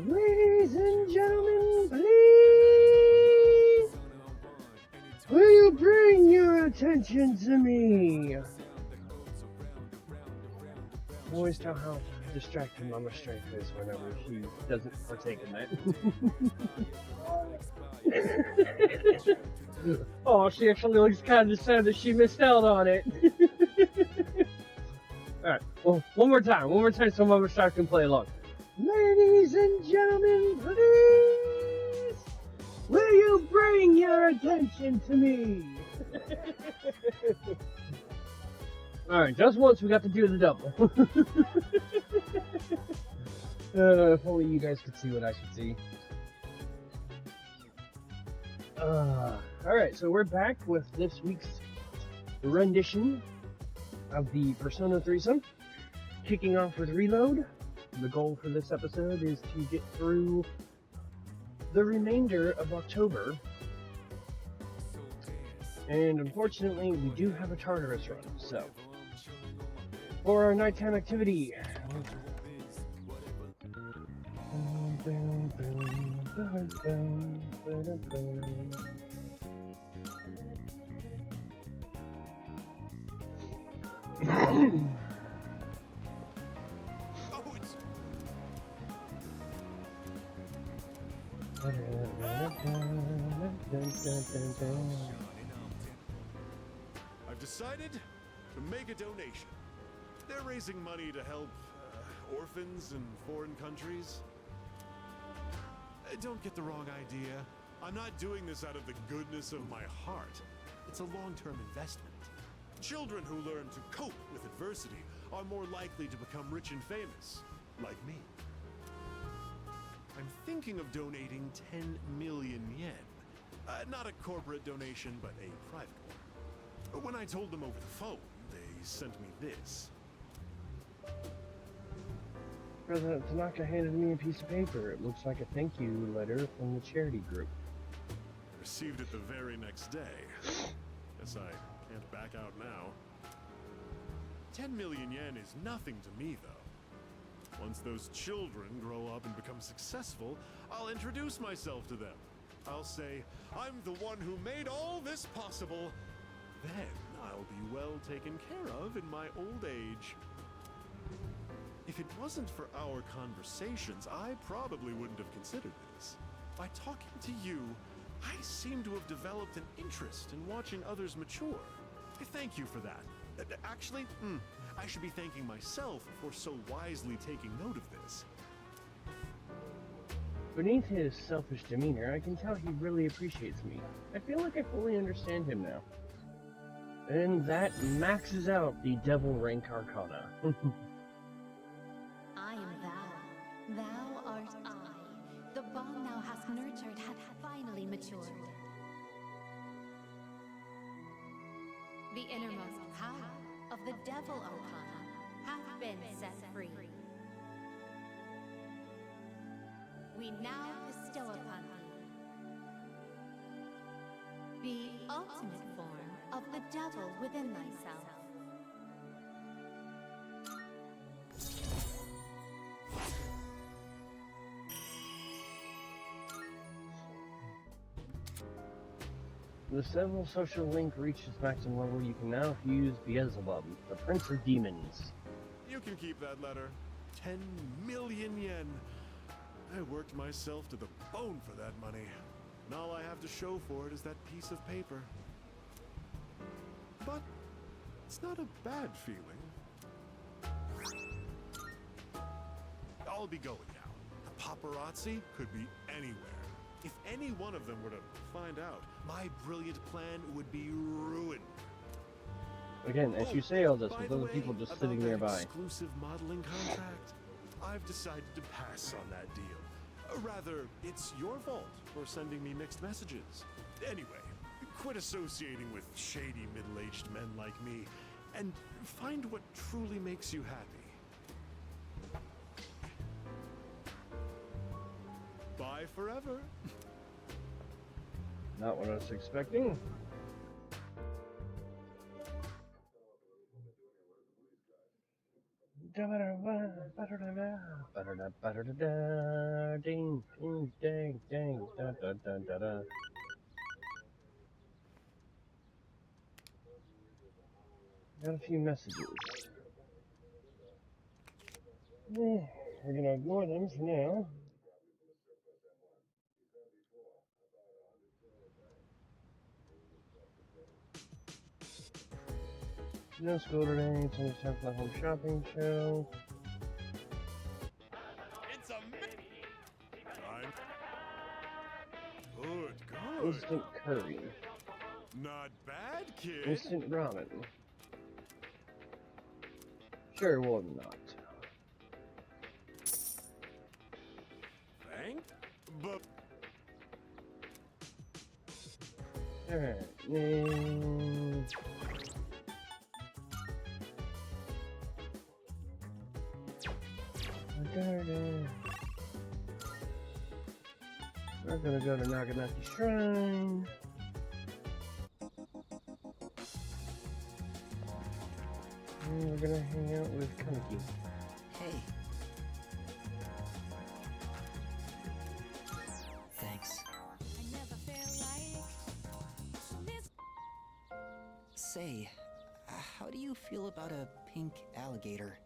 Ladies and gentlemen, please, will you bring your attention to me? Always tell how distracted Mama Strife is whenever she doesn't partake in that. Oh, she actually looks kind of sad that she missed out on it. Alright, well, one more time so Mama Strife can play along. Ladies and gentlemen, please, will you bring your attention to me? Alright, just once we got to do the double. If only you guys could see what I could see. Alright, so we're back with this week's rendition of the Persona threesome. Kicking off with Reload. The goal for this episode is to get through the remainder of October. And unfortunately, we do have a Tartarus run, so for our nighttime activity, I've decided to make a donation. They're raising money to help orphans in foreign countries. Don't get the wrong idea. I'm not doing this out of the goodness of my heart. It's a long-term investment. Children who learn to cope with adversity are more likely to become rich and famous, like me. I'm thinking of donating 10 million yen. Not a corporate donation, but a private one. When I told them over the phone, they sent me this. President Tanaka handed me a piece of paper. It looks like a thank you letter from the charity group. Received it the very next day. Guess I can't back out now. 10 million yen is nothing to me, though. Once those children grow up and become successful, I'll introduce myself to them. I'll say, I'm the one who made all this possible. Then I'll be well taken care of in my old age. If it wasn't for our conversations, I probably wouldn't have considered this. By talking to you, I seem to have developed an interest in watching others mature. Thank you for that. Actually, I should be thanking myself for so wisely taking note of this. Beneath his selfish demeanor, I can tell he really appreciates me. I feel like I fully understand him now. And that maxes out the Devil Rank Arcana. I am thou. Thou art I. The bond thou hast nurtured hath finally matured. The innermost power of the Devil Arcana hath been set free. We now bestow upon thee the ultimate form of the devil within thyself. The Several Social Link reaches maximum level. You can now use Beelzebub, the Prince of Demons. You can keep that letter. 10 million yen. I worked myself to the bone for that money. And all I have to show for it is that piece of paper. But it's not a bad feeling. I'll be going now. The paparazzi could be anywhere. If any one of them were to find out, my brilliant plan would be ruined. Again, as you say all this, with other people just sitting nearby. Exclusive modeling contract. I've decided to pass on that deal. Rather, it's your fault for sending me mixed messages. Anyway, quit associating with shady middle-aged men like me, and find what truly makes you happy. Bye forever. Not what I was expecting. Ba-da-da-da, ding, ding, dang, dang, da da da da da. Got a few messages. We're gonna ignore them for now. No school today. It's only time for the home shopping show. It's a time. Good, good. Instant curry. Not bad, kid. Instant ramen. Sure, well, not. Thank, but Alright, we're gonna go to Naganaki Shrine. And we're gonna hang out with Kaneki. Hey. Thanks. Say, how do you feel about a pink alligator?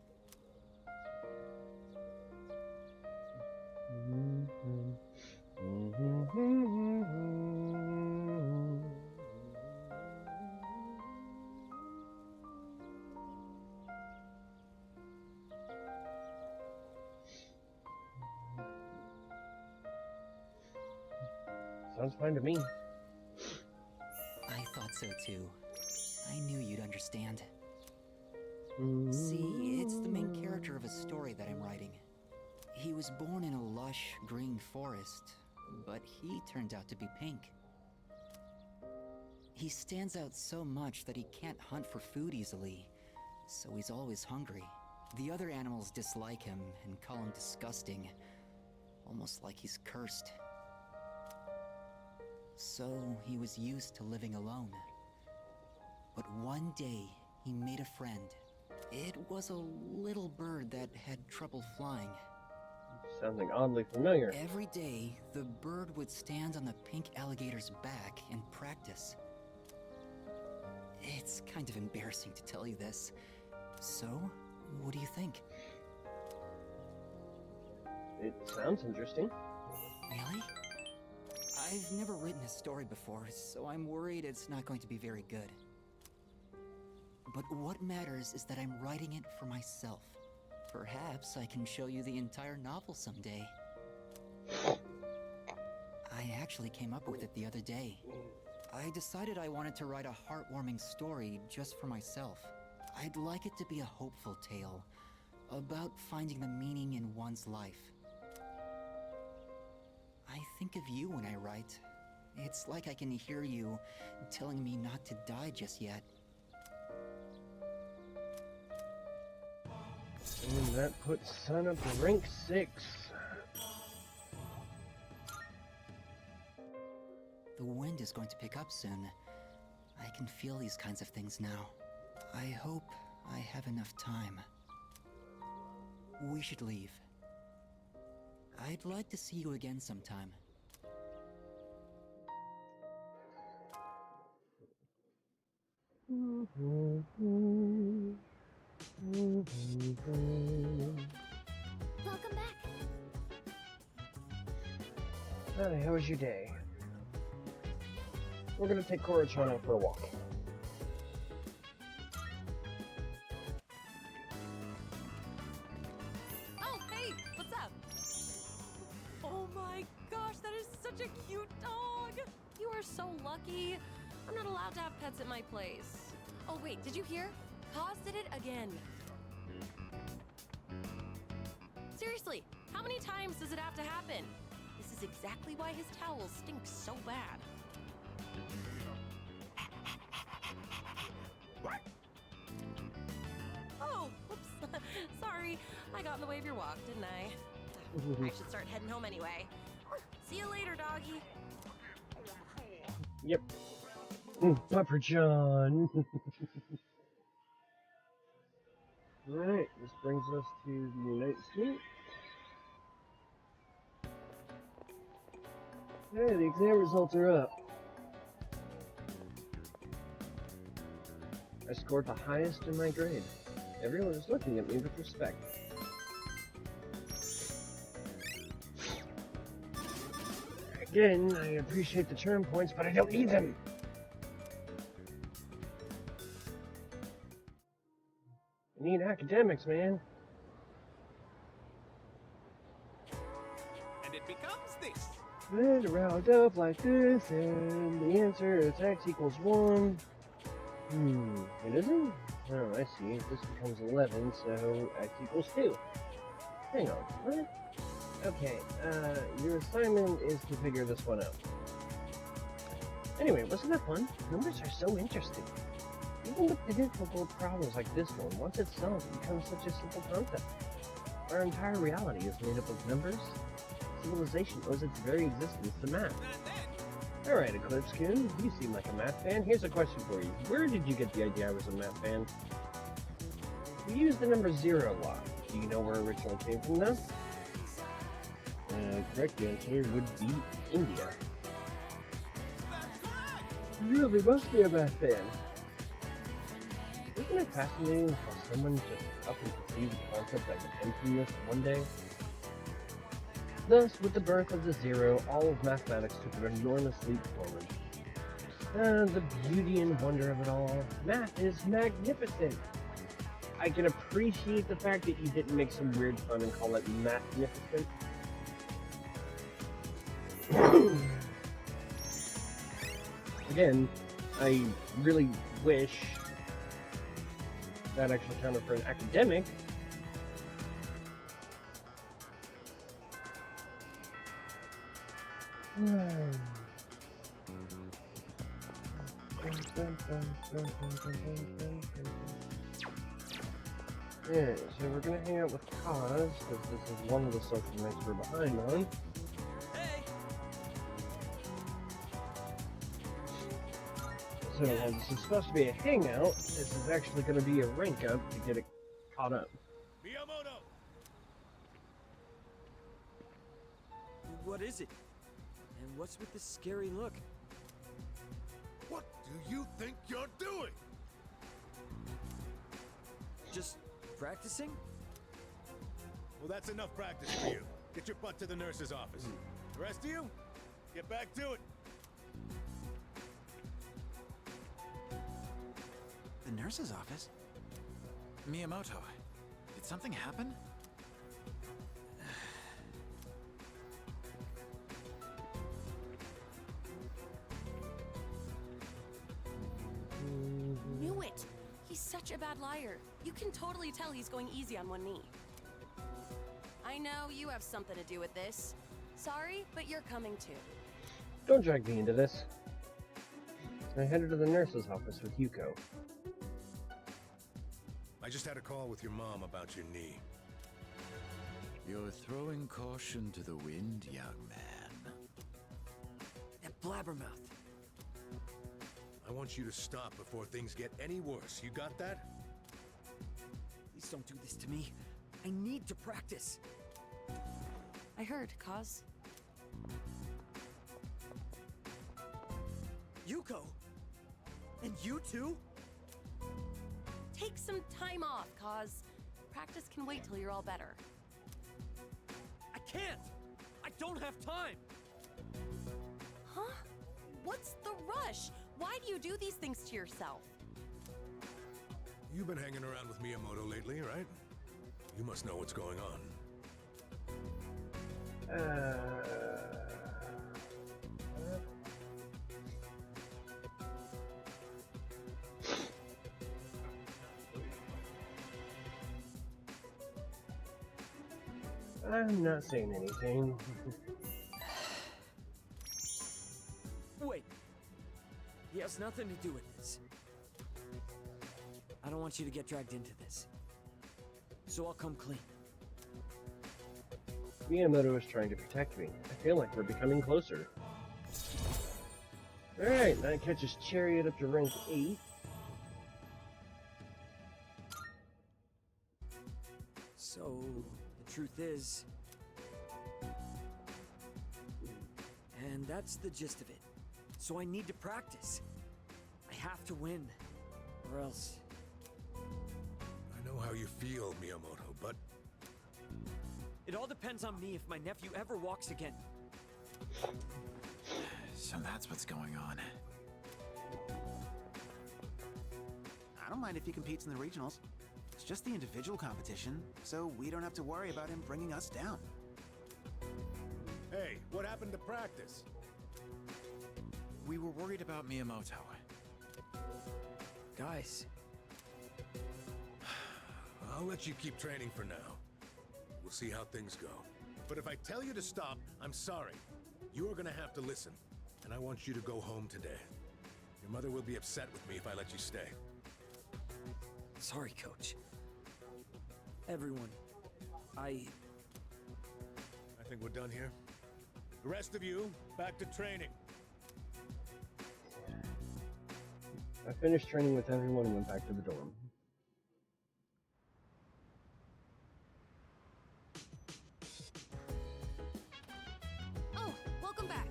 Sounds fine to me. I thought so too. I knew you'd understand. See, it's the main character of a story that I'm writing. He was born in a lush green forest, but he turned out to be pink. He stands out so much that he can't hunt for food easily, so he's always hungry. The other animals dislike him and call him disgusting, almost like he's cursed. So he was used to living alone. But one day, he made a friend. It was a little bird that had trouble flying. Sounding oddly familiar. Every day, the bird would stand on the pink alligator's back and practice. It's kind of embarrassing to tell you this. So, what do you think? It sounds interesting. Really? I've never written a story before, so I'm worried it's not going to be very good. But what matters is that I'm writing it for myself. Perhaps I can show you the entire novel someday. I actually came up with it the other day. I decided I wanted to write a heartwarming story just for myself. I'd like it to be a hopeful tale about finding the meaning in one's life. I think of you when I write. It's like I can hear you telling me not to die just yet. And that puts Sun up to rank 6. The wind is going to pick up soon. I can feel these kinds of things now. I hope I have enough time. We should leave. I'd like to see you again sometime. Welcome back. Hi, how was your day? We're gonna take Korra-chan out for a walk. Oh, hey, what's up? Oh my gosh, that is such a cute dog! You are so lucky. I'm not allowed to have pets at my place. Oh wait, did you hear? Kaz did it again. Seriously, how many times does it have to happen? This is exactly why his towels stink so bad. Oh, whoops. Sorry, I got in the way of your walk, didn't I? I should start heading home anyway. See you later, doggy. Yep. Pepper John. Alright, this brings us to the United States. Hey, the exam results are up. I scored the highest in my grade. Everyone is looking at me with respect. Again, I appreciate the term points, but I don't need them. I need academics, man. And it becomes this. Then round up like this, and the answer is x equals 1. It isn't? Oh, I see. This becomes 11, so x equals 2. Hang on, what? Okay, your assignment is to figure this one out. Anyway, wasn't that fun? Numbers are so interesting. Even with difficult problems like this one, once it's solved, it becomes such a simple concept. Our entire reality is made up of numbers. Civilization owes its very existence to math. Alright, Eclipse Kin, you seem like a math fan. Here's a question for you. Where did you get the idea I was a math fan? We use the number 0 a lot. Do you know where it originally came from, though? Correct answer would be India. You really must be a math fan. Isn't it fascinating how someone just up and conceived the concept that would end from this one day? Thus, with the birth of the 0, all of mathematics took an enormous leap forward. The beauty and wonder of it all, math is magnificent. I can appreciate the fact that you didn't make some weird fun and call it magnificent. Again, I really wish that actually counted for an academic. Yeah, so we're gonna hang out with Kaz, because this is one of the social nights we're behind on. So while this is supposed to be a hangout, this is actually going to be a rank up to get it caught up. Miyamoto! What is it? And what's with this scary look? What do you think you're doing? Just practicing? Well, that's enough practice for you. Get your butt to the nurse's office. The rest of you, get back to it. The nurse's office? Miyamoto, did something happen? Knew it! He's such a bad liar. You can totally tell he's going easy on one knee. I know you have something to do with this. Sorry, but you're coming too. Don't drag me into this. I headed to the nurse's office with Yuko. I just had a call with your mom about your knee. You're throwing caution to the wind, young man. That blabbermouth. I want you to stop before things get any worse. You got that? Please don't do this to me. I need to practice. I heard, Kaz. Yuko! And you too? Take some time off, Kaz. Practice can wait till you're all better. I can't! I don't have time! Huh? What's the rush? Why do you do these things to yourself? You've been hanging around with Miyamoto lately, right? You must know what's going on. I'm not saying anything. Wait. He has nothing to do with this. I don't want you to get dragged into this. So I'll come clean. Miyamoto is trying to protect me. I feel like we're becoming closer. Alright, that catches Chariot up to rank 8. So, the truth is... And That's the gist of it. So I need to practice. I have to win, or else... I know how you feel, Miyamoto, but It all depends on me if my nephew ever walks again. So that's what's going on. I don't mind if he competes in the regionals. It's just the individual competition, so we don't have to worry about him bringing us down. hey, what happened to practice? We were worried about Miyamoto. Guys, I'll let you keep training for now. We'll see how things go. But if I tell you to stop, I'm sorry. You are gonna have to listen, and I want you to go home today. Your mother will be upset with me if I let you stay. sorry, Coach. Everyone, I think we're done here. The rest of you, back to training. I finished training with everyone and went back to the dorm. Oh, welcome back.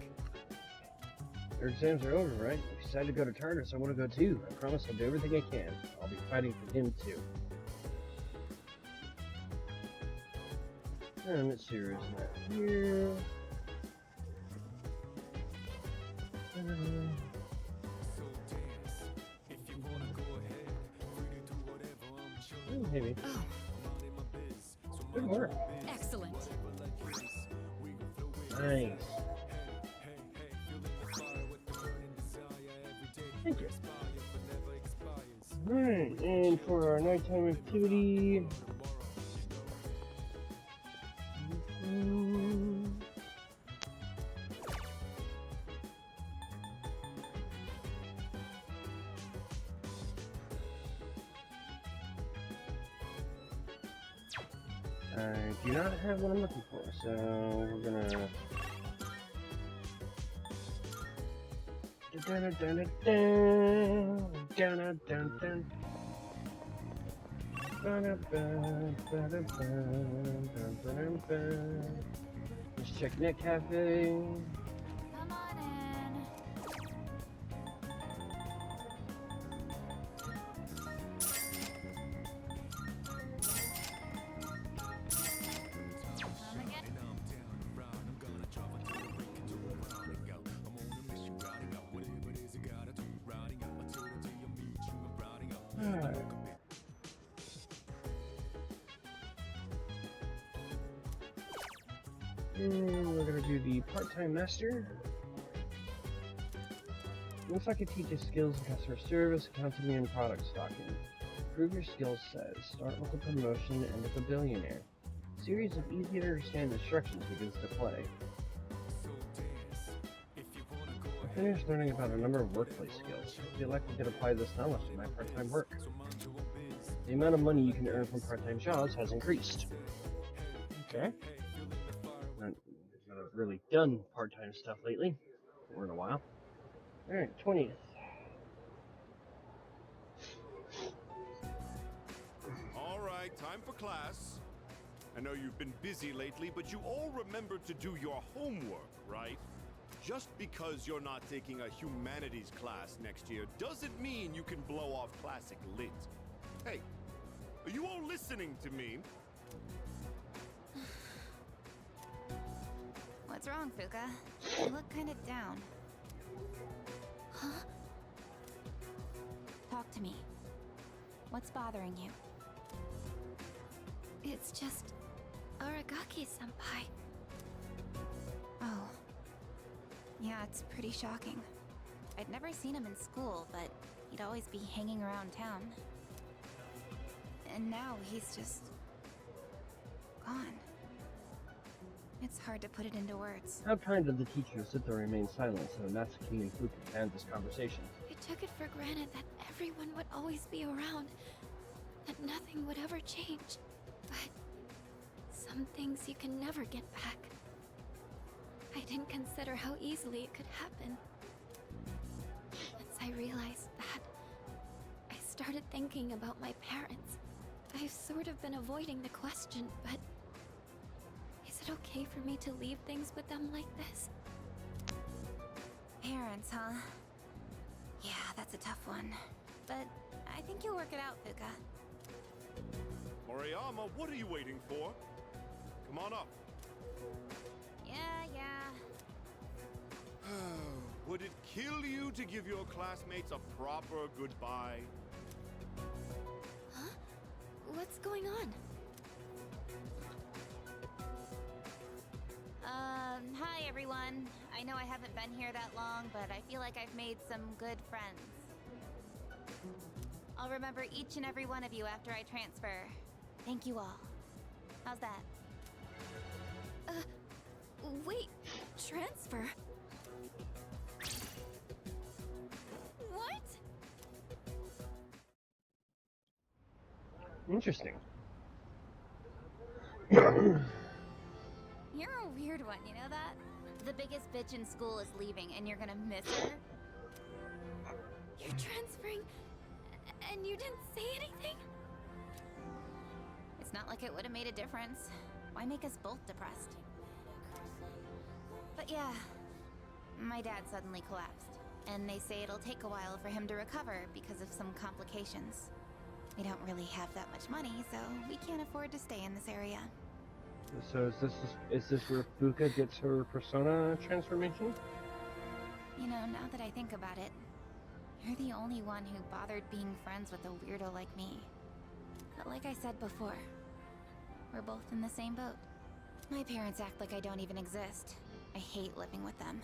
Your exams are over, right? If you decide to go to Tartarus, I want to go too. I promise I'll do everything I can. I'll be fighting for him too. And let's see, where's that here? Maybe. Oh, Good work. excellent. Nice. Thank you. Alright, and for our nighttime activity. I do not have what I'm looking for, so we're gonna. Let's check Net Cafe. Come on in. Come again. Alright. And we're gonna do the part-time master. Looks like it teaches skills in customer service, accounting, and product stocking. Improve your skill set. Start with a promotion, end up a billionaire. A series of easy to understand instructions begins to play. I finished learning about a number of workplace skills. I feel like I could apply this knowledge to my part-time work. The amount of money you can earn from part-time jobs has increased. Okay. I've not really done part-time stuff lately, or in a while. Alright, 20th. All right, time for class. I know you've been busy lately, but you all remember to do your homework, right? Just because you're not taking a humanities class next year doesn't mean you can blow off classic lit. Hey, are you all listening to me? What's wrong, Fuka? You look kind of down. Huh? Talk to me. What's bothering you? It's just Aragaki-senpai. Oh. Yeah, it's pretty shocking. I'd never seen him in school, but he'd always be hanging around town. And now he's just... gone. It's hard to put it into words. How kind of the teacher to sit there and remain silent so Natsuki and Fuka can have this conversation. I took it for granted that everyone would always be around, that nothing would ever change. But some things you can never get back. I didn't consider how easily it could happen. Once I realized that, I started thinking about my parents. I've sort of been avoiding the question, but is it okay for me to leave things with them like this? Parents, huh? Yeah, that's a tough one. But I think you'll work it out, Fuka. Moriyama, what are you waiting for? Come on up. Yeah. Would it kill you to give your classmates a proper goodbye? Huh? What's going on? Hi everyone. I know I haven't been here that long, but I feel like I've made some good friends. I'll remember each and every one of you after I transfer. Thank you all. How's that? Wait, transfer? What? Interesting. You're a weird one, you know that? The biggest bitch in school is leaving and you're gonna miss her? You're transferring, and you didn't say anything? It's not like it would have made a difference. Why make us both depressed? But yeah, my dad suddenly collapsed, and they say it'll take a while for him to recover because of some complications. We don't really have that much money, so we can't afford to stay in this area. So is this where Fuka gets her persona transformation? You know, now that I think about it, you're the only one who bothered being friends with a weirdo like me. But like I said before, we're both in the same boat. My parents act like I don't even exist. I hate living with them.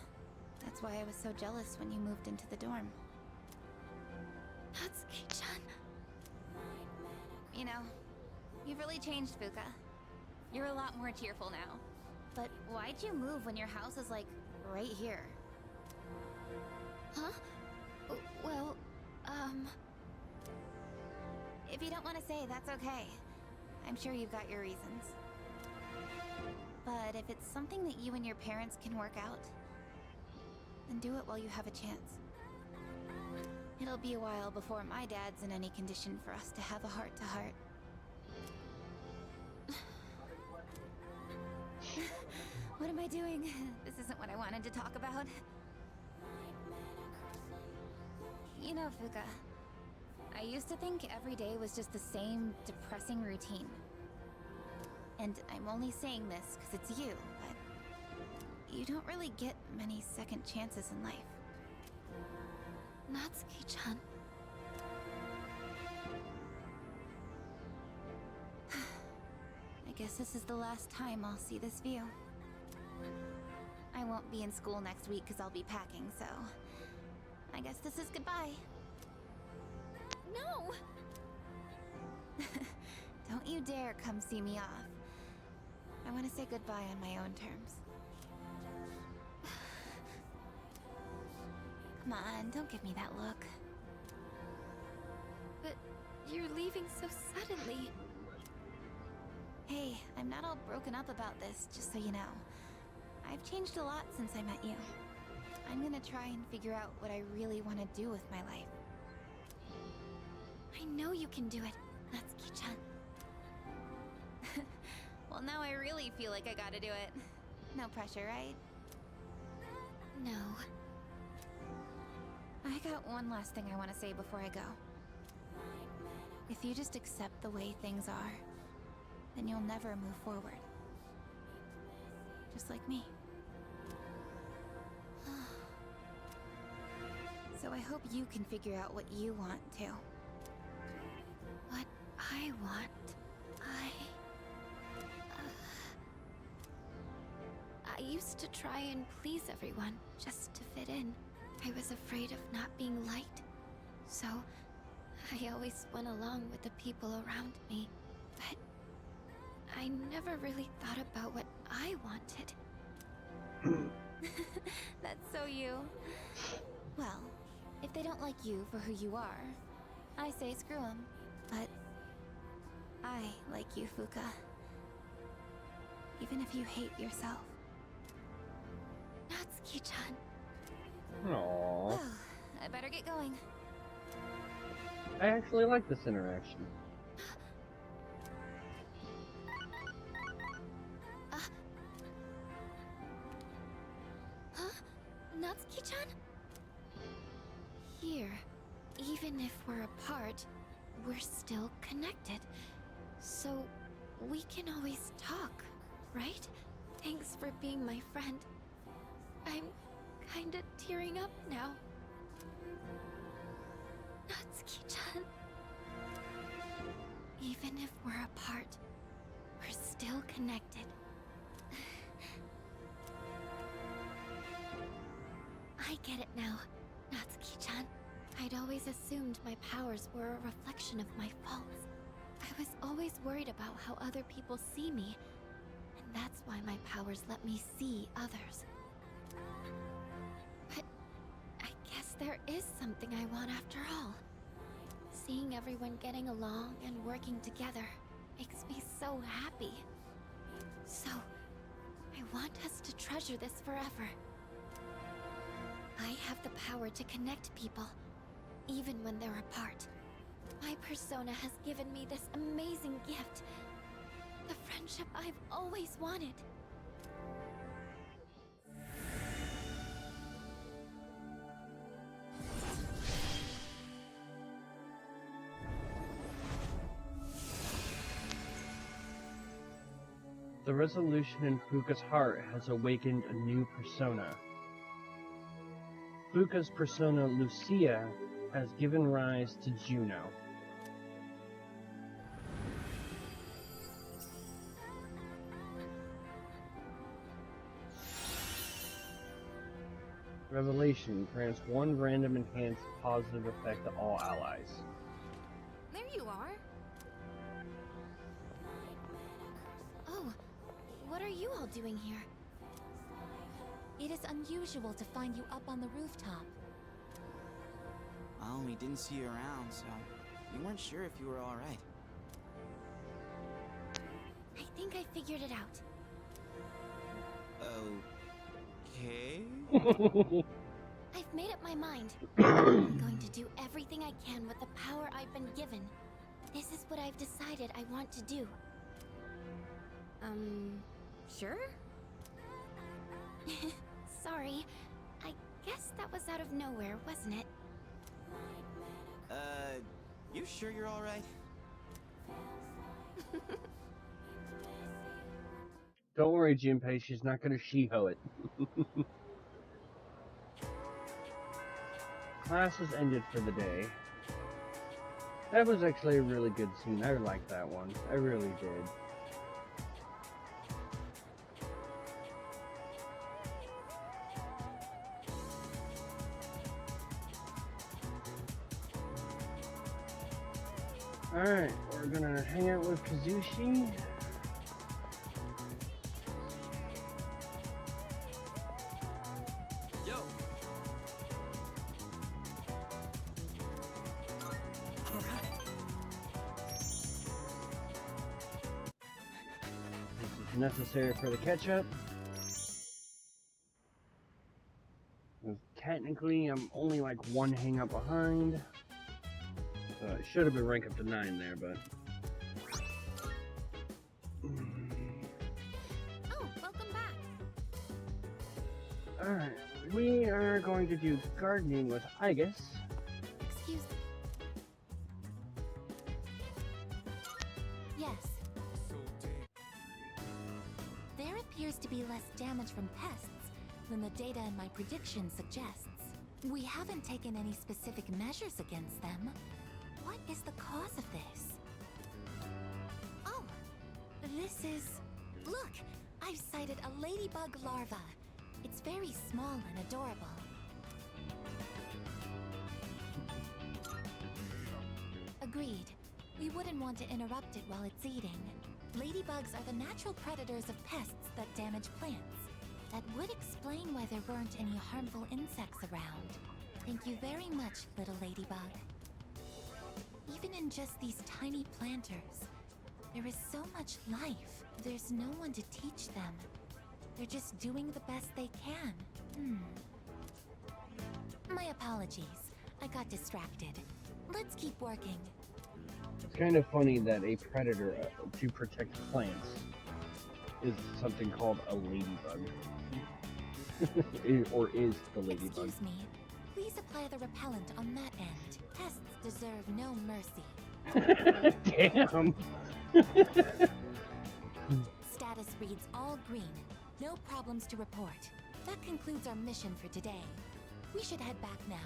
That's why I was so jealous when you moved into the dorm. That's Ki-chan. You know, you've really changed, Fuka. You're a lot more cheerful now. But why'd you move when your house is, like, right here? Huh? Well, If you don't want to say, that's okay. I'm sure you've got your reasons. But if it's something that you and your parents can work out, then do it while you have a chance. It'll be a while before my dad's in any condition for us to have a heart-to-heart. What am I doing? This isn't what I wanted to talk about. You know, Fuka, I used to think every day was just the same depressing routine. And I'm only saying this because it's you, but you don't really get many second chances in life. Natsuki-chan. I guess this is the last time I'll see this view. I won't be in school next week because I'll be packing, so I guess this is goodbye. No! Don't you dare come see me off. I want to say goodbye on my own terms. Come on, don't give me that look. But you're leaving so suddenly. Hey, I'm not all broken up about this, just so you know. I've changed a lot since I met you. I'm gonna try and figure out what I really want to do with my life. I know you can do it, Natsuki-chan. Well, now I really feel like I gotta do it. No pressure, right? No. I got one last thing I want to say before I go. If you just accept the way things are, then you'll never move forward. Just like me. So I hope you can figure out what you want too. What I want, I used to try and please everyone, just to fit in. I was afraid of not being liked, so I always went along with the people around me. But I never really thought about what I wanted. That's so you. Well, if they don't like you for who you are, I say screw them. But I like you, Fuka. Even if you hate yourself. Natsuki-chan. Aww. Oh, I better get going. I actually like this interaction. Huh? Natsuki-chan? here. Even if we're apart, we're still connected. So we can always talk, right? Thanks for being my friend. I'm kinda tearing up now. Natsuki-chan. Even if we're apart, we're still connected. I get it now, Natsuki-chan. I'd always assumed my powers were a reflection of my faults. I was always worried about how other people see me, and that's why my powers let me see others. But I guess there is something I want after all. Seeing everyone getting along and working together makes me so happy. So, I want us to treasure this forever. I have the power to connect people, even when they're apart. My persona has given me this amazing gift. The friendship I've always wanted. The resolution in Fuka's heart has awakened a new persona. Fuka's persona Lucia has given rise to Juno. Revelation grants one random enhanced positive effect to all allies. There you are. Oh, what are you all doing here? It is unusual to find you up on the rooftop. Well, we didn't see you around, so we weren't sure if you were alright. I think I figured it out. Okay. I've made up my mind. I'm going to do everything I can with the power I've been given. This is what I've decided I want to do. Sure? Sorry. I guess that was out of nowhere, wasn't it? You sure you're alright? Don't worry, Junpei, she's not gonna she-ho it. Class has ended for the day. That was actually a really good scene. I liked that one. I really did. Alright, we're gonna hang out with Kazushi. Yo! Alright. This is necessary for the catch-up. Technically, I'm only like one hang-up behind. It should have been rank up to 9 there, but... Oh, welcome back. Alright, we are going to do gardening with Igus. Excuse me. Yes. There appears to be less damage from pests than the data in my prediction suggests. We haven't taken any specific measures against them. What is the cause of this? Oh, this is... Look! I've sighted a ladybug larva. It's very small and adorable. Agreed. We wouldn't want to interrupt it while it's eating. Ladybugs are the natural predators of pests that damage plants. That would explain why there weren't any harmful insects around. Thank you very much, little ladybug. Even in just these tiny planters, there is so much life. There's no one to teach them. They're just doing the best they can. My apologies. I got distracted. Let's keep working. It's kind of funny that a predator to protect plants is something called a ladybug. Or is the ladybug. Excuse me. Please apply the repellent on that end. Pests deserve no mercy. Damn. Status reads all green. No problems to report. That concludes our mission for today. We should head back now.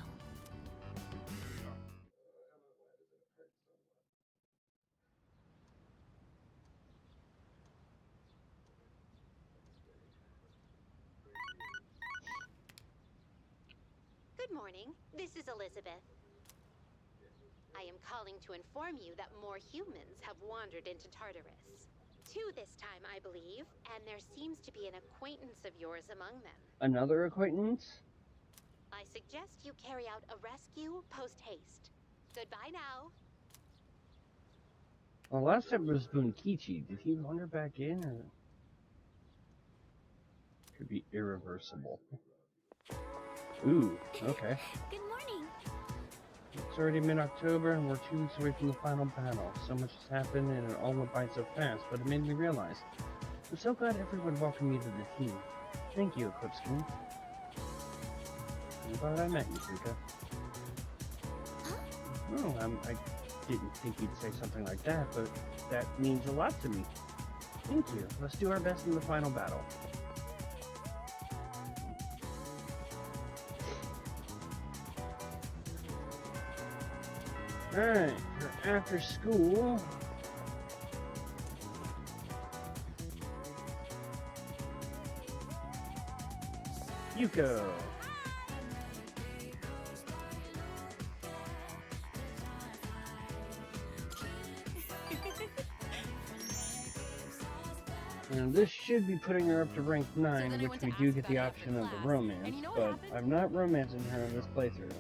Good morning. This is Elizabeth. I am calling to inform you that more humans have wandered into Tartarus. 2 this time, I believe, and there seems to be an acquaintance of yours among them. Another acquaintance? I suggest you carry out a rescue post-haste. Goodbye now. Well, last time was Bunkichi. Did he wander back in, or could be irreversible? Ooh, okay. Good morning. It's already mid-October, and we're 2 weeks away from the final battle. So much has happened, and it all went by so fast, but it made me realize. I'm so glad everyone welcomed me to the team. Thank you, Eclipse King. I'm glad I met you, Fuka. Huh? Oh, I didn't think you'd say something like that, but that means a lot to me. Thank you. Let's do our best in the final battle. Alright, for after school. Yuko. And this should be putting her up to rank 9, which we do get the option of the romance, but I'm not romancing her in this playthrough.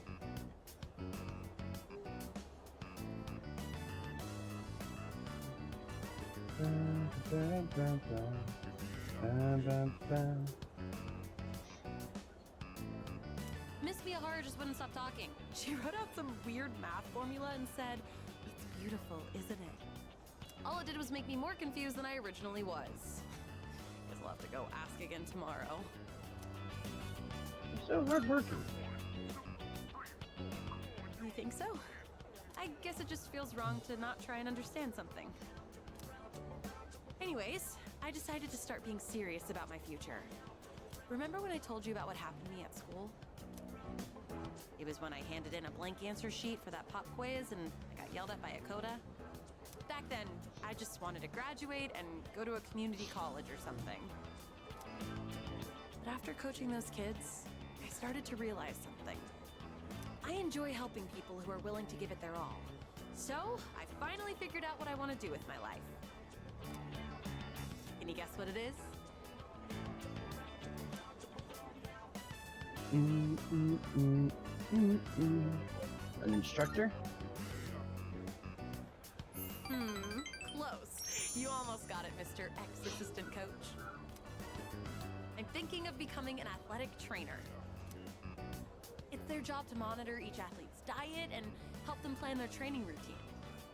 Miss Miyahara just wouldn't stop talking. She wrote out some weird math formula and said, "It's beautiful, isn't it?" All it did was make me more confused than I originally was. Guess I'll have to go ask again tomorrow. You're so hardworking. You think so? I guess it just feels wrong to not try and understand something. Anyways, I decided to start being serious about my future. Remember when I told you about what happened to me at school? It was when I handed in a blank answer sheet for that pop quiz and I got yelled at by a coda. Back then, I just wanted to graduate and go to a community college or something. But after coaching those kids, I started to realize something. I enjoy helping people who are willing to give it their all. So, I finally figured out what I want to do with my life. Can you guess what it is? An instructor? Close. You almost got it, Mr. Ex-Assistant Coach. I'm thinking of becoming an athletic trainer. It's their job to monitor each athlete's diet and help them plan their training routine.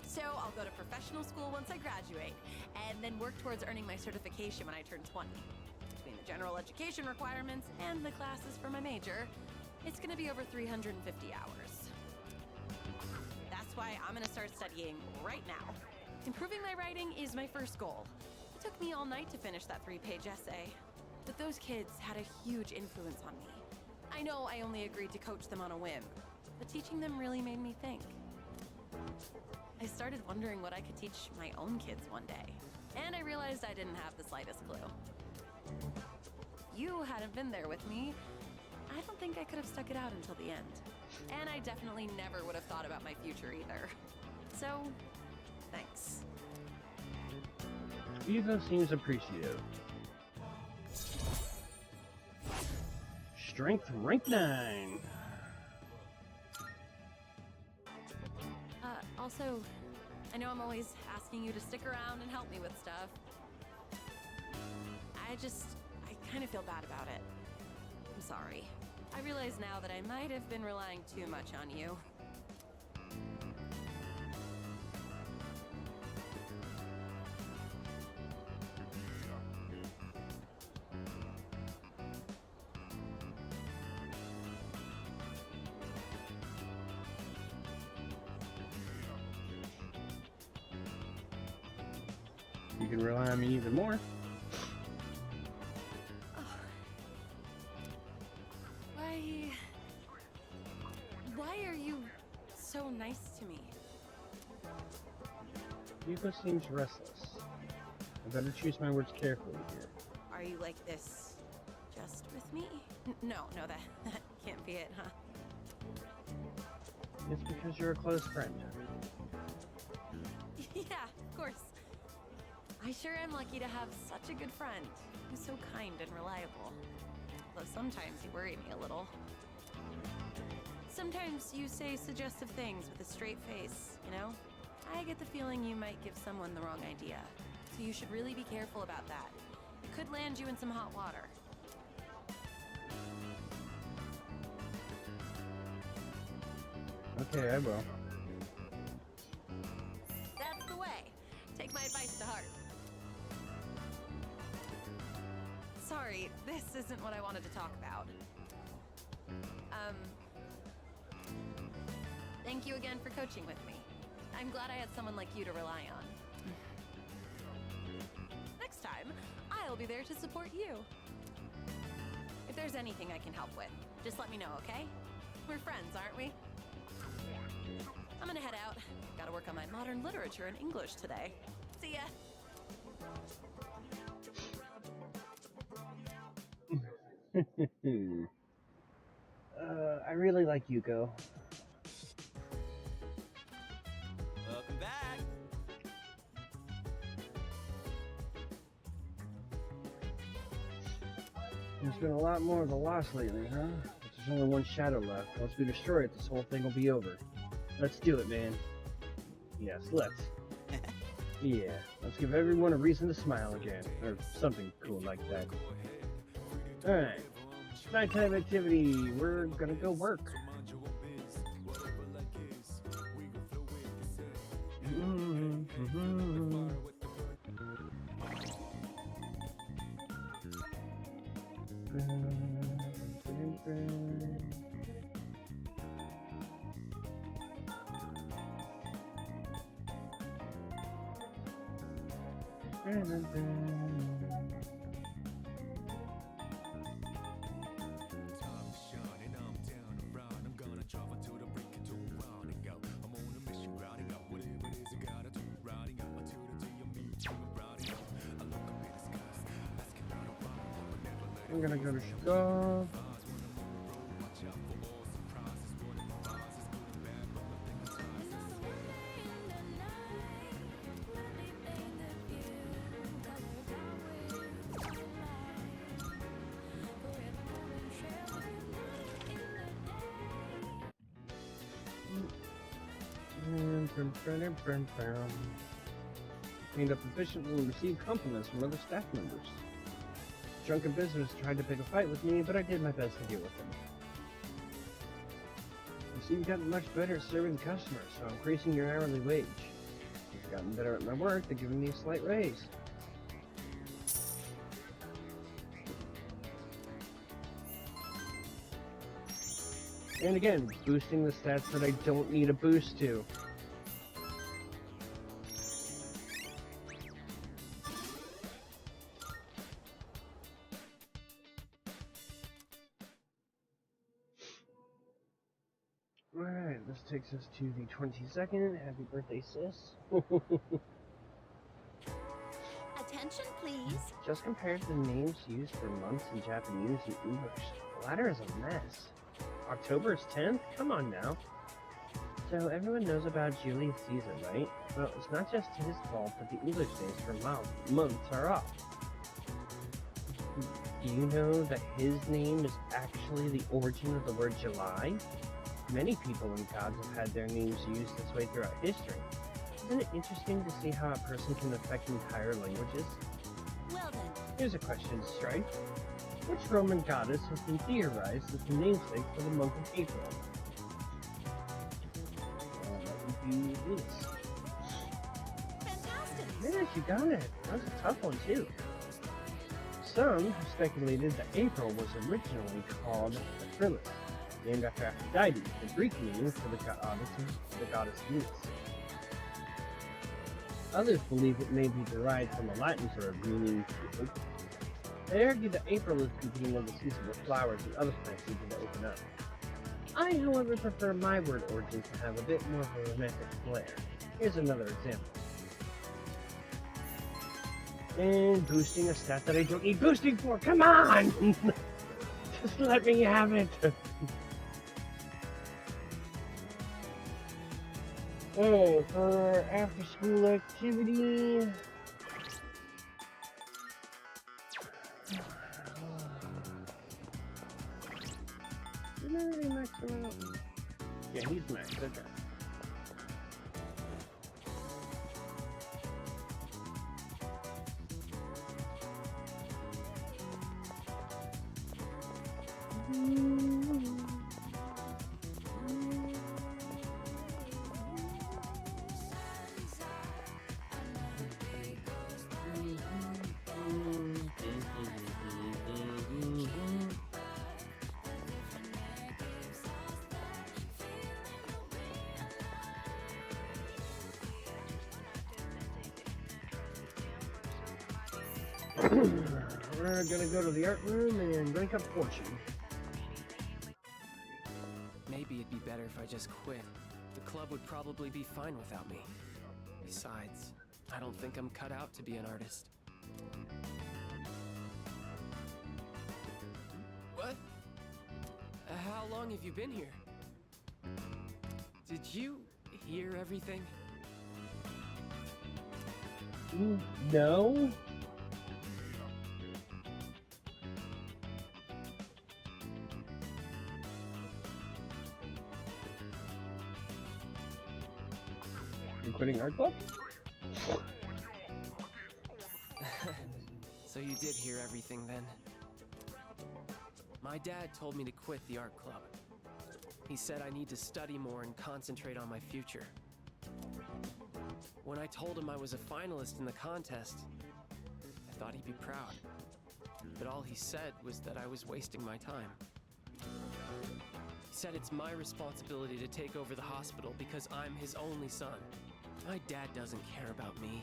So I'll go to professional school once I graduate, and then work towards earning my certification when I turn 20. Between the general education requirements and the classes for my major, it's gonna be over 350 hours. That's why I'm gonna start studying right now. Improving my writing is my first goal. It took me all night to finish that 3-page essay, but those kids had a huge influence on me. I know I only agreed to coach them on a whim, but teaching them really made me think. I started wondering what I could teach my own kids one day, and I realized I didn't have the slightest clue. If you hadn't been there with me, I don't think I could have stuck it out until the end. And I definitely never would have thought about my future either. So, thanks. Yuko seems appreciative. Strength rank 9. Also, I know I'm always asking you to stick around and help me with stuff. I kind of feel bad about it. I'm sorry. I realize now that I might have been relying too much on you. You can rely on me even more. Why are you so nice to me? Yuko seems restless. I better choose my words carefully here. Are you like this just with me? No, that can't be it, huh? It's because you're a close friend. Yeah, of course. I sure am lucky to have such a good friend who's so kind and reliable. Though sometimes you worry me a little. Sometimes you say suggestive things with a straight face, you know? I get the feeling you might give someone the wrong idea. So you should really be careful about that. It could land you in some hot water. Okay, I will. That's the way. Take my advice to heart. Sorry, this isn't what I wanted to talk about. Thank you again for coaching with me. I'm glad I had someone like you to rely on. Next time, I'll be there to support you. If there's anything I can help with, just let me know, okay? We're friends, aren't we? I'm gonna head out. Gotta work on my modern literature and English today. See ya! I really like Yuko. Welcome back. There's been a lot more of the loss lately, huh? But there's only one shadow left. Once we destroy it, this whole thing will be over. Let's do it, man. Yes, let's. Yeah, let's give everyone a reason to smile again. Or something cool like that. Alright. Nighttime activity. We're gonna go work. I'm gonna go to Chicago. Cleaned up efficiently and received compliments from other staff members. Drunken visitors tried to pick a fight with me, but I did my best to deal with them. You see, you've gotten much better at serving the customers, so I'm increasing your hourly wage. You've gotten better at my work, they're giving me a slight raise. And again, boosting the stats that I don't need a boost to. Alright, this takes us to the 22nd. Happy birthday, sis. Attention, please. Just compared to the names used for months in Japanese and English. The latter is a mess. October is 10th? Come on now. So everyone knows about Julius Caesar, right? Well, it's not just his fault that the English days for months are off. Do you know that his name is actually the origin of the word July? Many people and gods have had their names used this way throughout history. Isn't it interesting to see how a person can affect entire languages? Well then. Here's a question, Strife. Which Roman goddess has been theorized as the namesake for the month of April? That would be Venus. Fantastic. Yes, you got it. That was a tough one, too. Some have speculated that April was originally called Tartarus, named after Aphrodite, the Greek name for the goddess Venus. Others believe it may be derived from a Latin verb meaning to open. They argue that April is the beginning of the season where flowers and other plants begin to open up. I, however, prefer my word origins to have a bit more of a romantic flair. Here's another example. And boosting a stat that I don't need boosting for, come on! Just let me have it! Alright, for after school activity... Did I already max him out? Yeah, he's maxed, okay. We're gonna go to the art room and drink up fortune. Maybe it'd be better if I just quit. The club would probably be fine without me. Besides, I don't think I'm cut out to be an artist. What? How long have you been here? Did you hear everything? No? You quitting art club? So you did hear everything then? My dad told me to quit the art club. He said I need to study more and concentrate on my future. When I told him I was a finalist in the contest, I thought he'd be proud. But all he said was that I was wasting my time. He said it's my responsibility to take over the hospital because I'm his only son. My dad doesn't care about me.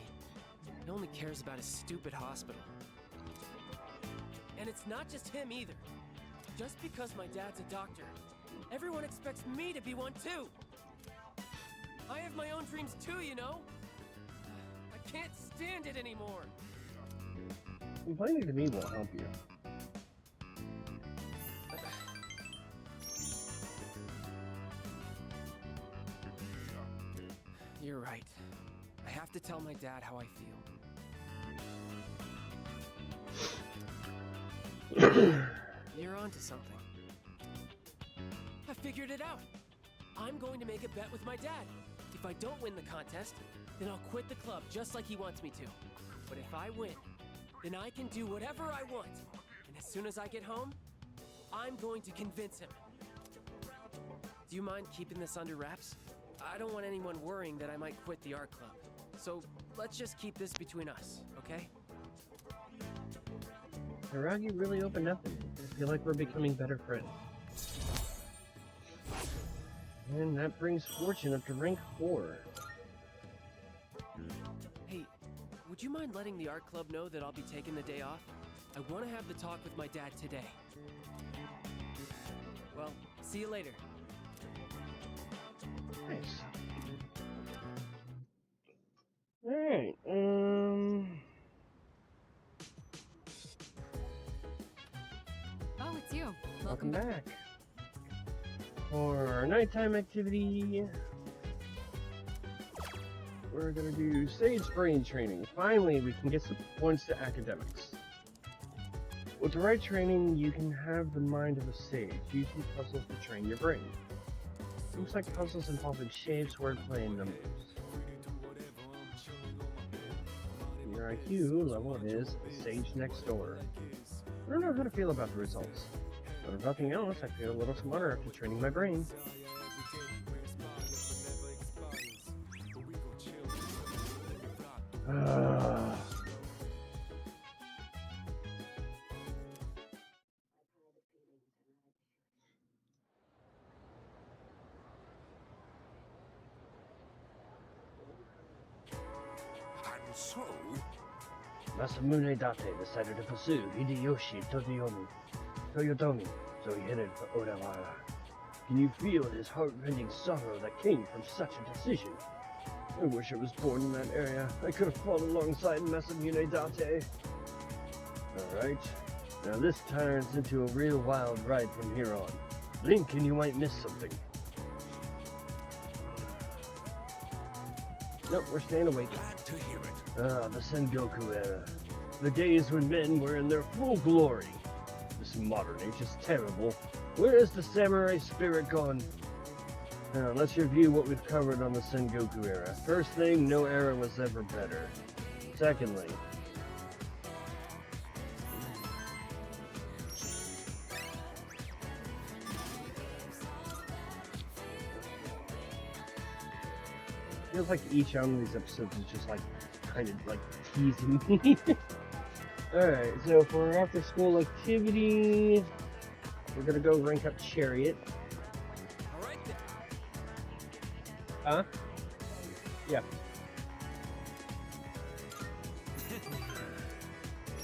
He only cares about his stupid hospital. And it's not just him either. Just because my dad's a doctor, everyone expects me to be one too. I have my own dreams too, you know? I can't stand it anymore. Complaining to me won't help you. You're right. I have to tell my dad how I feel. You're onto something. I figured it out. I'm going to make a bet with my dad. If I don't win the contest, then I'll quit the club just like he wants me to. But if I win, then I can do whatever I want. And as soon as I get home, I'm going to convince him. Do you mind keeping this under wraps? I don't want anyone worrying that I might quit the art club. So let's just keep this between us, okay? Hiragi really opened up to me. I feel like we're becoming better friends. And that brings Fortune up to rank 4. Hey, would you mind letting the art club know that I'll be taking the day off? I want to have the talk with my dad today. Well, see you later. Nice. Alright, Oh, it's you. welcome back. For our nighttime activity, we're gonna do Sage Brain Training. Finally, we can get some points to academics. With the right training, you can have the mind of a sage, using puzzles to train your brain. Looks like puzzles involving shapes, wordplay, and numbers. Your IQ level is the sage next door. I don't know how to feel about the results. But if nothing else, I feel a little smarter after training my brain. Masamune Date decided to pursue Hideyoshi Toyotomi, so he headed for Odawara. Can you feel his heart-rending sorrow that came from such a decision? I wish I was born in that area. I could have fought alongside Masamune Date. Alright, now this turns into a real wild ride from here on. Blink and you might miss something. Nope, we're staying awake. Glad to hear it. Ah, the Sengoku era. The days when men were in their full glory. This modern age is terrible. Where is the samurai spirit gone? Now, let's review what we've covered on the Sengoku era. First thing, no era was ever better. Secondly, feels like each one of these episodes is just like kind of like teasing me. Alright, so for our after school activity, we're gonna go rank up Chariot. Alright then. Huh? Yeah.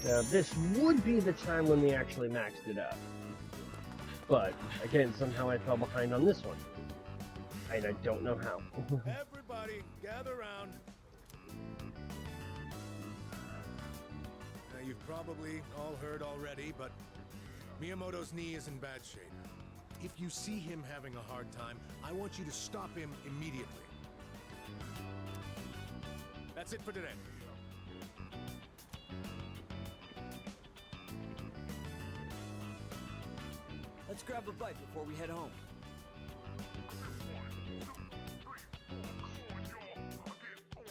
Now this would be the time when we actually maxed it up. But again, somehow I fell behind on this one. And I don't know how. Everybody, gather round. Now, you've probably all heard already, but Miyamoto's knee is in bad shape. If you see him having a hard time, I want you to stop him immediately. That's it for today. Let's grab a bite before we head home.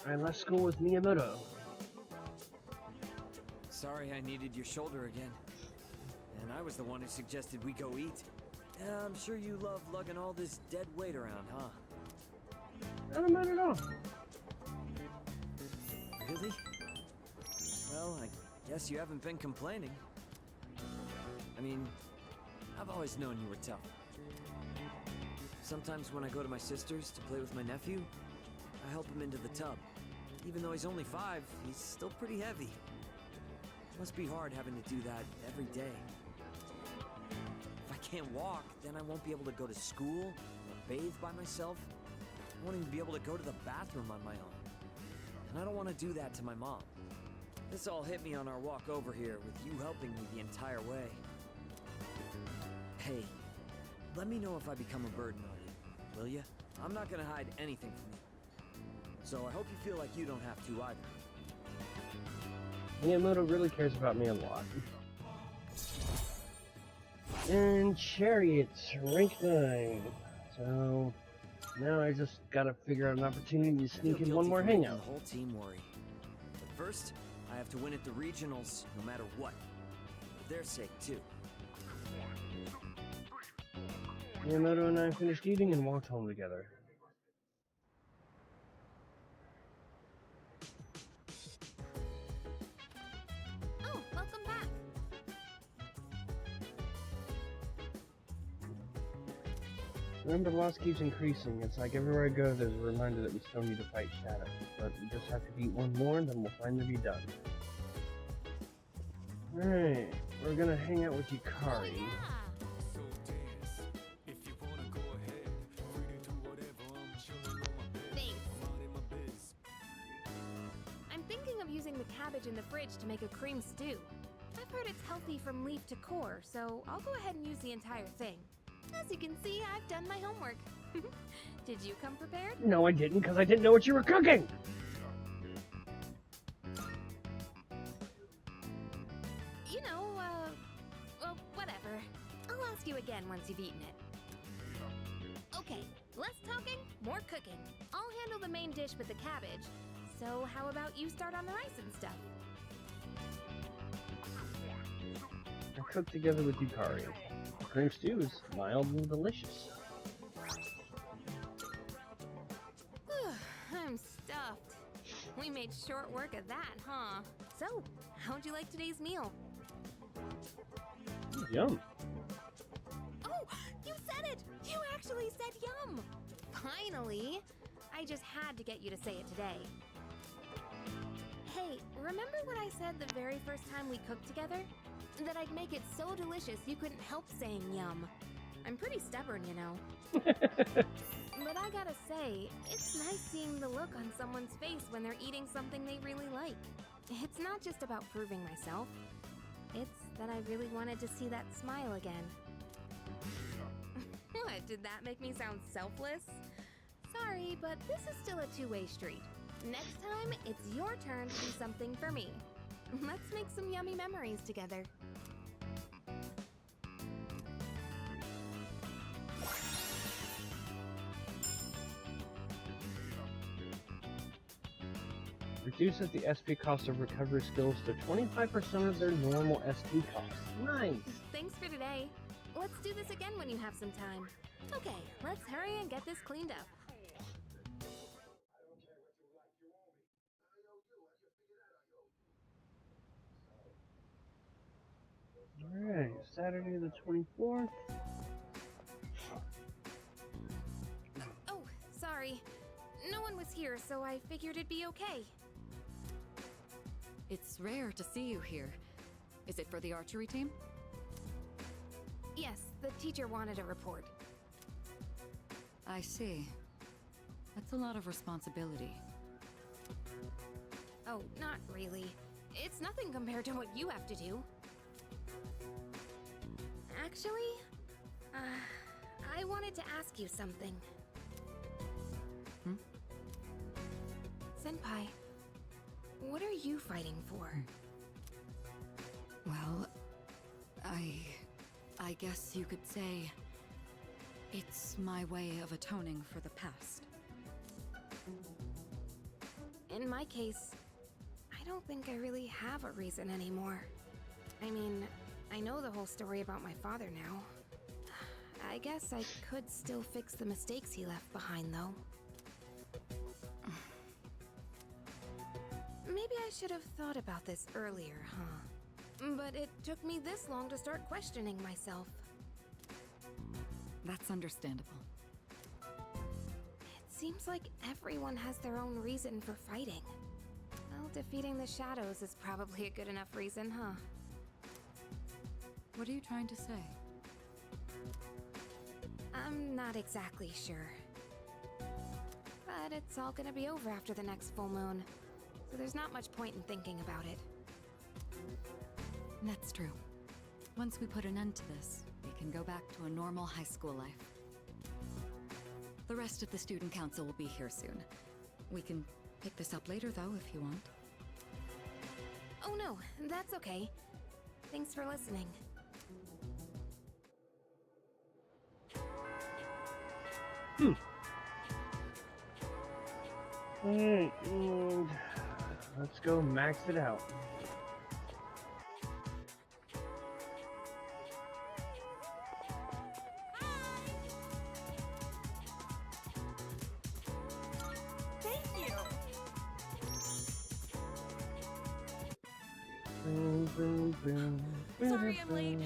I left school with Miyamoto. Sorry I needed your shoulder again. And I was the one who suggested we go eat. I'm sure you love lugging all this dead weight around, huh? I don't mind at all. Really? Well, I guess you haven't been complaining. I mean, I've always known you were tough. Sometimes when I go to my sister's to play with my nephew, I help him into the tub. Even though he's only 5, he's still pretty heavy. It must be hard having to do that every day. If I can't walk, then I won't be able to go to school or bathe by myself. I won't even be able to go to the bathroom on my own. And I don't want to do that to my mom. This all hit me on our walk over here, with you helping me the entire way. Hey, let me know if I become a burden on you, will ya? I'm not gonna hide anything from you. So I hope you feel like you don't have to either. Miyamoto really cares about me a lot. And Chariots, rank 9. So now I just gotta figure out an opportunity to sneak in one more hangout. The whole team worry. But first, I have to win at the regionals no matter what. For their sake, too. Miyamoto and I finished eating and walked home together. Oh, welcome back. Remember, the loss keeps increasing. It's like everywhere I go, there's a reminder that we still need to fight Shadow. But we just have to beat one more, and then we'll finally be done. Alright, we're gonna hang out with Yukari. Using the cabbage in the fridge to make a cream stew. I've heard it's healthy from leaf to core, so I'll go ahead and use the entire thing. As you can see, I've done my homework. Did you come prepared? No, I didn't, because I didn't know what you were cooking! You know, well, whatever. I'll ask you again once you've eaten it. Okay, less talking, more cooking. I'll handle the main dish with the cabbage. So how about you start on the rice and stuff? I cooked together with Yukari. The cream stew is mild and delicious. I'm stuffed. We made short work of that, huh? So, how'd you like today's meal? Yum. Oh, you said it! You actually said yum! Finally! I just had to get you to say it today. Hey, remember what I said the very first time we cooked together? That I'd make it so delicious you couldn't help saying yum. I'm pretty stubborn, you know. But I gotta say, it's nice seeing the look on someone's face when they're eating something they really like. It's not just about proving myself. It's that I really wanted to see that smile again. What, did that make me sound selfless? Sorry, but this is still a two-way street. Next time, it's your turn to do something for me. Let's make some yummy memories together. Reduces the SP cost of recovery skills to 25% of their normal SP cost. Nice! Thanks for today. Let's do this again when you have some time. Okay, let's hurry and get this cleaned up. Alright, Saturday the 24th. Oh, sorry. No one was here, so I figured it'd be okay. It's rare to see you here. Is it for the archery team? Yes, the teacher wanted a report. I see. That's a lot of responsibility. Oh, not really. It's nothing compared to what you have to do. Actually, I wanted to ask you something. Hmm? Senpai, what are you fighting for? Well, I guess you could say it's my way of atoning for the past. In my case, I don't think I really have a reason anymore. I mean, I know the whole story about my father now. I guess I could still fix the mistakes he left behind, though. Maybe I should have thought about this earlier, huh? But it took me this long to start questioning myself. That's understandable. It seems like everyone has their own reason for fighting. Well, defeating the shadows is probably a good enough reason, huh? What are you trying to say? I'm not exactly sure. But it's all gonna be over after the next full moon, so there's not much point in thinking about it. That's true. Once we put an end to this, we can go back to a normal high school life. The rest of the student council will be here soon. We can pick this up later, though, if you want. Oh no, that's okay. Thanks for listening. Alright, and let's go max it out. Thank you. Boom, boom, boom. Sorry I'm late.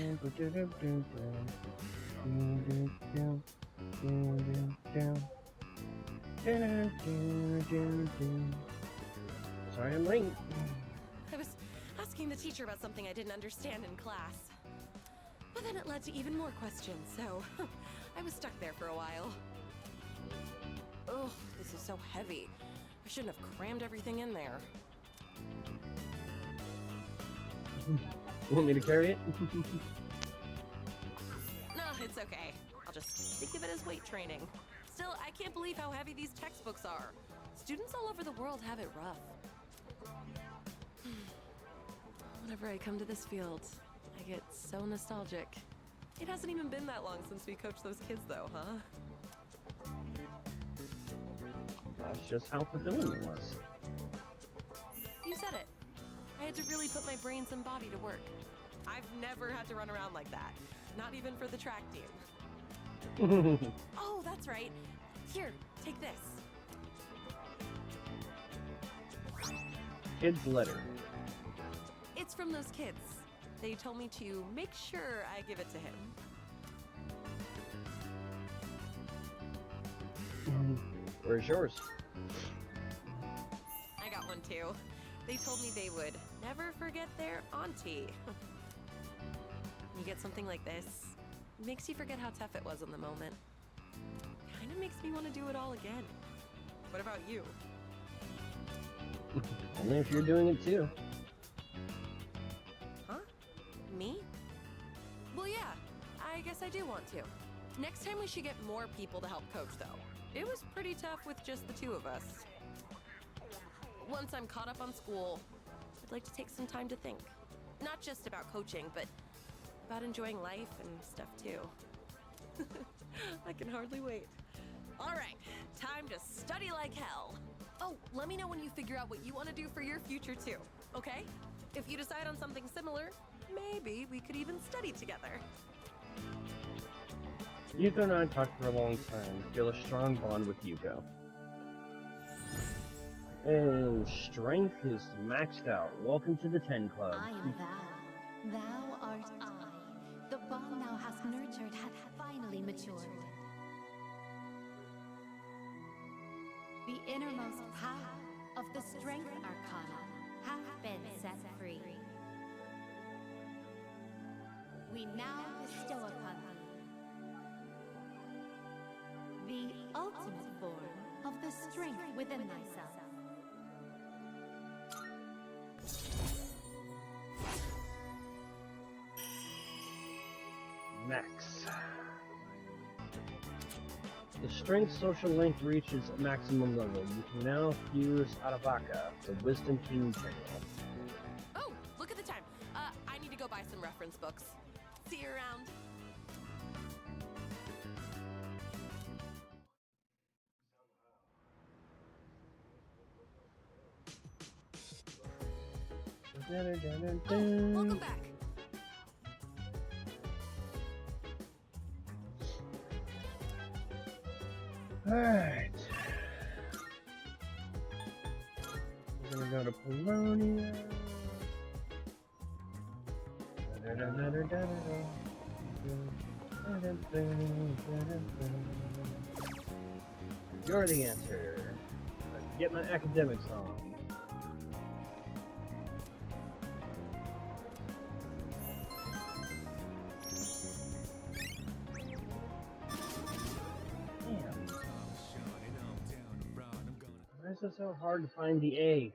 Sorry I'm late. I was asking the teacher about something I didn't understand in class. But then it led to even more questions, so I was stuck there for a while. Ugh, this is so heavy. I shouldn't have crammed everything in there. Want me to carry it? No, it's okay. I'll just think of it as weight training. Still, I can't believe how heavy these textbooks are. Students all over the world have it rough. Whenever I come to this field, I get so nostalgic. It hasn't even been that long since we coached those kids though, huh? That's just how fulfilling it was. You said it. I had to really put my brains and body to work. I've never had to run around like that. Not even for the track team. Oh, that's right. Here, take this. Kid's letter. It's from those kids. They told me to make sure I give it to him. Where's yours? I got one too. They told me they would never forget their auntie. You get something like this, it makes you forget how tough it was in the moment. Kind of makes me want to do it all again. What about you? Only if you're doing it too. Huh? Me? Well, yeah, I guess I do want to. Next time we should get more people to help coach, though. It was pretty tough with just the two of us. Once I'm caught up on school, I'd like to take some time to think. Not just about coaching, but about enjoying life and stuff too. I can hardly wait. All right, time to study like hell. Oh, let me know when you figure out what you want to do for your future too, okay? If you decide on something similar, maybe we could even study together. Yuko and I talked for a long time. I feel a strong bond with Yuko. And strength is maxed out. Welcome to the 10 Club. I am thou. Thou art I. The bond thou hast nurtured hath finally matured. The innermost power of the strength arcana hath been set free. We now bestow upon thee the ultimate form of the strength within thyself. Max. The strength social link reaches maximum level. You can now fuse Aravaka, the Wisdom King General. Oh, look at the time. I need to go buy some reference books. See you around. Oh, welcome back. Alright. We're gonna go to Polonia. You're the answer. Let's get my academics on. Why is it so hard to find the A?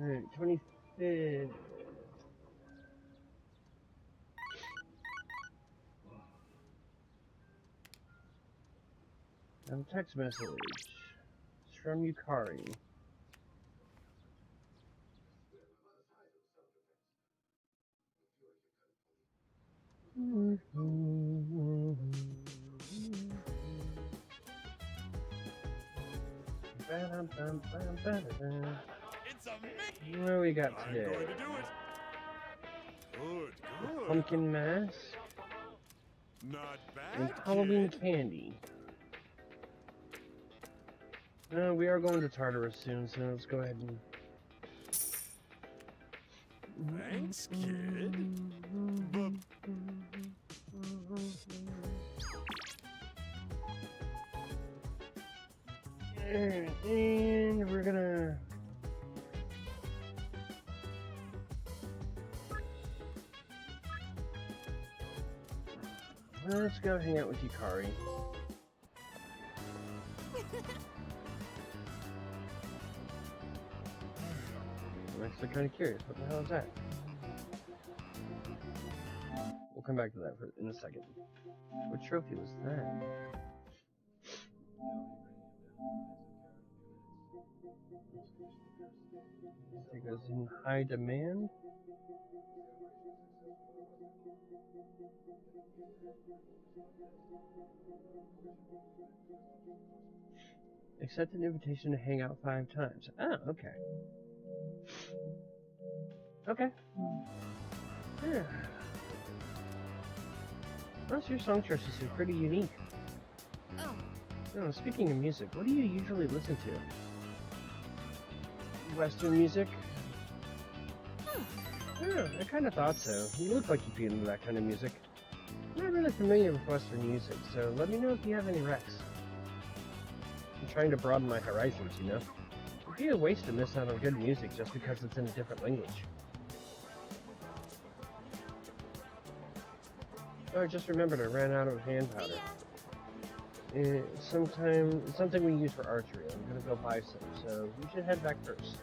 Alright, 25th. A text message. It's from Yukari. It's a Mickey! What do we got I'm today? going to do it. Good, good. Pumpkin mass Not bad, and Halloween kid. candy. We are going to Tartarus soon, so let's go ahead and... Thanks, kid. But and we're gonna... Let's go hang out with Yukari. I'm actually kind of curious. What the hell is that? We'll come back to that in a second. What trophy was that? I think it was in high demand. Accept an invitation to hang out 5 times. Oh, okay. Okay. Yeah. Most of your song choices are pretty unique. Oh, speaking of music, what do you usually listen to? Western music? Yeah, I kind of thought so. You look like you'd be into that kind of music. I'm not really familiar with Western music, so let me know if you have any recs. I'm trying to broaden my horizons, you know? It'd be a waste to miss out on good music just because it's in a different language. Oh, I just remembered I ran out of hand powder. Something we use for archery. I'm gonna go buy some, so you should head back first.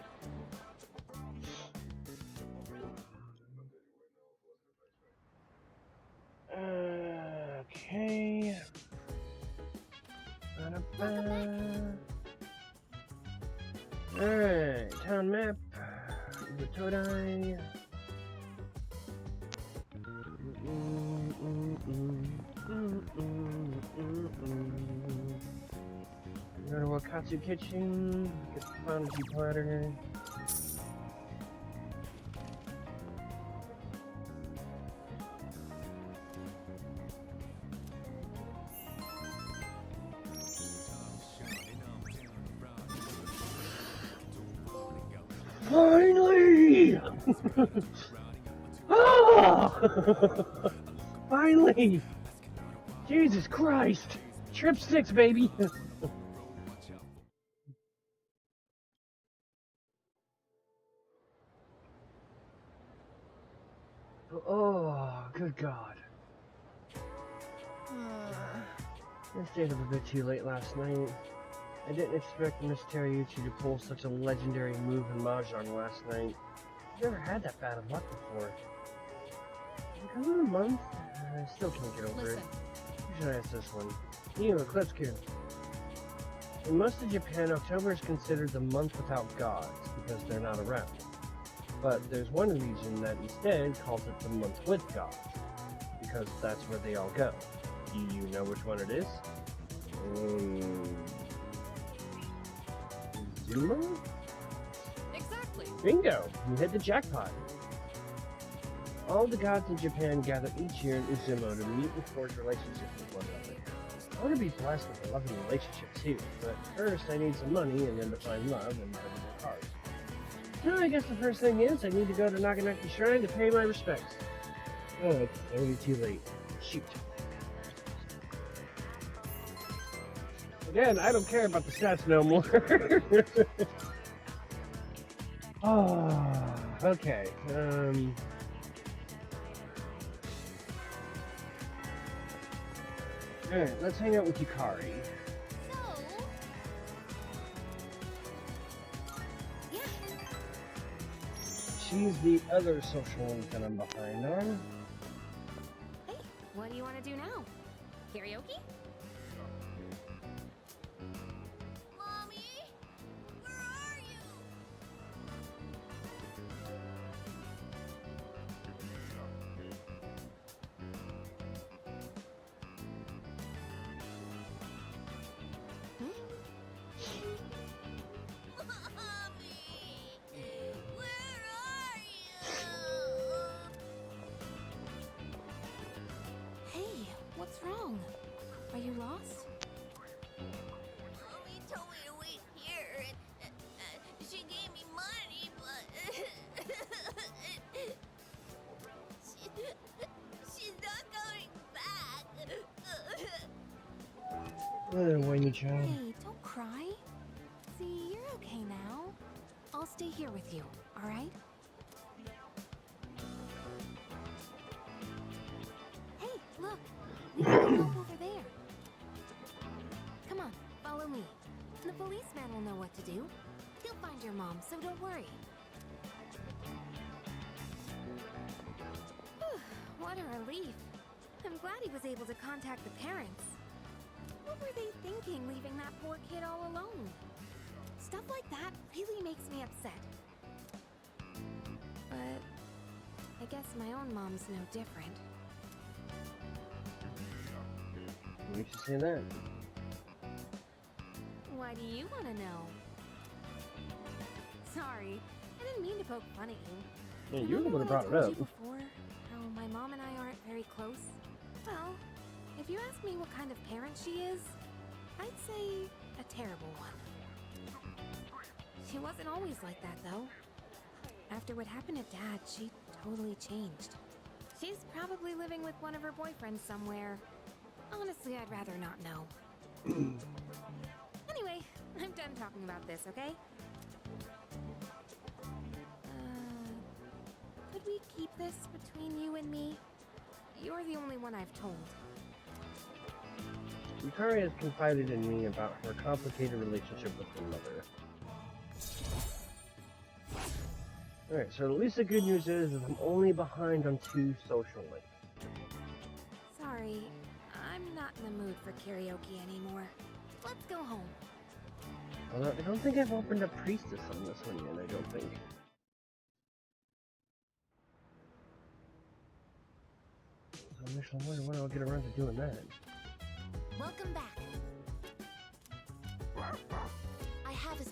Okay. Alright, town map. The Todai. Go to Wakatsu Kitchen, get the Fondue platter. Finally! Ah! Finally! Jesus Christ! Trip sticks, baby! Oh, good God. I stayed up a bit too late last night. I didn't expect Miss Teriyuchi to pull such a legendary move in Mahjong last night. I've never had that bad of luck before. Because of the month, I still can't get over it. Who should I ask this one? You, Eclipse Kid. In most of Japan, October is considered the month without gods, because they're not around. But there's one region that instead calls it the month with gods, because that's where they all go. Do you know which one it is? Zuma? Exactly. Bingo! You hit the jackpot. All the gods in Japan gather each year in Uzumo to meet and forge relationships with one another. I want to be blessed with a loving relationship too, but first I need some money and then to find love and then more cards. So I guess the first thing is I need to go to Naganaki Shrine to pay my respects. Oh, it's already too late. Shoot. Again, I don't care about the stats no more. Oh, okay. Alright, let's hang out with Yukari. Yeah. She's the other social link that I'm behind on. Hey, what do you want to do now? Karaoke? What's wrong? Are you lost? Mommy told me to wait here, and she gave me money, but she's not coming back. Whiny child. Hey, don't cry. See, you're okay now. I'll stay here with you, alright? Hey, look! We can go over there. Come on, follow me. The policeman will know what to do. He'll find your mom, so don't worry. What a relief. I'm glad he was able to contact the parents. What were they thinking, leaving that poor kid all alone? Stuff like that really makes me upset. But I guess my own mom's no different. What makes you say that? Why do you want to know? Sorry, I didn't mean to poke fun at you. Yeah, you're the one that brought it I up. told you before how my mom and I aren't very close? Well, if you ask me what kind of parent she is, I'd say a terrible one. She wasn't always like that, though. After what happened to Dad, she totally changed. She's probably living with one of her boyfriends somewhere. Honestly, I'd rather not know. Anyway, I'm done talking about this, okay? could we keep this between you and me? You're the only one I've told. Yukari has confided in me about her complicated relationship with her mother. Alright, so at least the good news is I'm only behind on 2 social links. Sorry, I'm not in the mood for karaoke anymore. Let's go home. Although I don't think I've opened up Priestess on this one yet, I don't think. So I'm actually wondering when I'll get around to doing that. Welcome back. I have a...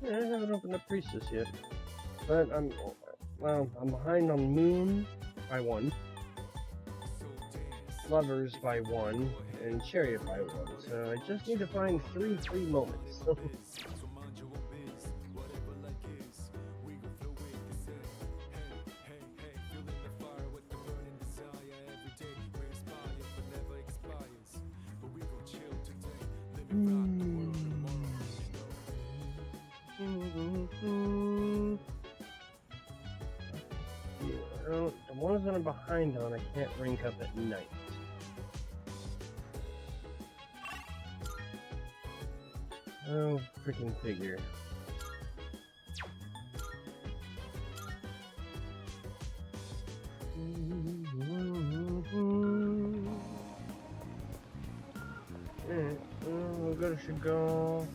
Yeah, I haven't opened up Priestess yet. But I'm behind on Moon by 1. Lovers by 1, and Chariot by 1, so I just need to find 3 free moments. The ones that I'm behind on, I can't rank up at night. Oh, freaking figure. We'll go to Shigal.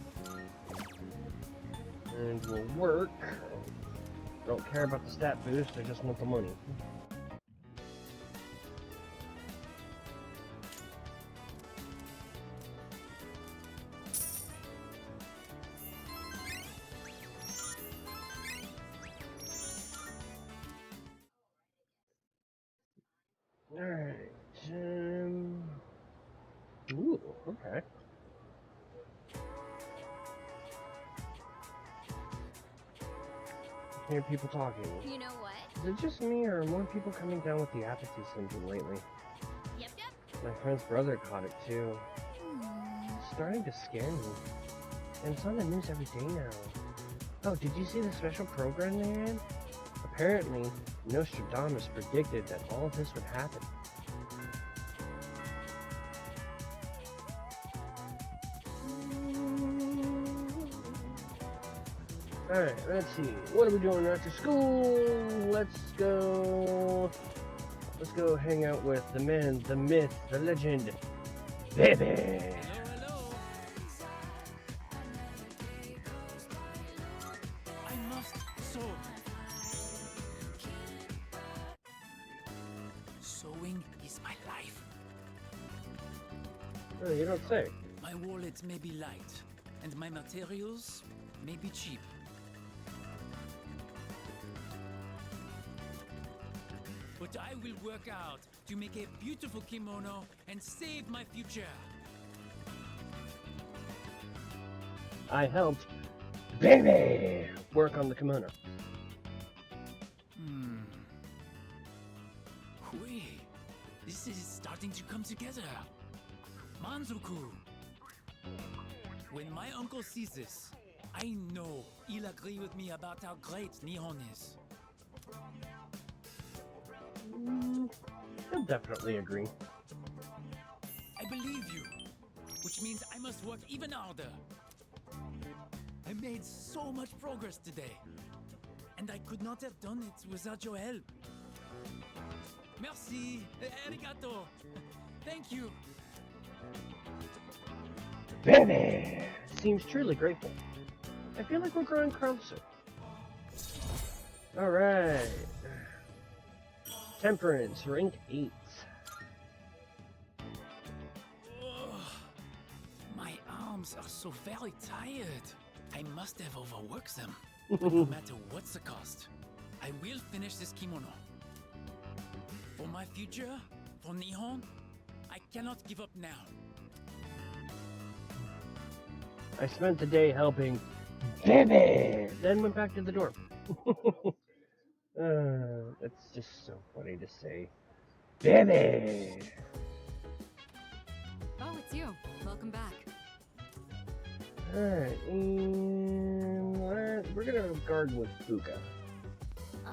And we'll work. Don't care about the stat boost, I just want the money. Alright, ooh, okay. I hear people talking. You know what? Is it just me, or are more people coming down with the apathy syndrome lately? Yep. My friend's brother caught it too. It's starting to scare me. And it's on the news every day now. Oh, did you see the special program they had? Apparently, Nostradamus predicted that all of this would happen. Alright, let's see. What are we doing after school? Let's go hang out with the man, the myth, the legend, Baby! I must sew. Sewing is my life. Oh, you don't say. My wallet may be light, and my materials may be cheap. But I will work out to make a beautiful kimono and save my future. I helped Baby work on the kimono. Wait, this is starting to come together. Manzoku. When my uncle sees this, I know he'll agree with me about how great Nihon is. I'll definitely agree. I believe you, which means I must work even harder. I made so much progress today, and I could not have done it without your help. Merci, arigato, thank you. Baby seems truly grateful. I feel like we're growing closer. Alright. Temperance, rank 8. My arms are so very tired. I must have overworked them. But no matter what's the cost, I will finish this kimono. For my future, for Nihon, I cannot give up now. I spent the day helping Baby, then went back to the door. That's just so funny to say. Baby! Oh, it's you. Welcome back. Alright, and we're gonna garden with Fuka. Oh.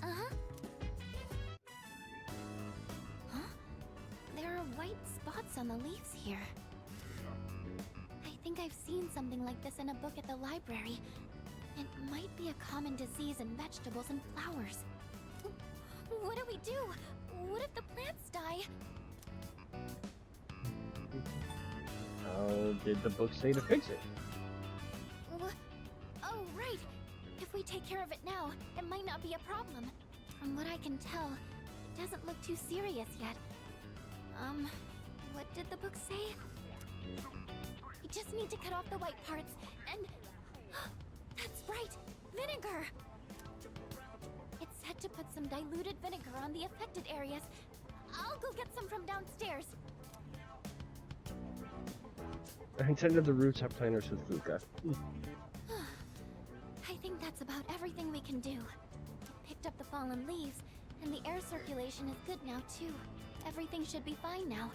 Uh-huh. Huh? There are white spots on the leaves here. I think I've seen something like this in a book at the library. It might be a common disease in vegetables and flowers. What do we do? What if the plants die? How did the book say to fix it? Oh, right. If we take care of it now, it might not be a problem. From what I can tell, it doesn't look too serious yet. What did the book say? We just need to cut off the white parts and... That's right! Vinegar! It said to put some diluted vinegar on the affected areas. I'll go get some from downstairs. I intended the roots have planters with Fuka. I think that's about everything we can do. It picked up the fallen leaves, and the air circulation is good now too. Everything should be fine now.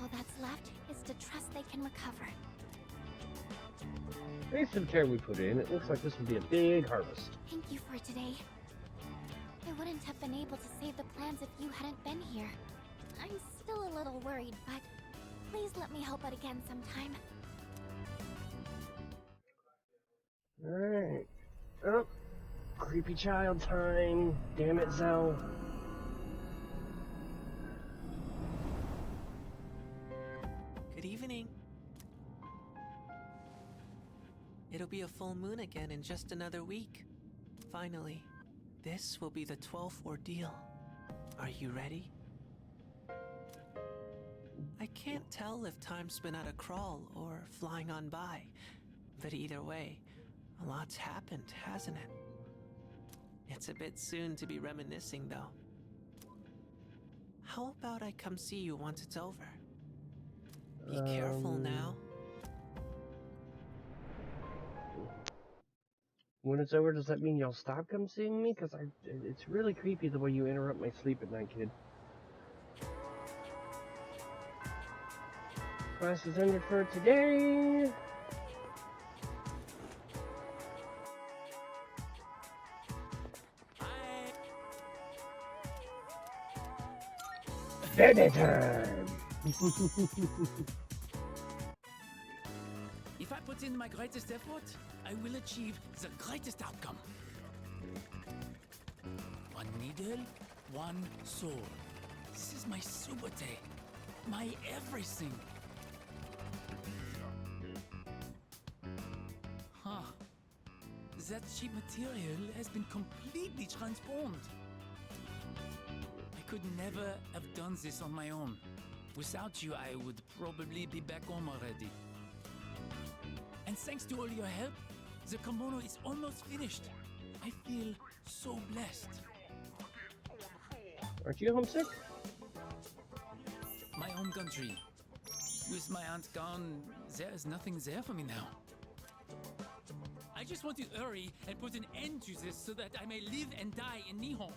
All that's left is to trust they can recover. Thanks to the care we put in, it looks like this will be a big harvest. Thank you for today. I wouldn't have been able to save the plans if you hadn't been here. I'm still a little worried, but please let me help out again sometime. Alright. Oh, creepy child time. Damn it, Zell. Good evening. It'll be a full moon again in just another week. Finally, this will be the 12th ordeal. Are you ready? I can't tell if time's been at a crawl or flying on by, but either way, a lot's happened, hasn't it? It's a bit soon to be reminiscing, though. How about I come see you once it's over? Be careful now. When it's over, does that mean you'll stop come seeing me? Because it's really creepy the way you interrupt my sleep at night, kid. Class is ended for today. Baby time! If I put in my greatest effort, I will achieve the greatest outcome. One needle, one soul. This is my subate, my everything. Huh. That cheap material has been completely transformed. I could never have done this on my own. Without you, I would probably be back home already. And thanks to all your help, the kimono is almost finished. I feel so blessed. Aren't you homesick? My home country. With my aunt gone, there is nothing there for me now. I just want to hurry and put an end to this so that I may live and die in Nihon.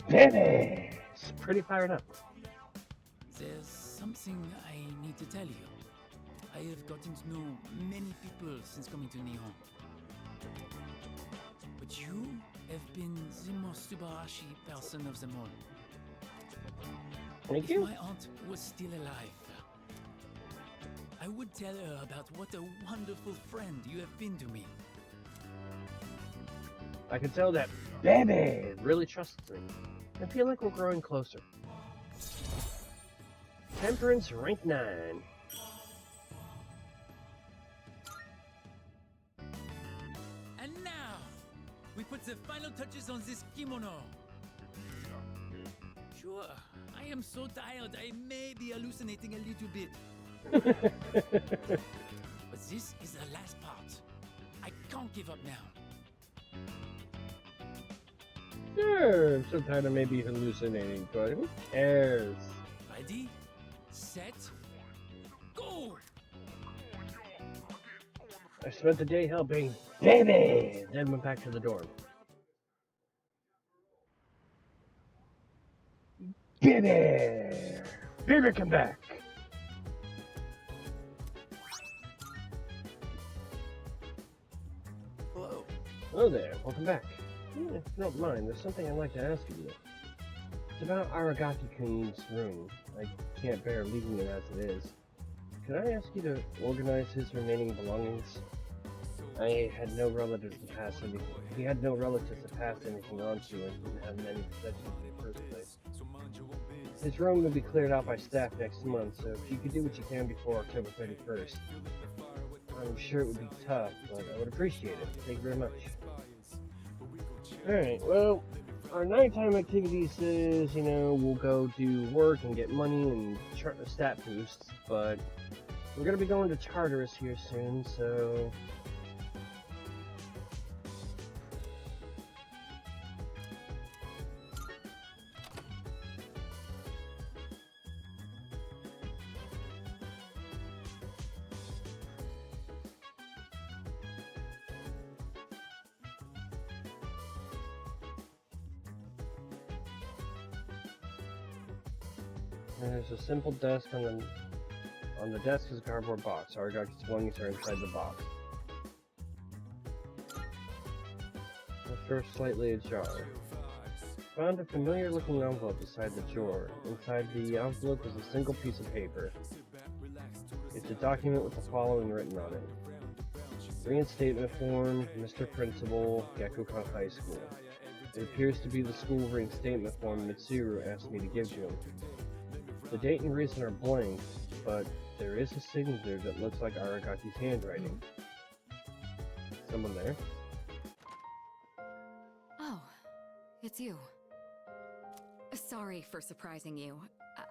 Baby! It's pretty fired up. There's something I need to tell you. I have gotten to know many people since coming to Nihon. But you have been the most Subarashi person of them all. Thank if you. my aunt was still alive, I would tell her about what a wonderful friend you have been to me. I can tell that baby really trusts me. I feel like we're growing closer. Temperance rank 9. And now, we put the final touches on this kimono. Sure, I am so tired I may be hallucinating a little bit. But this is the last part. I can't give up now. Sure, I'm so tired I may be hallucinating, but who cares? Ready, set, go! I spent the day helping baby, then went back to the dorm. Baby! Baby, come back! Hello. Hello there, welcome back. If you don't mind, there's something I'd like to ask of you. It's about Aragaki-kun's room. I can't bear leaving it as it is. Can I ask you to organize his remaining belongings? I had no relatives to pass anything. He had no relatives to pass anything on to, and didn't have many possessions in the first place. His room will be cleared out by staff next month, so if you could do what you can before October 31st. I'm sure it would be tough, but I would appreciate it. Thank you very much. Alright, well, our nighttime activities says, you know, we'll go do work and get money and stat boosts, but we're gonna be going to Tartarus here soon, so... And there's a simple desk on the desk is a cardboard box. Aragaki's belongings are inside the box. The door slightly ajar. Found a familiar looking envelope beside the drawer. Inside the envelope is a single piece of paper. It's a document with the following written on it. Reinstatement form, Mr. Principal, Gakukan High School. It appears to be the school reinstatement form Mitsuru asked me to give to him. The date and reason are blank, but there is a signature that looks like Aragaki's handwriting. Someone there? Oh, it's you. Sorry for surprising you.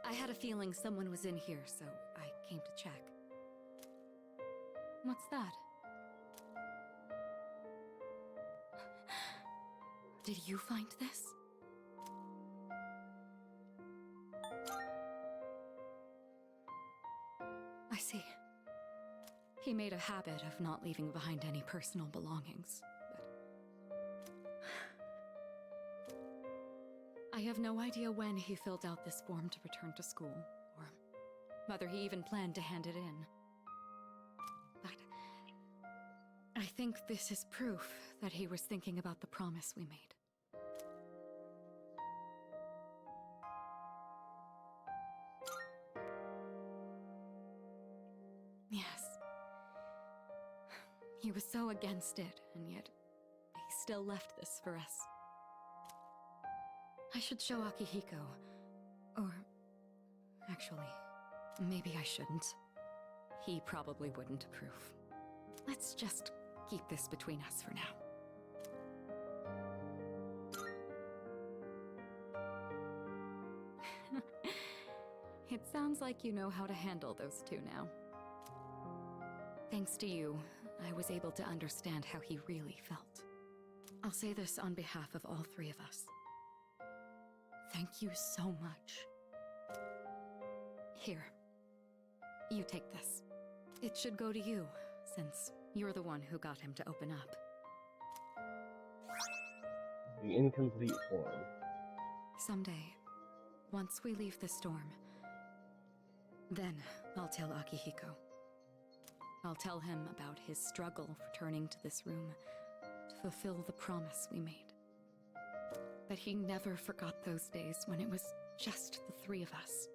I had a feeling someone was in here, so I came to check. What's that? Did you find this? I see. He made a habit of not leaving behind any personal belongings, but... I have no idea when he filled out this form to return to school, or whether he even planned to hand it in. But I think this is proof that he was thinking about the promise we made. Yes. He was so against it, and yet he still left this for us. I should show Akihiko. Or... actually, maybe I shouldn't. He probably wouldn't approve. Let's just keep this between us for now. It sounds like you know how to handle those two now. Thanks to you, I was able to understand how he really felt. I'll say this on behalf of all three of us. Thank you so much. Here. You take this. It should go to you, since you're the one who got him to open up. The incomplete form. Someday, once we leave the storm, then I'll tell Akihiko. I'll tell him about his struggle returning to this room to fulfill the promise we made. But he never forgot those days when it was just the three of us.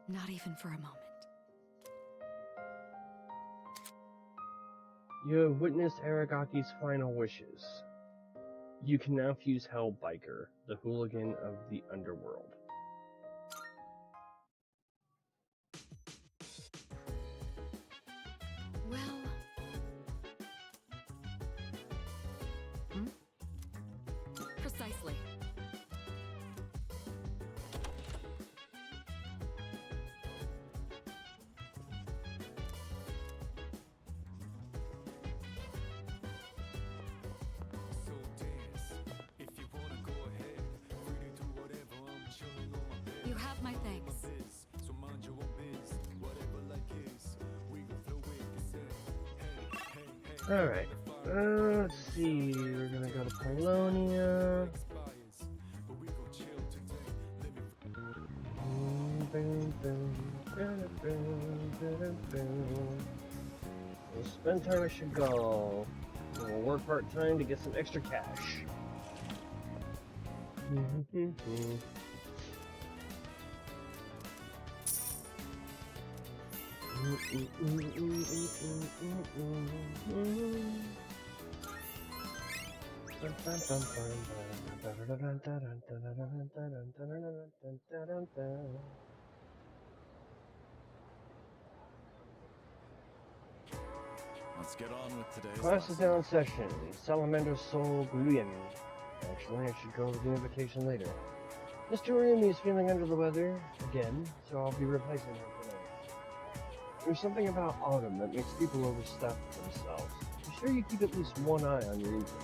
Not even for a moment. You have witnessed Aragaki's final wishes. You can now fuse Hellbiker, the hooligan of the underworld. Well... Precisely. You have my thanks. Alright, let's see, we're gonna go to Polonia. We'll spend time I should go. We'll work part-time to get some extra cash. Let's get on with today's Class is now in session. Salamander Soul Guyen. Actually, I should go over the invitation later. Mr. Urimi is feeling under the weather again, so I'll be replacing him today. There's something about autumn that makes people overstuff themselves. Be sure you keep at least one eye on your intake.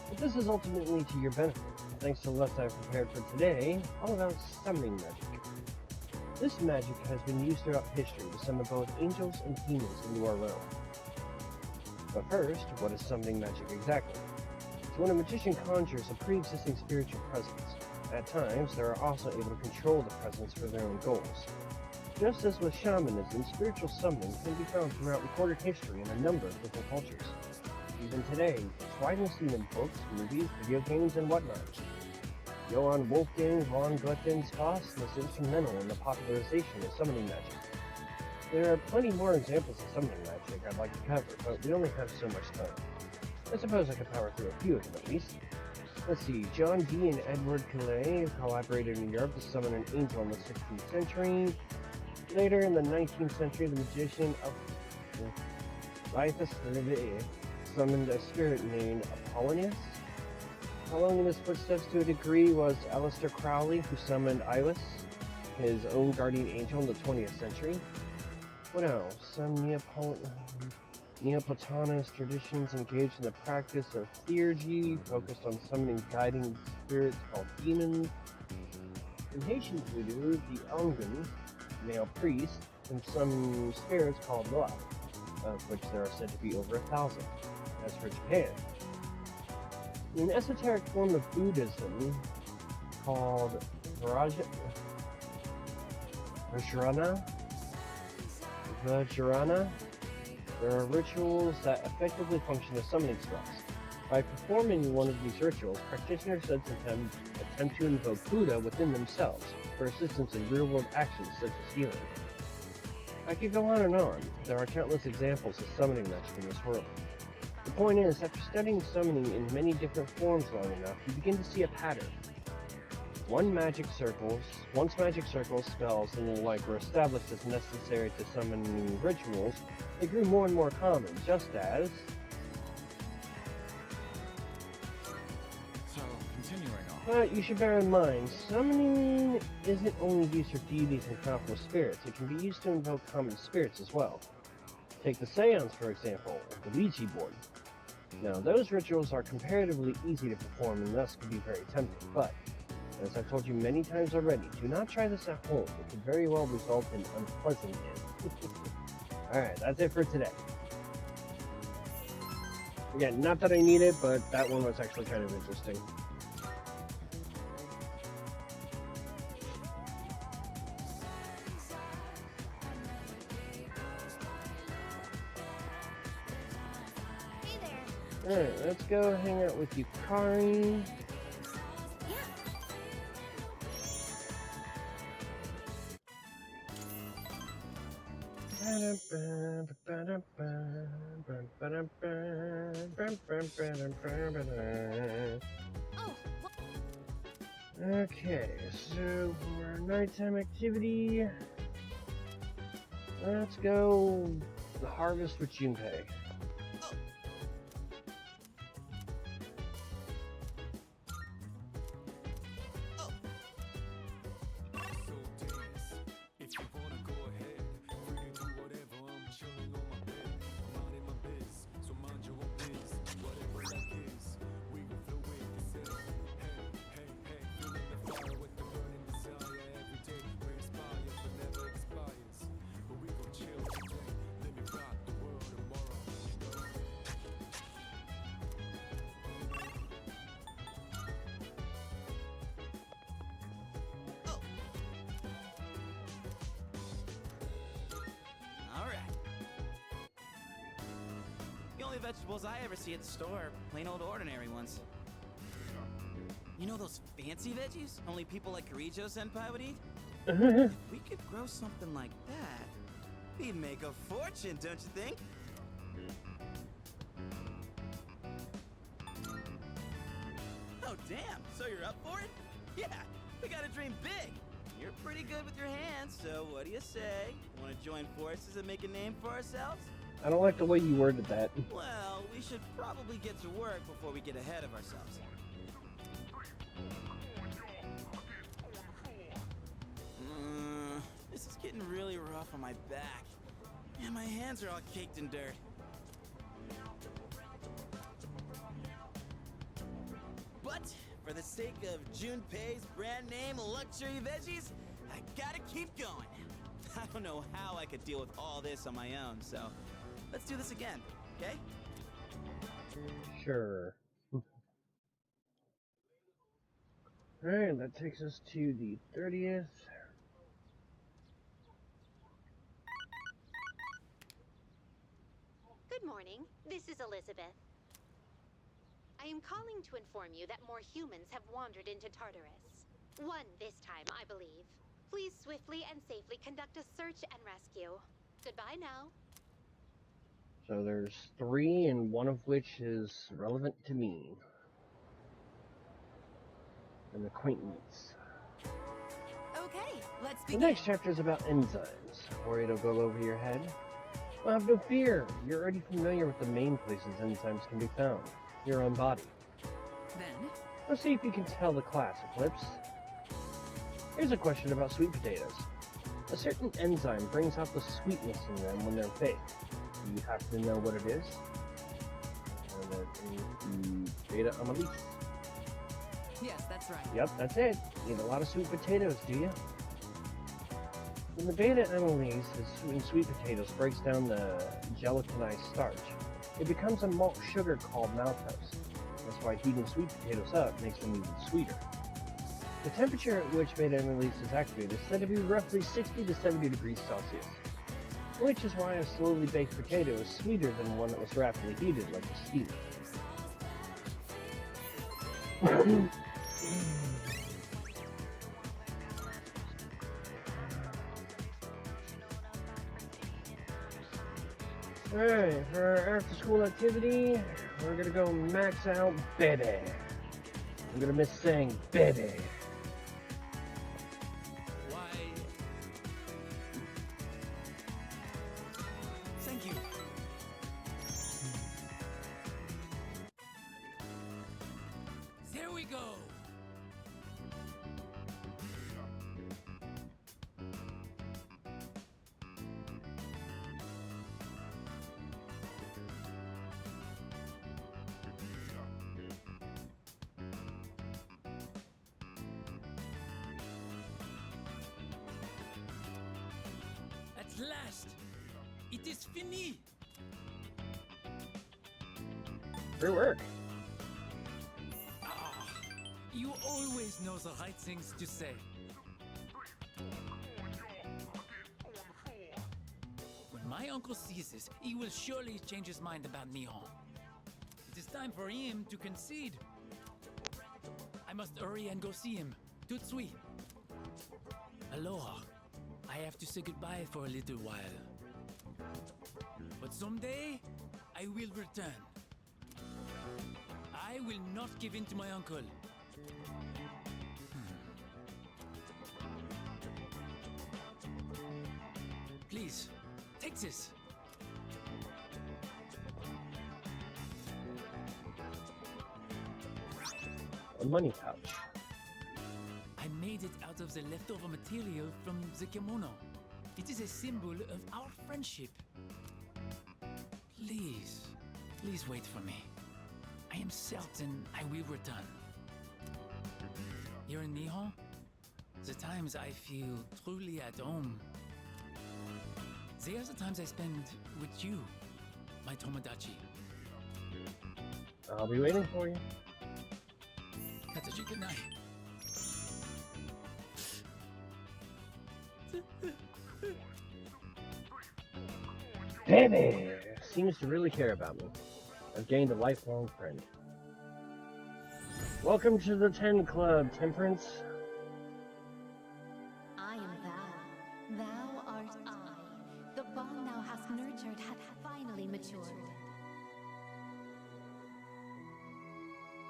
But this is ultimately to your benefit, thanks to the list I've prepared for today, all about summoning magic. This magic has been used throughout history to summon both angels and demons into our realm. But first, what is summoning magic exactly? It's when a magician conjures a pre-existing spiritual presence. At times, they are also able to control the presence for their own goals. Just as with shamanism, spiritual summoning can be found throughout recorded history in a number of different cultures. Even today, it's widely seen in books, movies, video games, and whatnot. Johann Wolfgang von Goethen's Faust was instrumental in the popularization of summoning magic. There are plenty more examples of summoning magic I'd like to cover, but we only have so much time. I suppose I could power through a few of them at least. Let's see, John Dee and Edward Calais collaborated in Europe to summon an angel in the 16th century. Later in the 19th century, the magician of Strife summoned a spirit named Apollonius. Following in his footsteps to a degree was Aleister Crowley, who summoned Iris, his own guardian angel in the 20th century. What else? Some Neoplatonist traditions engaged in the practice of theurgy, focused on summoning guiding spirits called demons. In Haitian voodoo, the Ongun, male priest, and some spirits called Loa, of which there are said to be over 1,000. As for Japan, an esoteric form of Buddhism called Vajrayana, there are rituals that effectively function as summoning spells. By performing one of these rituals, practitioners attempt to invoke Buddha within themselves for assistance in real-world actions such as healing. I could go on and on. There are countless examples of summoning magic in this world. The point is, after studying summoning in many different forms long enough, you begin to see a pattern. Once magic circles spells and the like were established as necessary to summon rituals, they grew more and more common, just as... So, continuing on. But you should bear in mind, summoning isn't only used for deities and powerful spirits, it can be used to invoke common spirits as well. Take the seance, for example, or the Ouija board. Now, those rituals are comparatively easy to perform and thus can be very tempting, but as I've told you many times already, do not try this at home. It could very well result in unpleasant ends. Alright, that's it for today. Again, not that I need it, but that one was actually kind of interesting. Alright, let's go hang out with Yukari. Okay, so for our nighttime activity, let's go the harvest with Junpei. only vegetables I ever see at the store are plain old ordinary ones. You know those fancy veggies only people like Kirijo Senpai would eat? If we could grow something like that, we'd make a fortune, don't you think? Oh, damn. So you're up for it? Yeah, we gotta dream big. You're pretty good with your hands, so what do you say? Want to join forces and make a name for ourselves? I don't like the way you worded that. Well, we should probably get to work before we get ahead of ourselves. This is getting really rough on my back. And my hands are all caked in dirt. But for the sake of Junpei's brand name luxury veggies, I gotta keep going. I don't know how I could deal with all this on my own, so let's do this again, okay? Sure. Alright, that takes us to the 30th. Good morning. This is Elizabeth. I am calling to inform you that more humans have wandered into Tartarus. One this time, I believe. Please swiftly and safely conduct a search and rescue. Goodbye now. So there's 3, and one of which is relevant to me. An acquaintance. Okay, let's The begin. next chapter is about enzymes. Worried it'll go over your head? Well, have no fear. You're already familiar with the main places enzymes can be found. Your own body. Then, Let's see if you can tell the class, Eclipse. Here's a question about sweet potatoes. A certain enzyme brings out the sweetness in them when they're baked. Do you happen to know what it is? Beta amylase. yes, that's right. Yep, that's it. Eat a lot of sweet potatoes, do you? When the beta amylase in sweet potatoes breaks down the gelatinized starch, it becomes a malt sugar called maltose. That's why heating sweet potatoes up makes them even sweeter. The temperature at which beta amylase is activated is said to be roughly 60 to 70 degrees Celsius, which is why a slowly baked potato is sweeter than one that was rapidly heated like a steamer. Alright, for our after school activity, we're gonna go max out baby. I'm gonna miss saying baby. Why? Thank you. There we go. At last, it is fini. Great work. Ah, you always know the right things to say. When my uncle sees this, he will surely change his mind about Nihon. It is time for him to concede. I must hurry and go see him. Tout de suite. Aloha. I have to say goodbye for a little while. But someday, I will return. I will not give in to my uncle. Please, take this. A money pouch. I made it out of the leftover material from the kimono. It is a symbol of our friendship. Please, please wait for me. I am certain I will return. Here in Nihon, the times I feel truly at home. They are the times I spend with you, my Tomodachi. I'll be waiting for you. Kataji, good night. Baby seems to really care about me. I've gained a lifelong friend. Welcome to the 10 Club, Temperance. I am thou. Thou art I. The bond thou hast nurtured hath finally matured.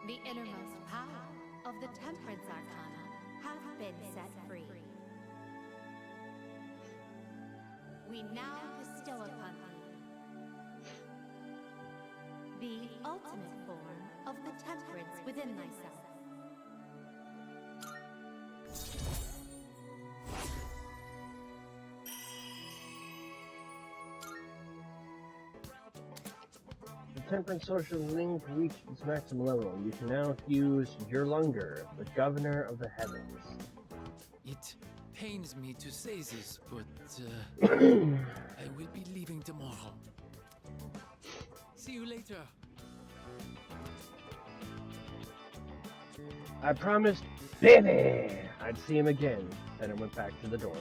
The innermost power of the Temperance Arcana hath been set free. We now bestow upon thee the ultimate form of the temperance within thyself. The Temperance Social Link reached its maximum level. You can now use your Lunger, the Governor of the Heavens. It pains me to say this, but I will be leaving tomorrow. See you later. I promised baby I'd see him again. Then I went back to the dorm.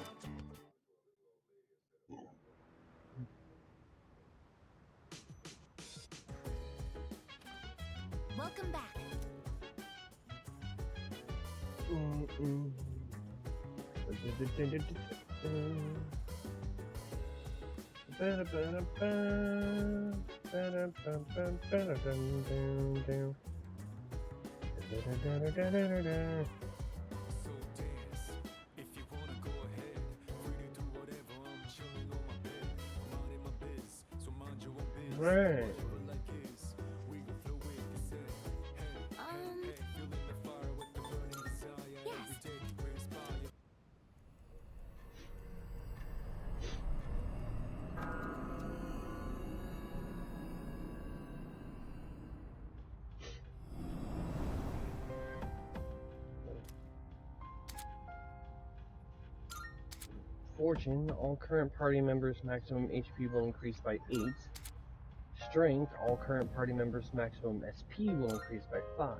Welcome back. Right. Yes. Fortune, all current party members' maximum HP will increase by 8. Strength, all current party members' maximum SP will increase by 5.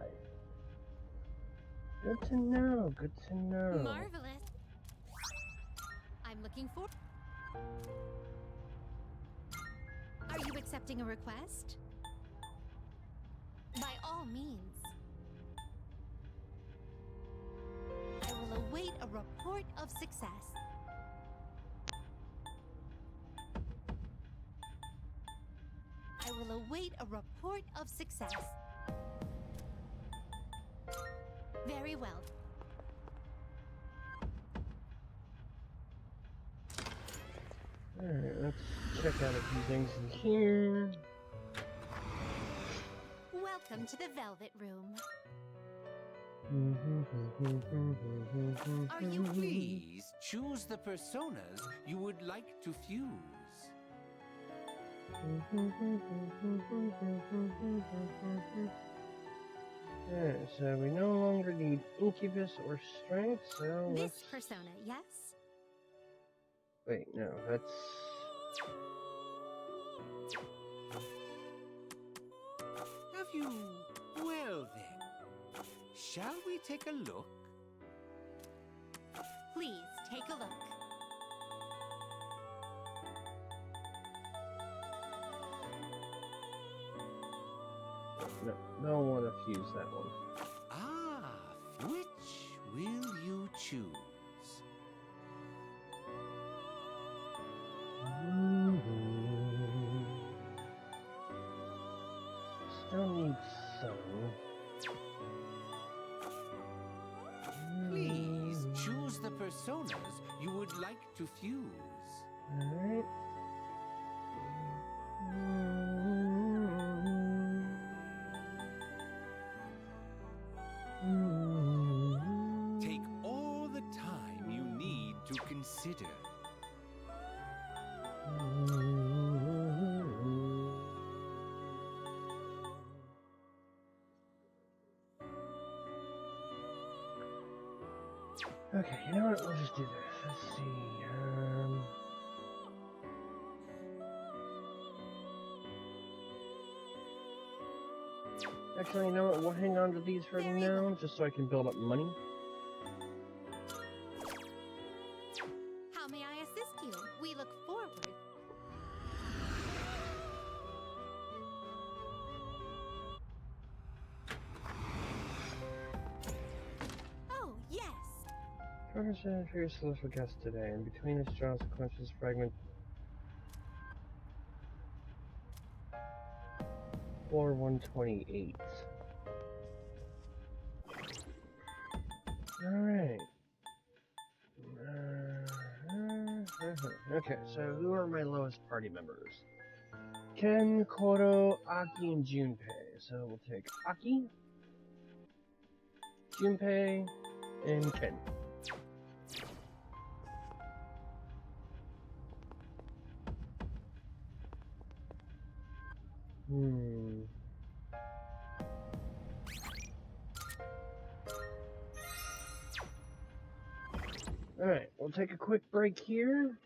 Good to know, good to know. Marvelous. I'm looking for. Are you accepting a request? By all means. I will await a report of success. I will await a report of success. Very well. Alright, let's check out a few things in here. Welcome to the Velvet Room. Are you please choose the personas you would like to fuse? Alright, so we no longer need Incubus or Strength, so This let's... persona, yes? Wait, no, that's... Have you... Well then, shall we take a look? Please take a look. No, don't want to fuse that one. Ah, which will you choose? Still need some. Please choose the personas you would like to fuse. Alright. Take all the time you need to consider. Okay, you know what? We'll just do this. Let's see. Actually, you know what? We'll hang on to these for now, just so I can build up money. How may I assist you? We look forward. Tartarus and for your celestial guest today, and between his jaws, a conscious fragment. Floor 128. Alright. Okay, so who are my lowest party members? Ken, Koro, Aki, and Junpei. So we'll take Aki, Junpei, and Ken. Alright, we'll take a quick break here,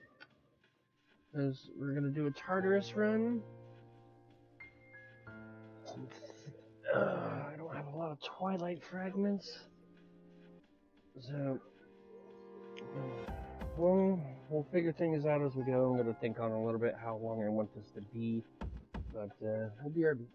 as we're going to do a Tartarus run. I don't have a lot of Twilight fragments, so we'll figure things out as we go. I'm going to think on a little bit how long I want this to be, but we'll be right back.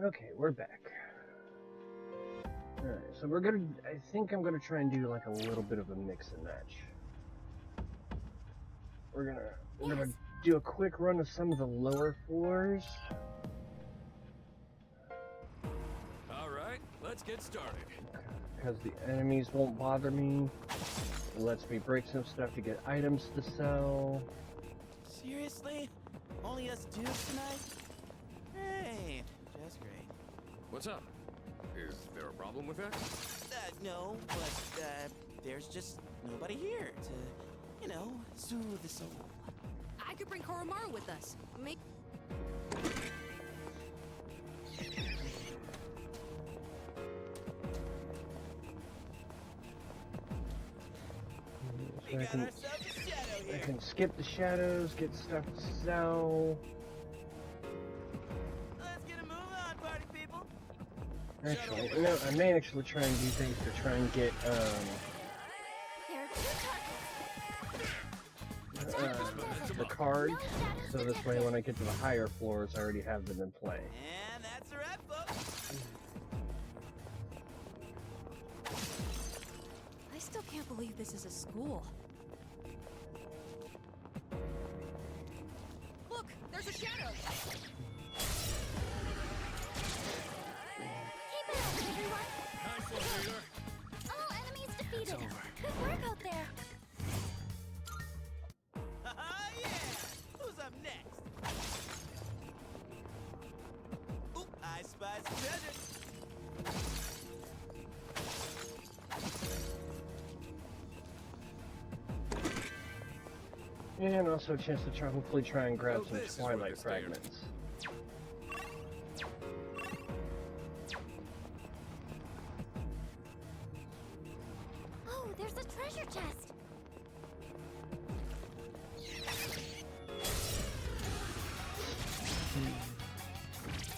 Okay, we're back. Alright, so we're gonna, I think I'm gonna try and do like a little bit of a mix and match. We're gonna do a quick run of some of the lower floors. Alright, let's get started. Because the enemies won't bother me. It lets me break some stuff to get items to sell. Seriously? Only us dudes tonight? Hey, just great. What's up? Is there a problem with that? No, but, there's just nobody here to, you know, soothe the soul. I could bring Koromaru with us. Make. So I can skip the shadows, get stuff to sell. Let's get a move on, party people. Actually, no, I may actually try and do things to try and get, the cards, so this way when I get to the higher floors, I already have them in play. And that's a wrap, folks. I still can't believe this is a school. Look, there's a shadow. Keep it up, everyone! Nice one, leader. All enemies defeated! Good work out there! Yeah! Who's up next? Oop, I spy some treasure. And also a chance to hopefully try and grab some Twilight fragments. Oh, there's a treasure chest!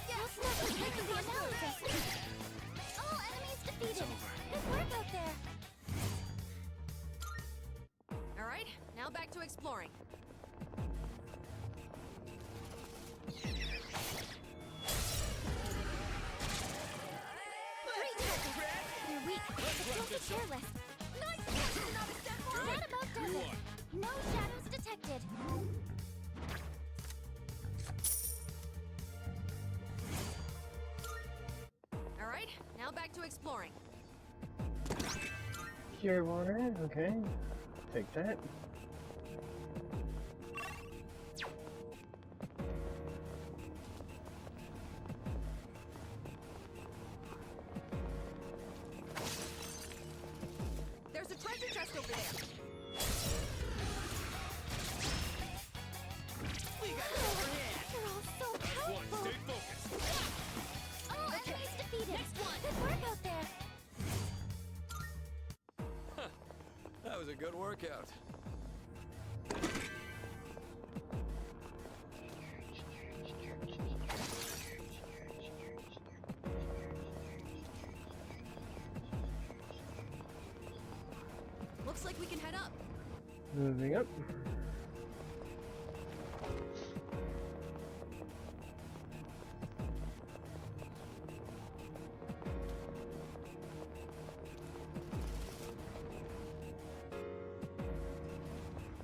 Yes, no, take the analysis! All enemies defeated! Good work out there! All right, now back to exploring. You're weak, but don't be careless. Nice! Not a step forward! That about does it! No shadows detected! All right, now back to exploring. Cure water, okay. Take that. There's a treasure chest over there. We got it over here. You're all so powerful! Stay focused. All enemies defeated! Next one! Good work out there! That was a good workout. Looks like we can head up. Moving up.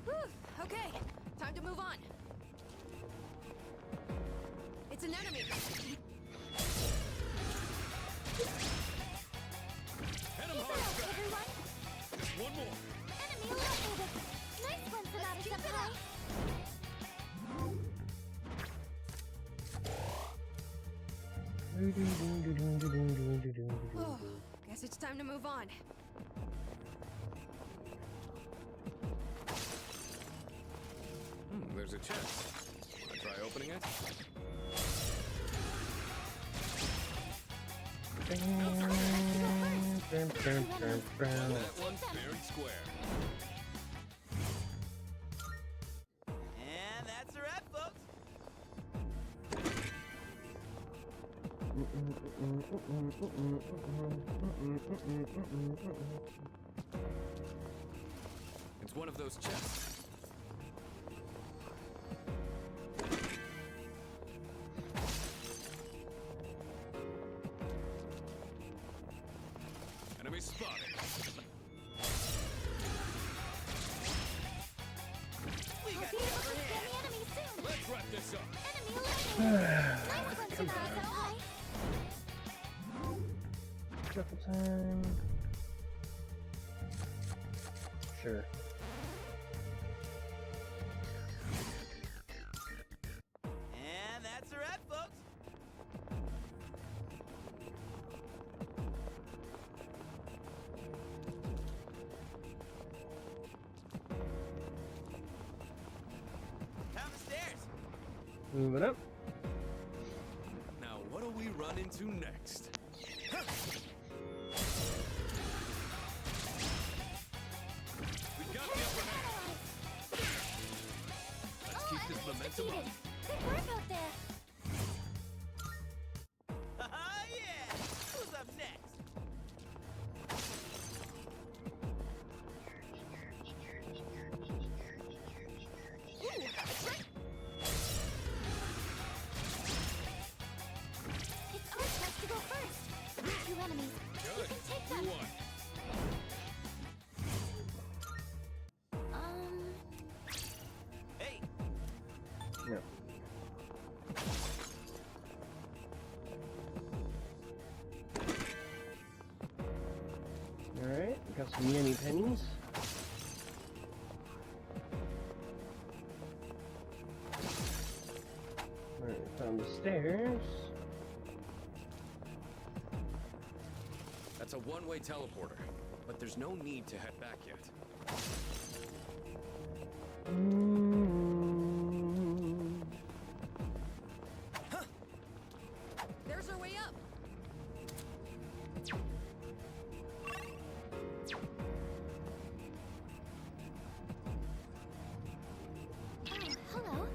Whew, okay, time to move on. It's an enemy. Hit him Keep it hard, up, back. everyone! Just one more. Enemy eliminated! Nice one, Sonata-senpai! Oh, guess it's time to move on. There's a chest. Wanna try opening it? That one fair and square. And that's a wrap, folks. It's one of those chests. Enemy spotted. We got the upper hand. Enemy soon. Let's wrap this up. Enemy eliminated. Nice one, Sonata. Shuffle time. Sure. And that's a wrap, folks. Down the stairs. Moving up. Now, what do we run into next? We got the upper hand. Let's keep this momentum up. Good work out there. Yeah! Who's up next? Ooh, that's right. It's our chance to go first. Two enemies. You can take them. You won. Hey, No. Alright, got some yummy pennies. Alright, found the stairs. That's a one-way teleporter, but there's no need to head back yet. There's our way up. Oh, hello.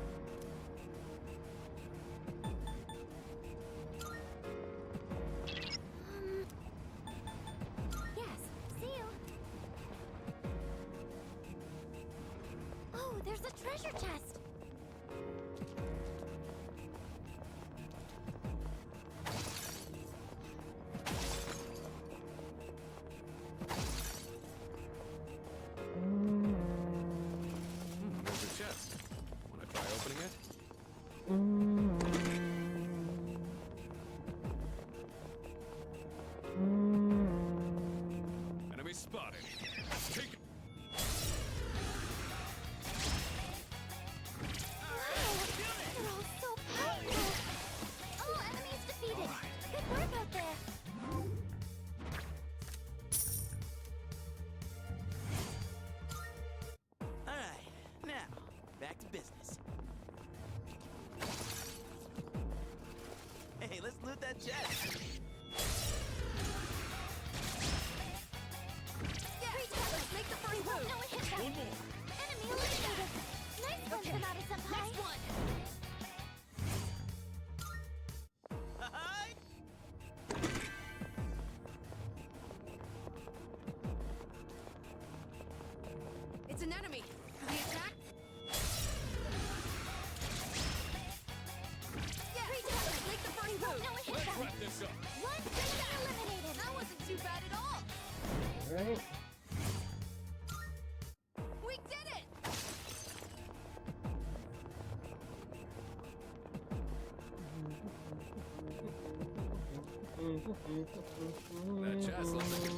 Yes, see you. Oh, there's a treasure chest. There's a chest. Wanna try opening it? Enemy spotted. Take it. They're all so powerful. All enemies defeated. Good work out there. all right. Now, back to business. Hey, let's loot that chest. Yeah, let's make the first move. No one hit that. One more. Enemy eliminated. Nice one, Sonata Senpai. Next one. Hi. It's an enemy. Can we attack? Yeah, let's make the first move. No one hit Let's that. wrap this up. One enemy eliminated. That wasn't too bad at all. Alright. We did it! That chest looks like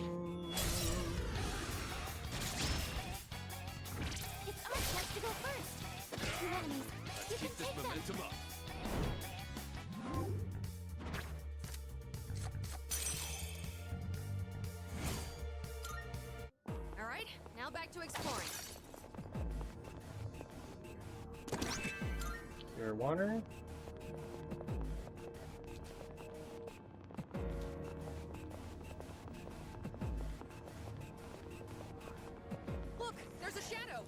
It's our chance to go first. Two enemies. You Let's can keep this take them. momentum up. All right, now back to exploring. Your water. Look, there's a shadow.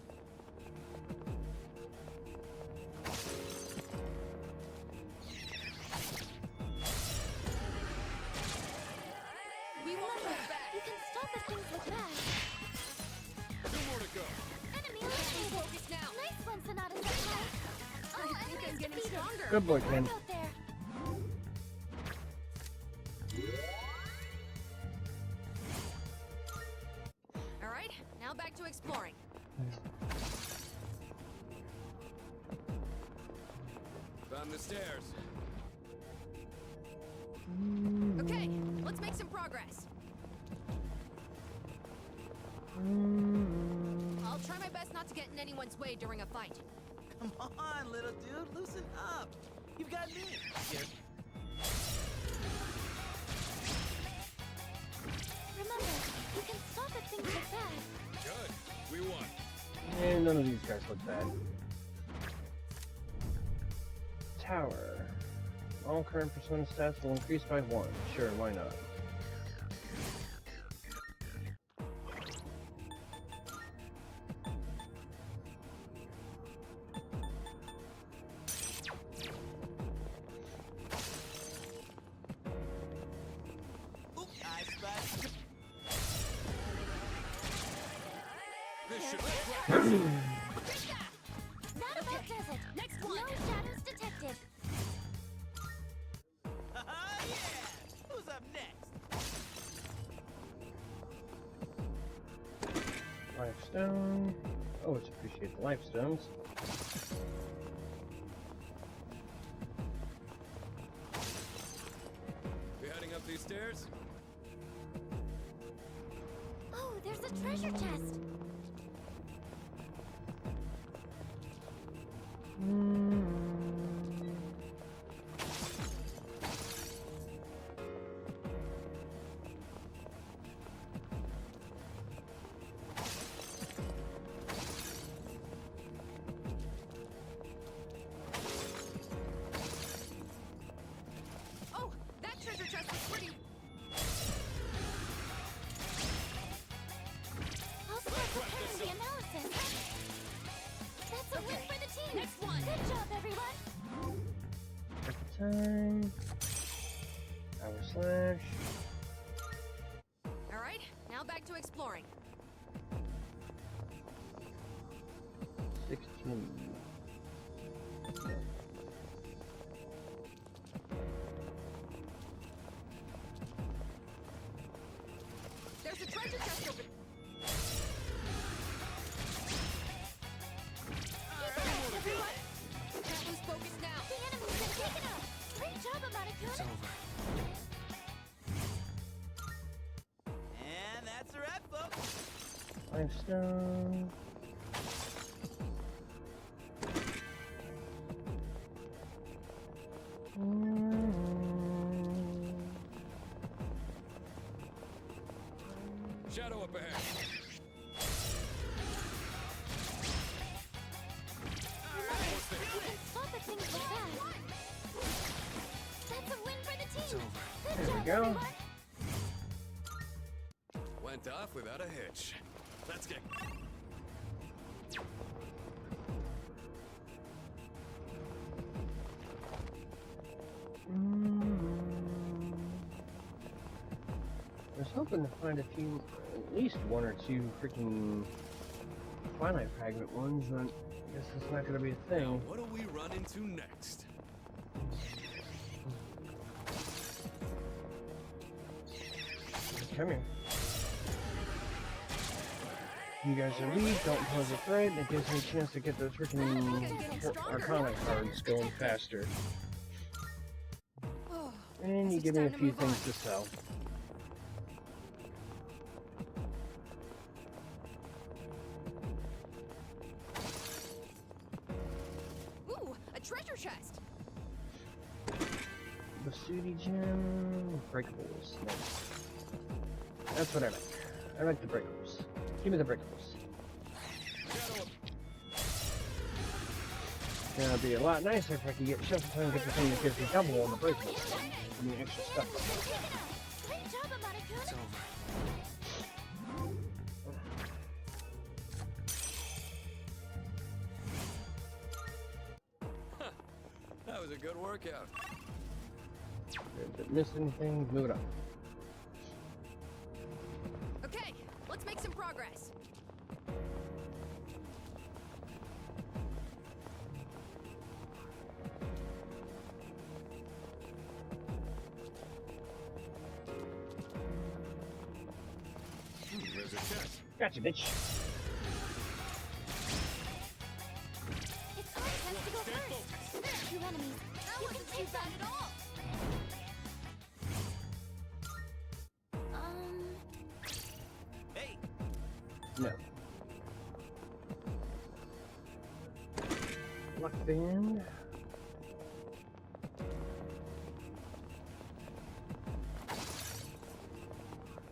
We won't hold back. You can stop at things like that. Two more to go. Enemy eliminated. Focus now. Nice one, Sonata Senpai. All I think I'm enemies getting defeated. stronger. Good boy, Good Ken. work out there. now back to exploring. Found the stairs. Okay, let's make some progress. I'll try my best not to get in anyone's way during a fight. Come on, little dude, loosen up. You've got me. Here. Remember, you can stop at things like that. Good. We won. And none of these guys look bad. Tower. All current persona stats will increase by 1. Sure, why not? Oop, I spotted. This should That about does it. Next one. No shadows detected. Yeah! Who's up next? Lifestone. Always appreciate the lifestones. We heading up these stairs? Oh, there's a treasure chest. Oh, that treasure chest is pretty. I'll start preparing the analysis. That's a win for the team. Next one. Good job, everyone. At the time. Hour slash. All right, now back to exploring. 16. There's a treasure chest open. Everyone, can't lose focus now. The enemy's been taken out. Great job, Amadakun. It's over. And that's a wrap, folks. Lifestone. Shadow up ahead. Remember, you can stop at things like that. That's a win for the team. It's over. Good There we job, go. everyone. Went off without a hitch. Let's get. I was hoping to find a few, at least one or two freaking Twilight Fragment ones, but I guess it's not going to be a Now, thing. what do we run into next? Come here. You guys are weak, don't pose a threat. It gives me a chance to get those freaking Arcana cards going faster. And you give me a few things to sell. Ooh, a treasure chest. Basudi gem, breakables. Nice. That's what I like. I like the breakables. Give me the breakables. It'd be a lot nicer if I could get shuffle time and get the thing that gives me double on the breakables. I mean, extra stuff. Great job, Amadakun. It's over. That was a good workout. If it missed anything, move it up. Okay, let's make some progress. There's a chest. Gotcha, bitch. No. Luck band.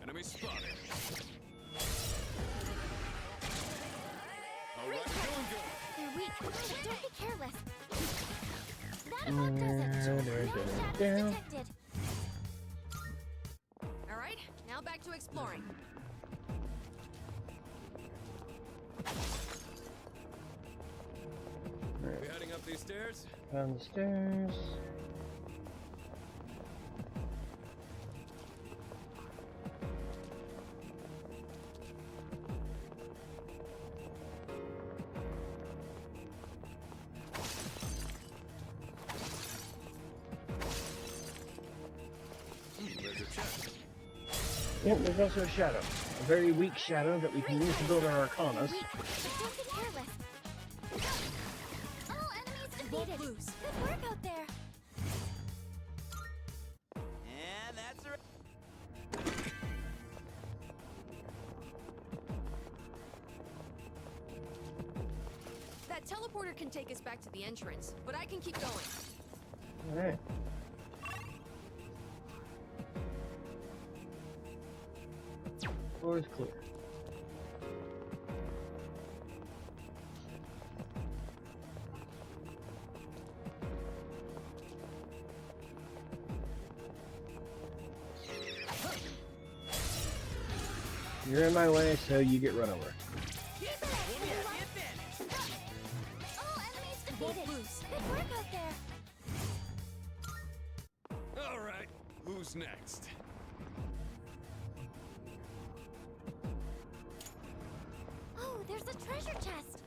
Enemy spotted. Alright, doing good. They're weak. Don't be careless. That about does it. No shadows detected. Alright, now back to exploring. We heading up these stairs? Down the stairs. There's a chest. Yep, there's also a shadow. A very weak shadow that we can use to build our arcanas. Don't be careless. All enemies defeated. Good work out there. And that's a... That teleporter can take us back to the entrance, but I can keep going. Alright. Floor is clear. You're in my way, so you get run over. All enemies defeated. Good work out there. Alright, who's next? Oh, there's a treasure chest.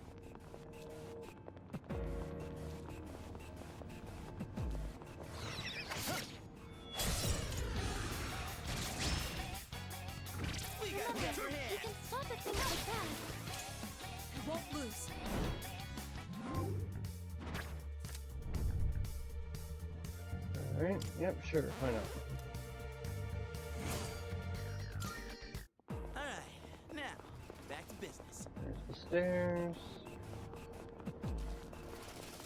Remember, you can stop at things like that. We won't lose. Alright, yep, sure, why not? Alright, now, back to business. There's the stairs.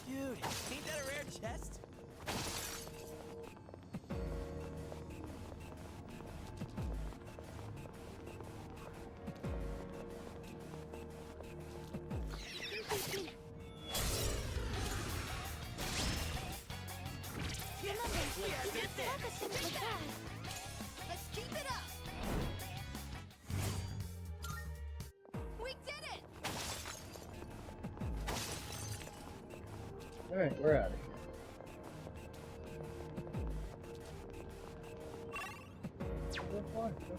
Dude, ain't that a rare chest? Remember, you can stop at things like that. Let's keep it up. We did it. Alright, we're out of here.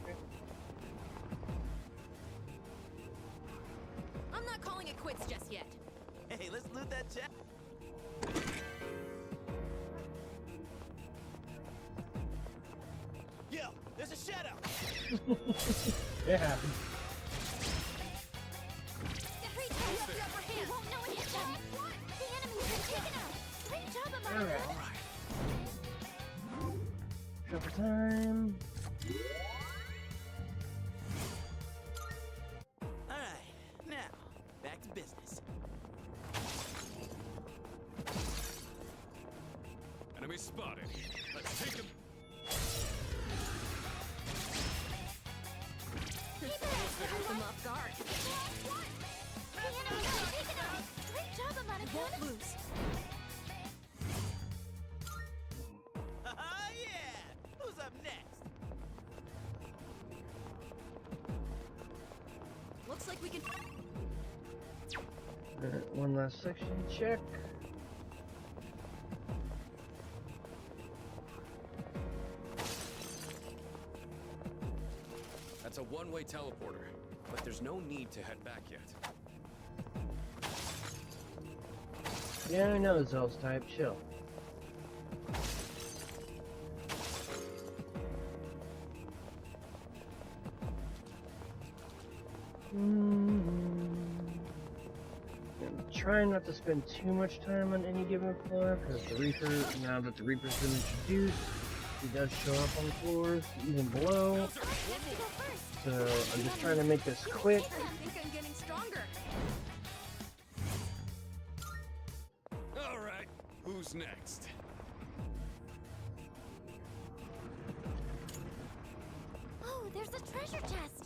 Okay. I'm not calling it quits just yet. Hey, let's loot that chest. Yo, there's a shadow. It happens. Great job. You have the upper hand. You won't know it hit them. What? The enemy's been taken out. Great job, Amanda. Alright. Shuffle time. Alright, now, back to business. Enemy spotted. Let's take him. Put them off guard. What? The enemy's been taken out. Great job, Amanda. Won't lose. Haha, yeah! Who's up next? Looks like we can. Alright, one last section check. That's a one-way teleporter, but there's no need to head back yet. Yeah, I know, Zell's type. Chill. I'm trying not to spend too much time on any given floor, because the Reaper, now that the Reaper's been introduced, He does show up on floors, even below. So I'm just trying to make this quick. I think I'm getting stronger. All right, who's next? Oh, there's a treasure chest.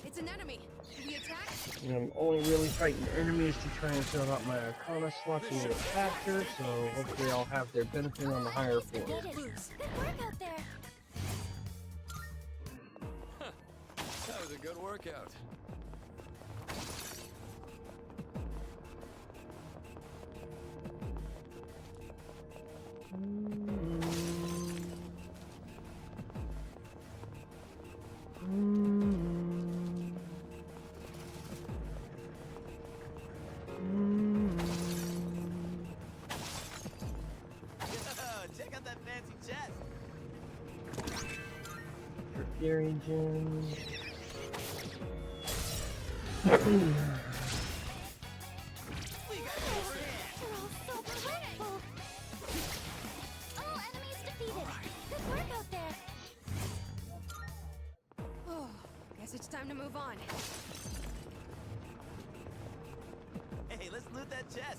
It's an enemy. Do we attack? And I'm only really fighting enemies to try and fill out my Arcana slots a little faster, so hopefully I'll have their benefit on the higher floor. Good work out there. That was a good workout. Check out that fancy chest. Fury Gem. They're all so powerful. All enemies defeated. Good work out there. Oh, guess it's time to move on. Hey, let's loot that chest.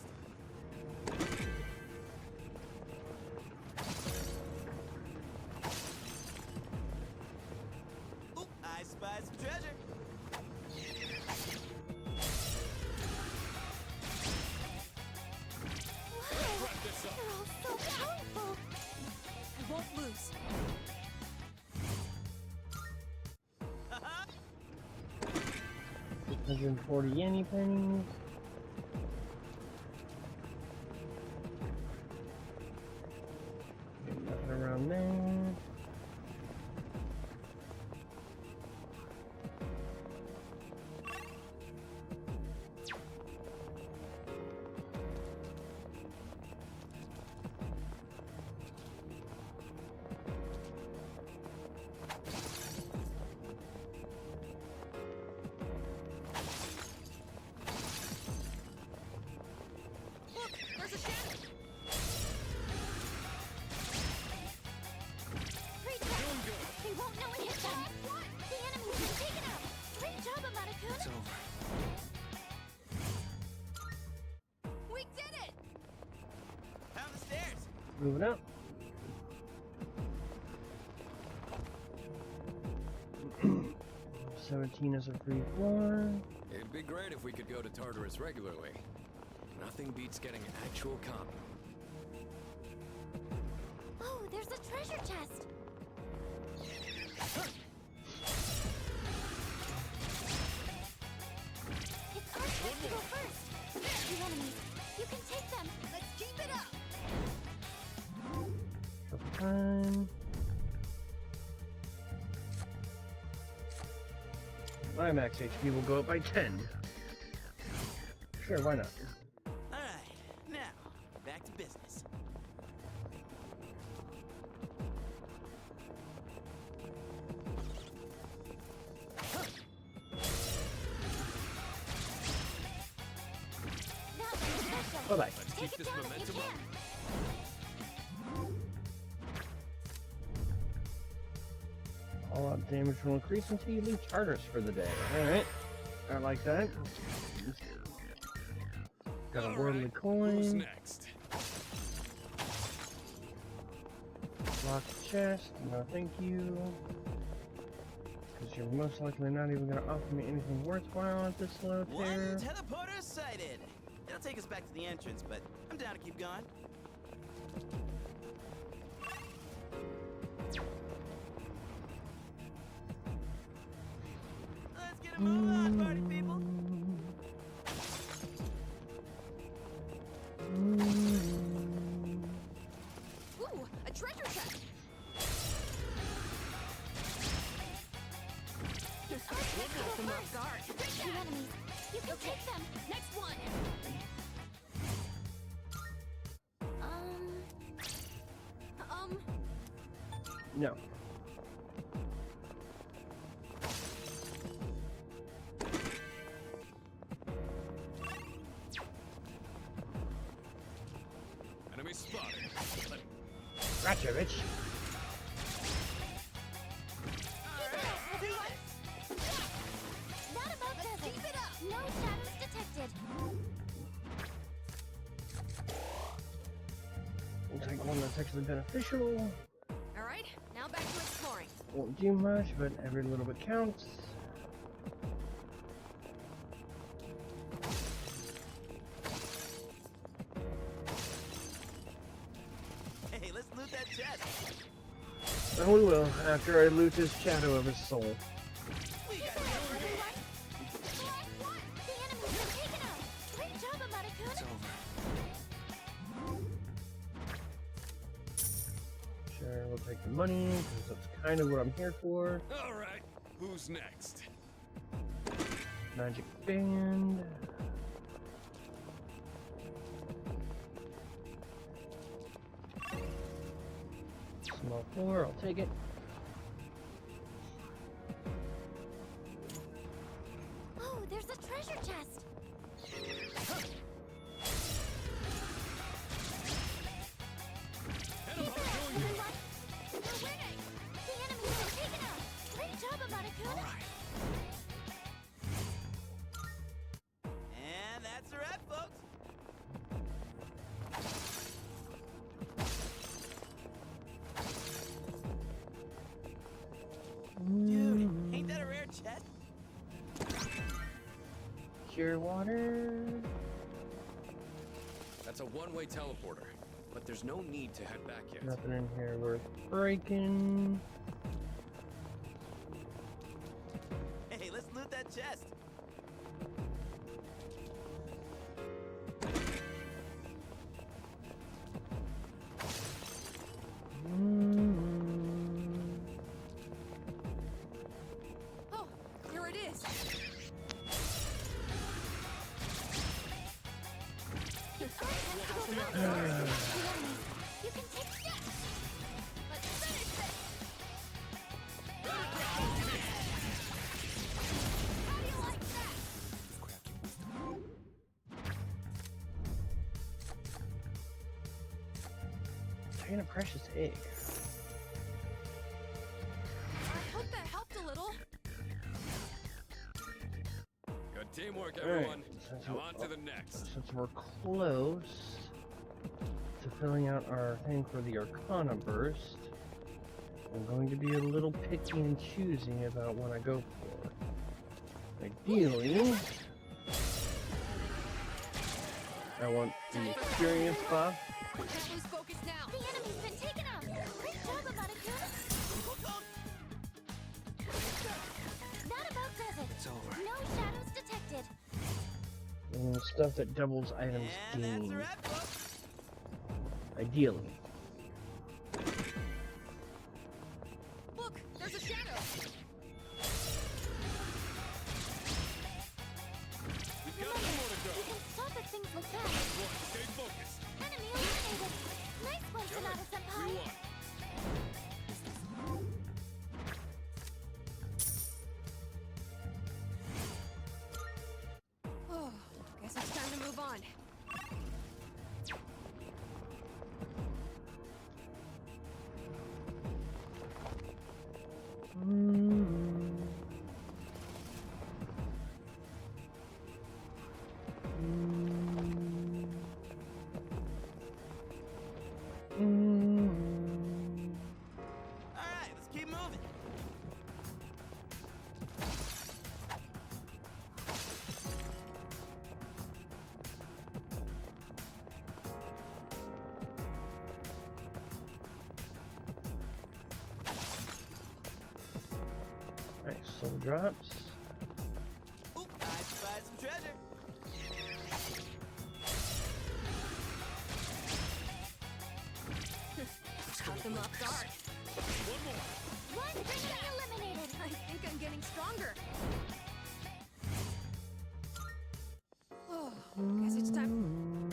Oop, I spy some treasure. Wrap this up. They're all so powerful. I won't lose. 140 yenny pennies. Nothing around there. Look, there's a shadow. Great job. They won't know it hit them. What? The enemy's been taken out. Great job, Amadakun. It's over. We did it! Found the stairs. Moving up. $17 is a free floor. It'd be great if we could go to Tartarus regularly. Nothing beats getting actual comp. Oh, there's a treasure chest. It's our chance to go first. You enemies, you can take them. Let's keep it up. Time. My max HP will go up by 10. Sure, why not? All right, now back to business. That one's special. Bye-bye. Let's Take keep it this down if you momentum can. up. All out damage will increase until you leave Tartarus for the day. Alright. I like that. Got a worldly Who's coin. next? Lock the chest. No, thank you. Because you're most likely not even going to offer me anything worthwhile at this low One tier. teleporter sighted. It'll take us back to the entrance, but I'm down to keep going. Let's get a move on, party people. Ooh, a treasure chest. It's our chance to go first. Guard. You enemies, you can take them. Next one. No. spotted. Ratchovich. That about does it. Keep it up. No shadows detected. Looks like one that's actually beneficial. Alright, now back to exploring. Won't do much, but every little bit counts. Hey, let's loot that chest. And we will, after I loot his shadow of his soul. The enemy's been taken out. Great job, Amadakun. It's over. Sure, we'll take the money, because that's kind of what I'm here for. All right, who's next? Magic band. Small floor, I'll take it. Oh, there's a treasure chest. We're winning. The enemy's been taken out. Great job, Amadakun. And that's a wrap, folks. Dude, ain't that a rare chest? Pure water. That's a one-way teleporter, but there's no need to head back yet. Nothing in here worth breaking. Hey, let's loot that chest. Oh, here it is. You can take steps. Let's finish this. How do you like that? Taking a precious egg. I hope that helped a little. Good teamwork, All right, everyone. since Now we're- on to the next. Since we're close to filling out our thing for the Arcana burst, I'm going to be a little picky and choosy about what I go for. Ideally, I want the experience buff. Can't lose focus now. The enemy's been taken out. Great job, Amadakun. That about does it. It's over. No shadows detected. And stuff that doubles items And that's a gained. wrap, folks. Ideally. Look, there's a shadow. We've got more to go. You can stop if things look bad. Stay focused. Enemy eliminated. Nice one, Sonata-senpai. We won. Oh, guess it's time to move on. Alright, let's keep moving. Nice, soul drops. Oop, I spied some treasure. Caught them off guard. One enemy eliminated. I think I'm getting stronger. Oh, guess it's time.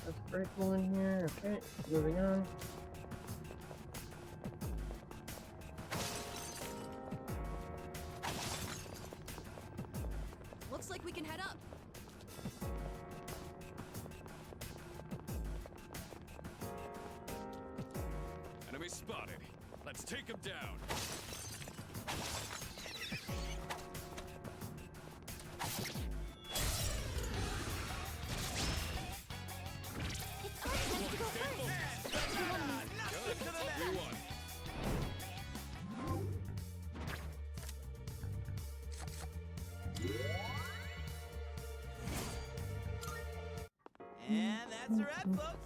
That's breakable in here. Okay, moving on. Looks like we can head up. spotted. Let's take him down. It's our turn to go first. Good. We won. And that's a wrap, folks.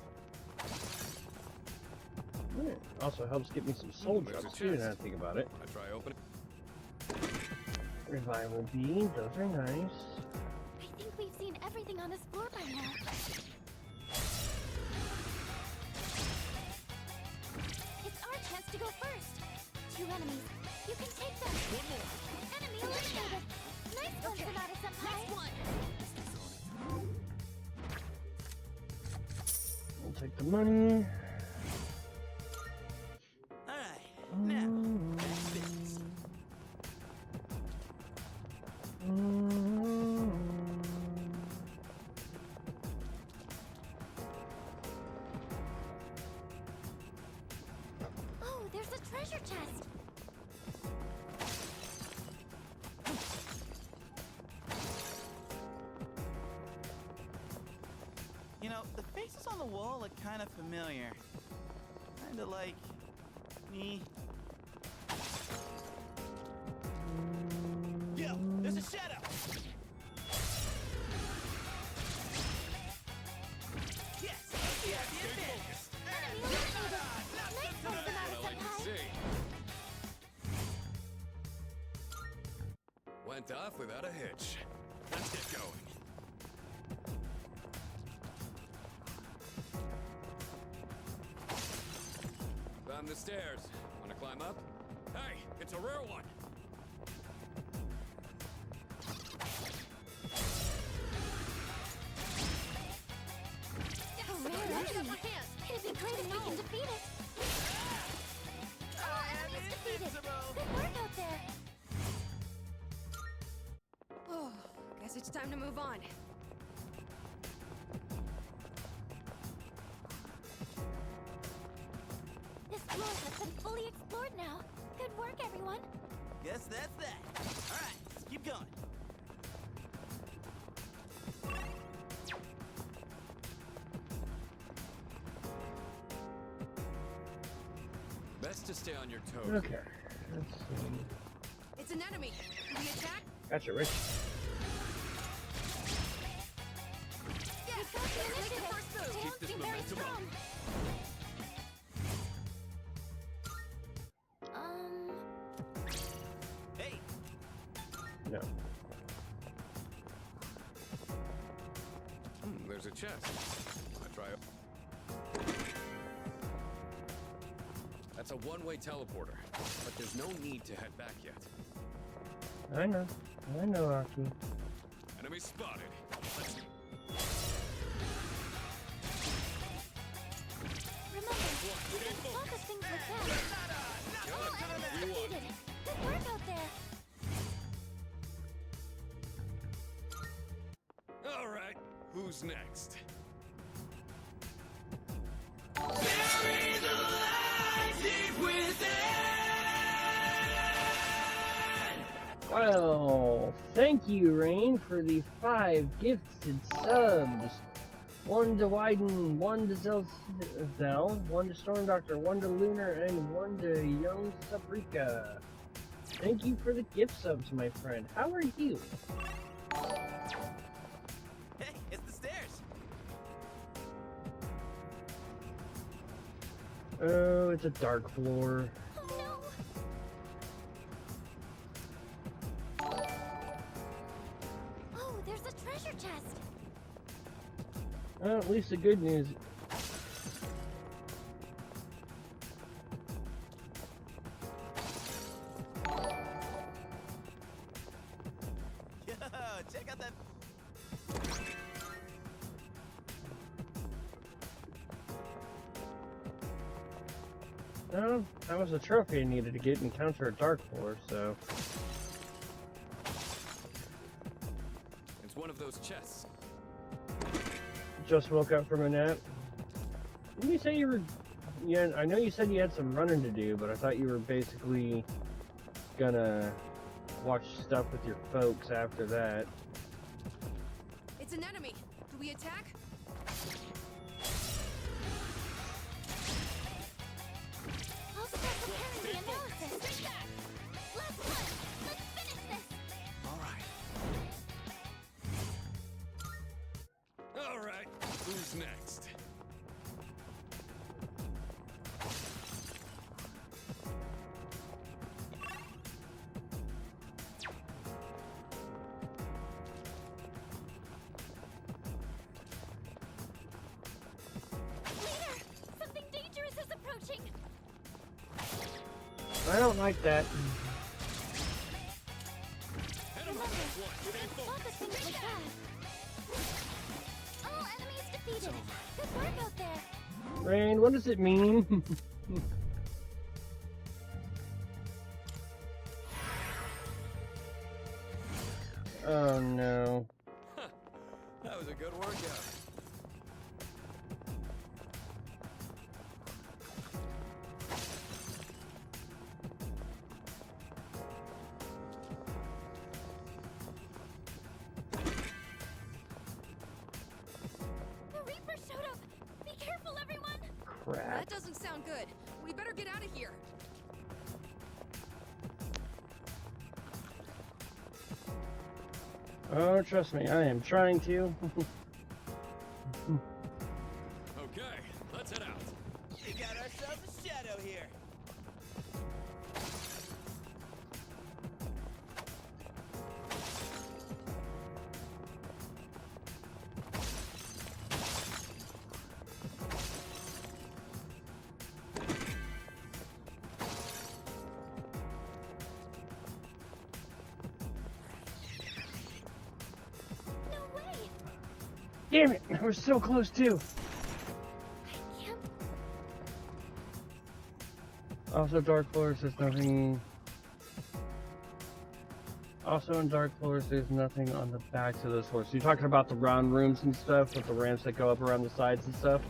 Yeah. Also helps get me some soul There's a drops too, now I chest. think about it. I try opening. Revival bean, those are nice. I think we've seen everything on this floor by now. It's our chance to go first. 2 enemies. You can take them. One more. Enemy eliminated. Nice one, Sonata-senpai. Next one. We'll take the money. Alright, now, back to business. Oh, there's a treasure chest. You know, the faces on the wall look kind of familiar. Kind of like me. Yo, there's a shadow! Yes! Yeah, the advantage! Enemy eliminated. Nice one, Well, I can Sonata-senpai. see. Went off without a hitch. Let's get going. Found the stairs. Wanna climb up? Hey, it's a rare one. Oh, man, that's upper hand. It'd be great if we can defeat it. Oh, enemies defeated. Good work out there. Oh, guess it's time to move on. This floor has been fully explored now. Good work, everyone. Guess that's that. Alright, let's keep going. Best to stay on your toes. Okay. Let's see. It's an enemy. Do we attack? Gotcha, Rich. We've got the initiative. first move. Tails Keep this seem very momentum up. strong. Hey, No. There's a chest. I try. That's a one-way teleporter, but there's no need to head back yet. I know, Aki. Enemy spotted. Let's Remember, you can focus things like that. All enemies We won. defeated. Good work out there. All right. Who's next? Well, thank you, Rain, for the 5 gifted subs. 1 to Wyden, 1 to Zelzel, 1 to Storm Doctor, 1 to Lunar, and 1 to Young Sabrika. Thank you for the gift subs, my friend. How are you? hey, it's the stairs. Oh, it's a dark floor. Oh no! Oh, there's a treasure chest. Well, at least the good news. Yo, check out that. Well, that was a trophy I needed to get and counter a dark floor, so. It's one of those chests. Just woke up from a nap. Didn't you say you were Yeah, I know you said you had some running to do, but I thought you were basically gonna watch stuff with your folks after that. It's an enemy. Do we attack? I'll start preparing the analysis. Last one. Let's finish this. All right. All right. Who's next? Leader, something dangerous is approaching. I don't like that. Remember, focus things like that. All enemies defeated. Good work out there. Rain, what does it mean? Oh no. That was a good workout. The Reaper showed up. Be careful, everyone. Crap. That doesn't sound good. We better get out of here. Oh, trust me, I am trying to. Okay, let's head out. We got ourselves a shadow here. No way. Damn it, we're so close too. I can't. Also, Dark Floors, there's nothing. Also, in Dark Floors, there's nothing on the backs of those floors. So you're talking about the round rooms and stuff with the ramps that go up around the sides and stuff?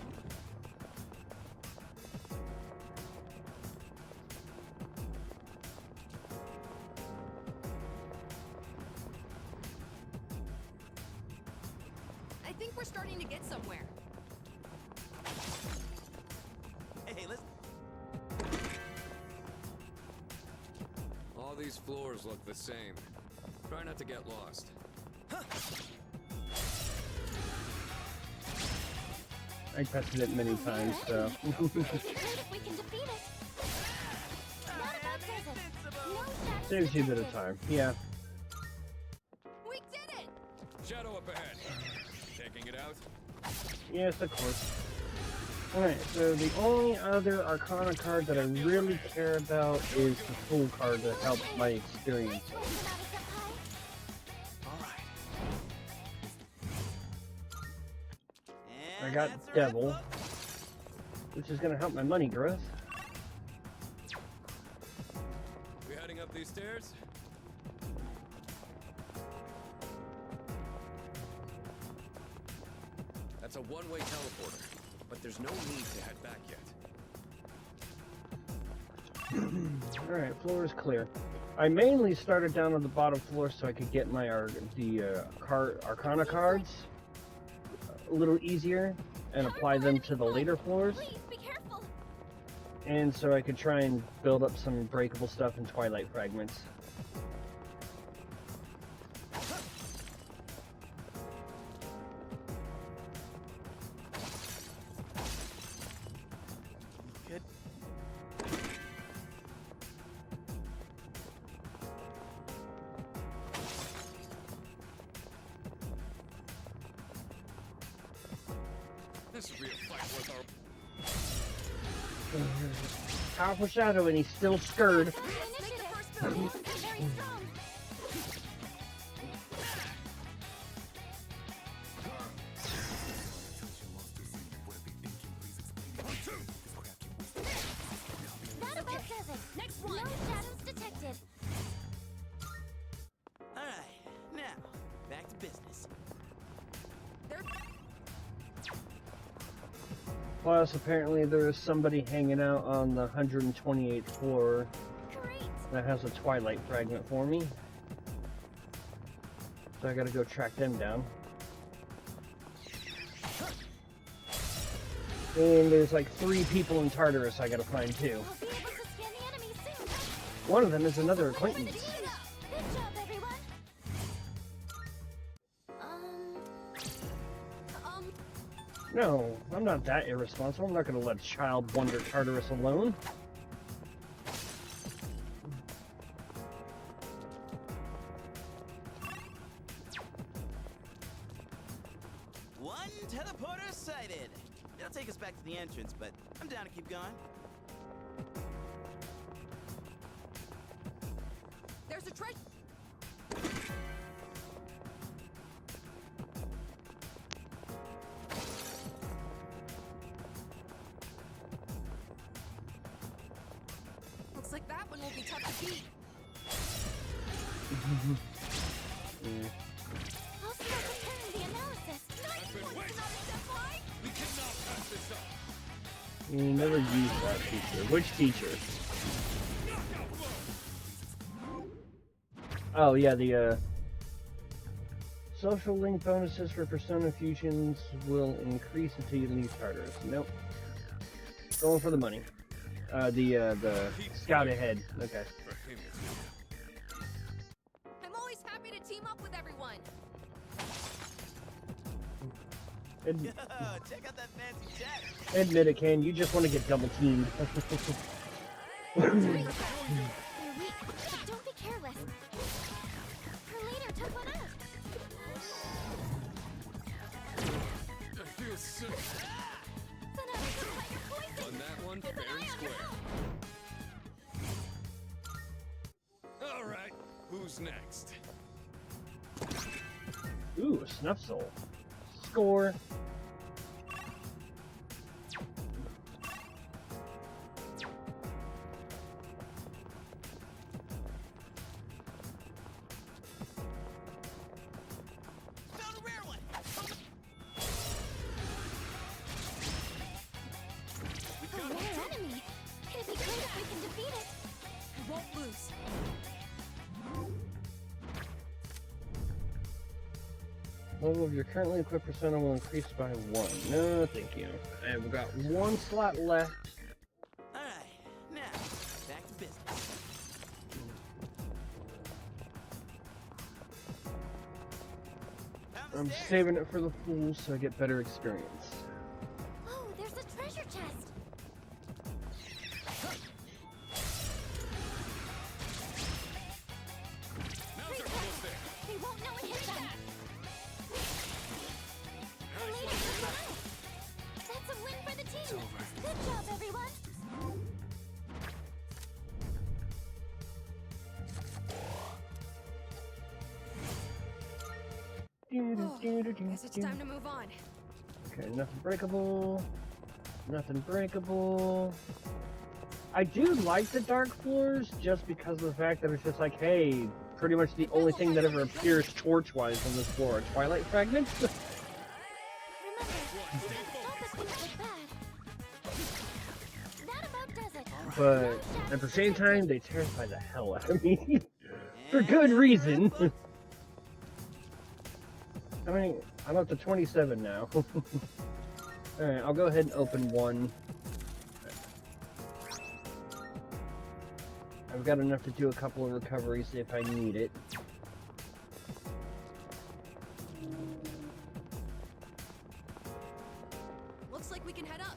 I think we're starting to get somewhere. Hey, listen. All these floors look the same. Try not to get lost. I tested it many times, so. Great if we can defeat it. Not about does it. No shadows Saves you a bit of detected. time. Yeah. We did it! Shadow up ahead. Taking it out? Yes, of course. Alright, so the only other Arcana card that I really care about is the Fool card that helps my experience. I got Devil, which is going to help my money growth. We heading up these stairs? That's a one-way teleporter, but there's no need to head back yet. Alright, floor is clear. I mainly started down on the bottom floor so I could get my Arcana cards a little easier and apply them to the later floors. Please be careful. And so I could try and build up some breakable stuff in Twilight Fragments. Good. This will be a fight worth our... Powerful shadow and he's still scared. Take the first building. They're very strong. That about does it. Next one. No shadows detected. Alright, now, back to business. They're Plus, apparently there is somebody hanging out on the 128th floor that has a Twilight fragment for me. So I gotta go track them down. And there's like 3 people in Tartarus I gotta find too. One of them is another acquaintance. No, I'm not that irresponsible. I'm not gonna let a child wander Tartarus alone. One teleporter sighted. It'll take us back to the entrance, but I'm down to keep going. There's a treasure. Looks like that one will be tough to beat. I'll start preparing the analysis. We cannot pass this up. You never use that feature. Which feature? Oh yeah, the social link bonuses for Persona fusions will increase until you leave Tartarus. Nope. Going for the money. The scout ahead. Okay. I'm always happy to team up with everyone. Check out that fancy jet. Admit it, Ken. You just want to get double teamed. They're weak, but don't be careless. Her leader took one out. I feel sick. On that one, fair and square. All right, who's next? Ooh, a snuff soul. Score. Level of your currently equipped persona will increase by 1. No, thank you. I've got 1 slot left. Alright, now, back to business. I'm saving it for the fools so I get better experience. Oh, there's a treasure chest. They won't know it hit them. Her leader took one out. That's a win for the team. Good job, everyone. Guess it's time to move on. Okay, nothing breakable. Nothing breakable. I do like the dark floors just because of the fact that it's just like, hey, pretty much the only thing that ever appears torch-wise on this floor are Twilight fragments. But at the same time, they terrify the hell out of me. For good reason. I mean, I'm up to 27 now. Alright, I'll go ahead and open one. I've got enough to do a couple of recoveries if I need it. Looks like we can head up.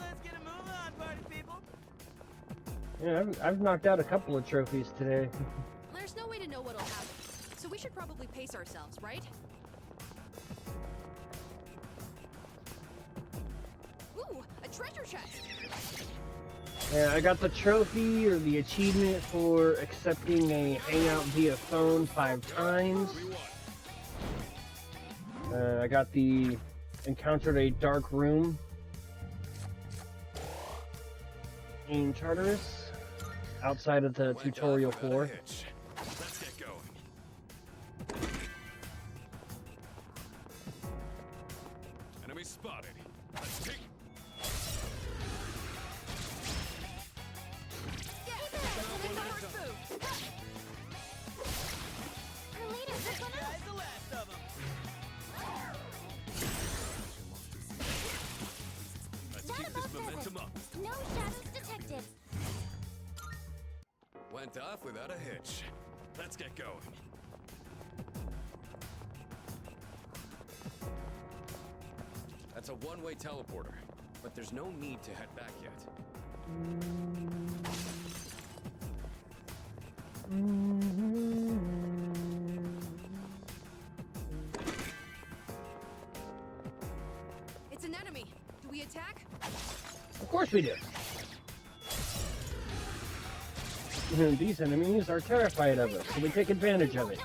Let's get a move on, party people. Yeah, I've knocked out a couple of trophies today. There's no way to know what'll happen, so we should probably pace ourselves, right? Ooh, a treasure chest! Yeah, I got the trophy or the achievement for accepting a hangout via phone 5 times. I got the encountered a dark room in Tartarus outside of the tutorial floor. Let's get going. shadows detected. Went off without a hitch. Let's get going. That's a one-way teleporter, but there's no need to head back yet. It's an enemy. Do we attack? Of course we do. These enemies are terrified of us, so we take advantage of it.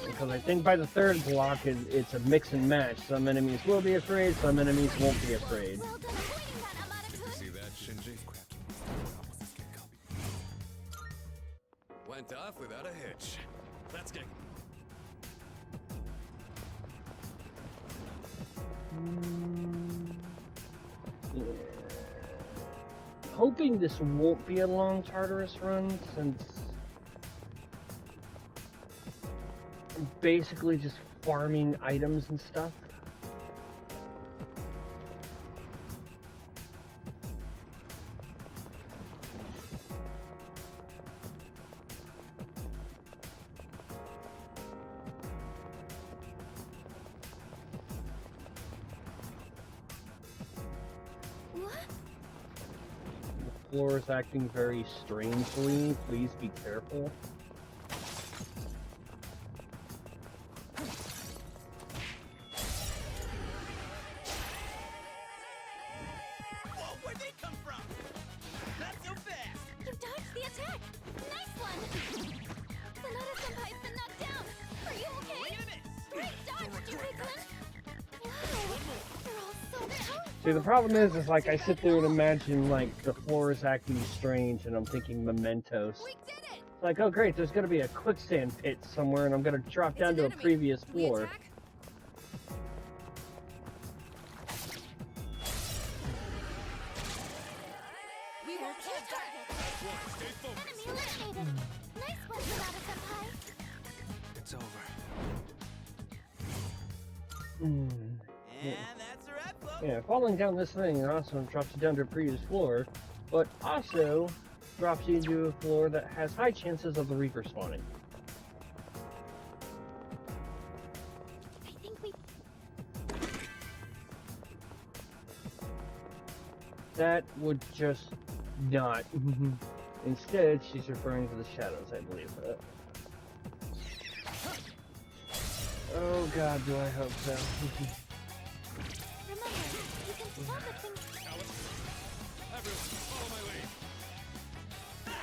Because I think by the third block, it's a mix and match. Some enemies will be afraid, some enemies won't be afraid. See that, Shinji? Went off without a hitch. Let's get... Yeah. Hoping this won't be a long Tartarus run, since I'm basically just farming items and stuff. The floor is acting very strangely. Please be careful. Whoa, where'd they come from? Not so fast! You dodged the attack! Nice one! Sonata-senpai's been knocked down! Are you okay? Wait a minute! Great dodge, Stupid! Wow! They're all so powerful! See, the problem is like I sit there and imagine like the floor is acting strange, and I'm thinking mementos. We did it! Like, oh great, there's gonna be a quicksand pit somewhere, and I'm gonna drop down to a previous Do we floor. attack? We won't hit target! Enemy eliminated! Nice one, Sonata-senpai! It's over. Mm. And that's a wrap, folks. Yeah, falling down this thing also drops you down to a previous floor, but also drops you into a floor that has high chances of the Reaper spawning. I think we... That would just not. Instead, she's referring to the shadows, I believe. Oh god, do I hope so. Remember, you can swap between...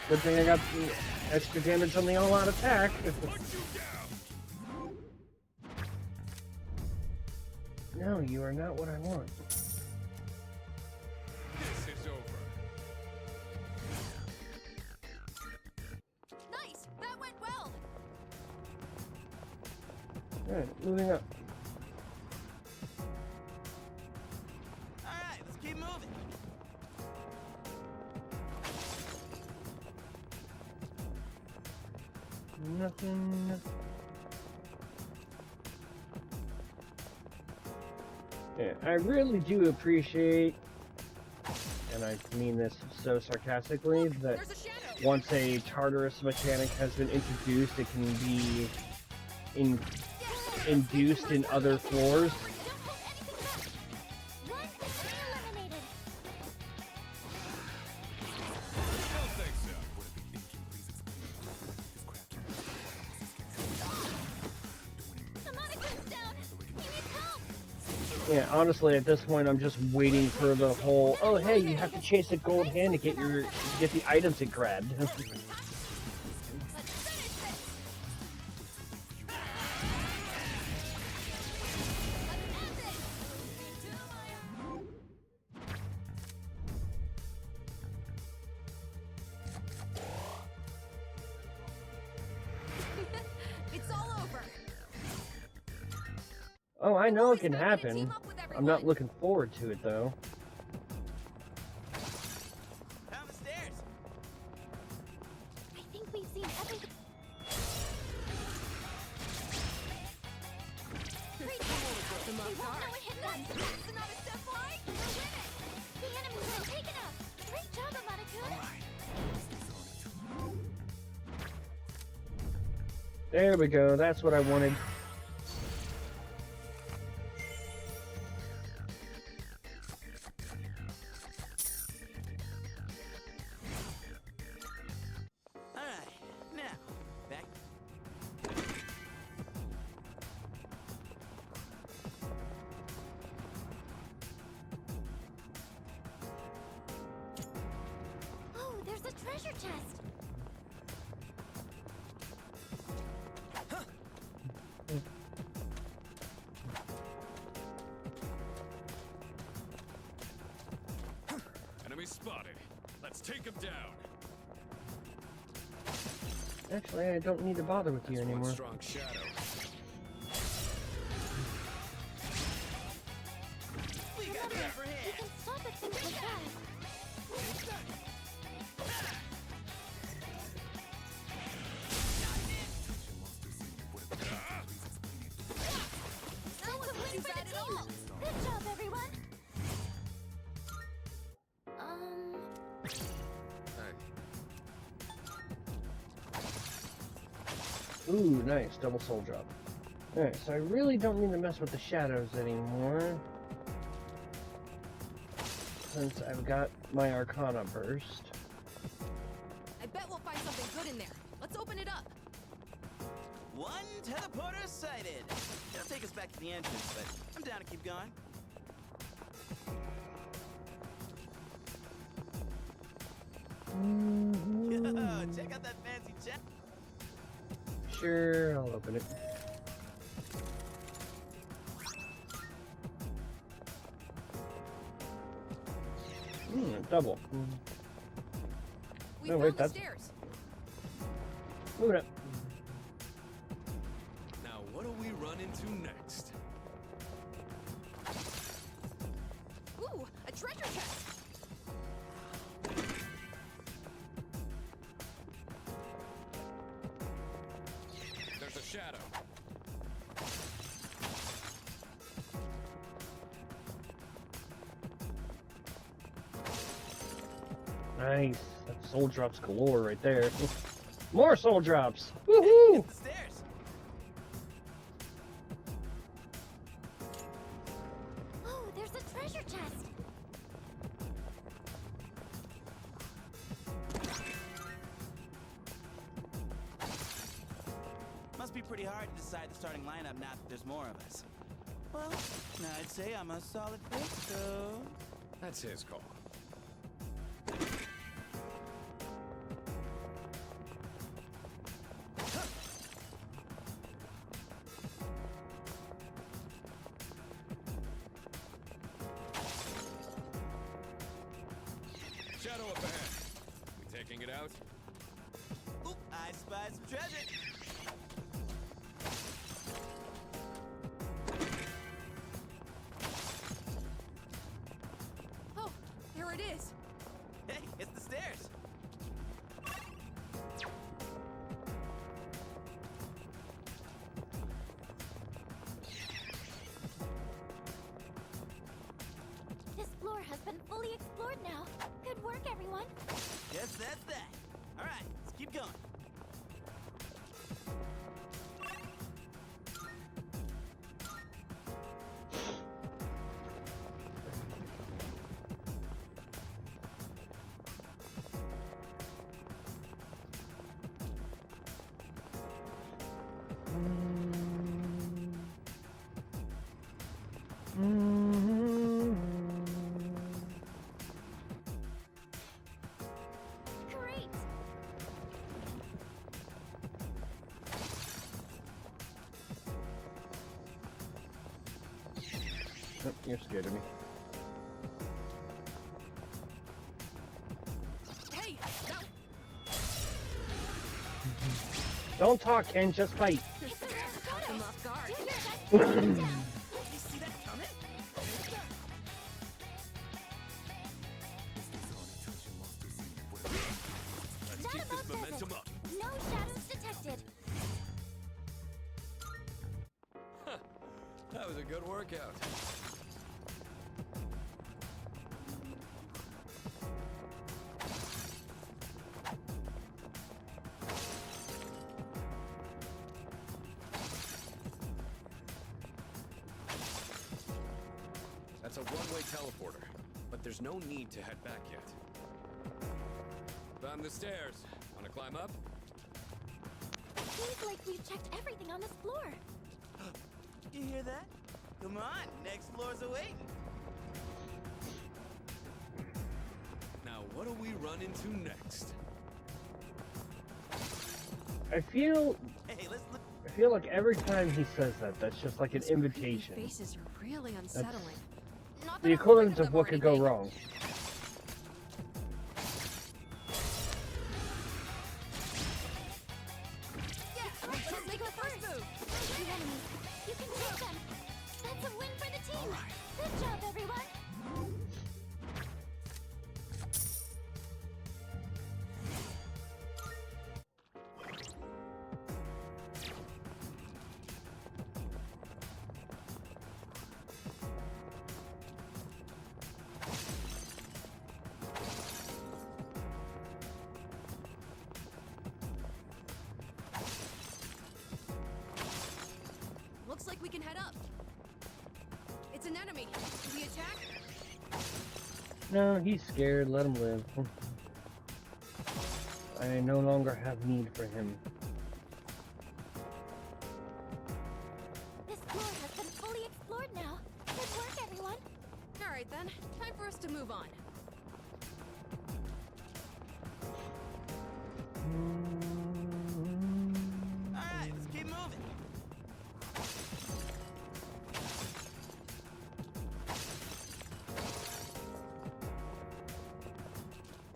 Good thing I got the extra damage on the all-out attack. No, you are not what I want. This is over. Nice! That went well! Alright, moving up. Alright, let's keep moving. Nothing. Yeah, I really do appreciate, and I mean this so sarcastically, that once a Tartarus mechanic has been introduced, it can be induced in other floors. Yeah, honestly, at this point, I'm just waiting for the whole, oh hey, you have to chase a gold hand to get the items it grabbed. It's all over! Oh, I know it can happen. I'm not looking forward to it, though. Down the stairs. I think we've seen everything. They won't know it hit us! Sonata-senpai! The enemy There we go. That's what I wanted. Alright, now, back. Oh, there's a treasure chest. Enemy spotted. Let's take him down. Actually, I don't need to bother with you That's one anymore. strong shadow. We got the upper You hand. can stop at things like that. No one's winning for the team. Good job, everyone. Ooh, nice. Double soul drop. Alright, so I really don't need to mess with the shadows anymore. Since I've got my Arcana burst. I bet we'll find something good in there. Let's open it up. One teleporter sighted. It'll take us back to the entrance, but I'm down to keep going. Yo, check out that fancy chest. Sure, I'll open it. Double. We No, found wait, the that's... stairs. Move it up. Now, what do we run into next? Ooh, a treasure chest. There's a shadow. Nice. That's soul drops galore right there. More soul drops. Woohoo! The stairs. Oh, there's a treasure chest. Must be pretty hard to decide the starting lineup now that there's more of us. Well, I'd say I'm a solid pick, so... That's his call. Shadow up ahead. We taking it out? Oop, I spy some treasure. Oh, there it is. Hey, it's the stairs. This floor has been fully explored now. Good work, everyone. Yes, that's that. All right, let's keep going. Great. Oh, you're scared of me. Hey, that Don't talk, Ken, just fight. caught him off guard. You see that coming? Let's That keep about this does momentum it. up. No shadows detected. That was a good workout. one-way teleporter, but there's no need to head back yet. Found the stairs. Wanna climb up? It seems like we've checked everything on this floor. You hear that? Come on, next floor's awaiting. Now, what do we run into next? I feel like every time he says that, that's just like an invitation. Faces are really That's unsettling. Not the that I'm equivalent afraid of them what or could go anything. wrong. Yeah, let's make the first move. You enemies, you can take them. That's a win for the team. Good job, everyone. Looks like we can head up. It's an enemy. Do we attack? No, he's scared. Let him live. I no longer have need for him. This floor has been fully explored now. Good work, everyone. All right then. Time for us to move on. Alright, let's keep moving.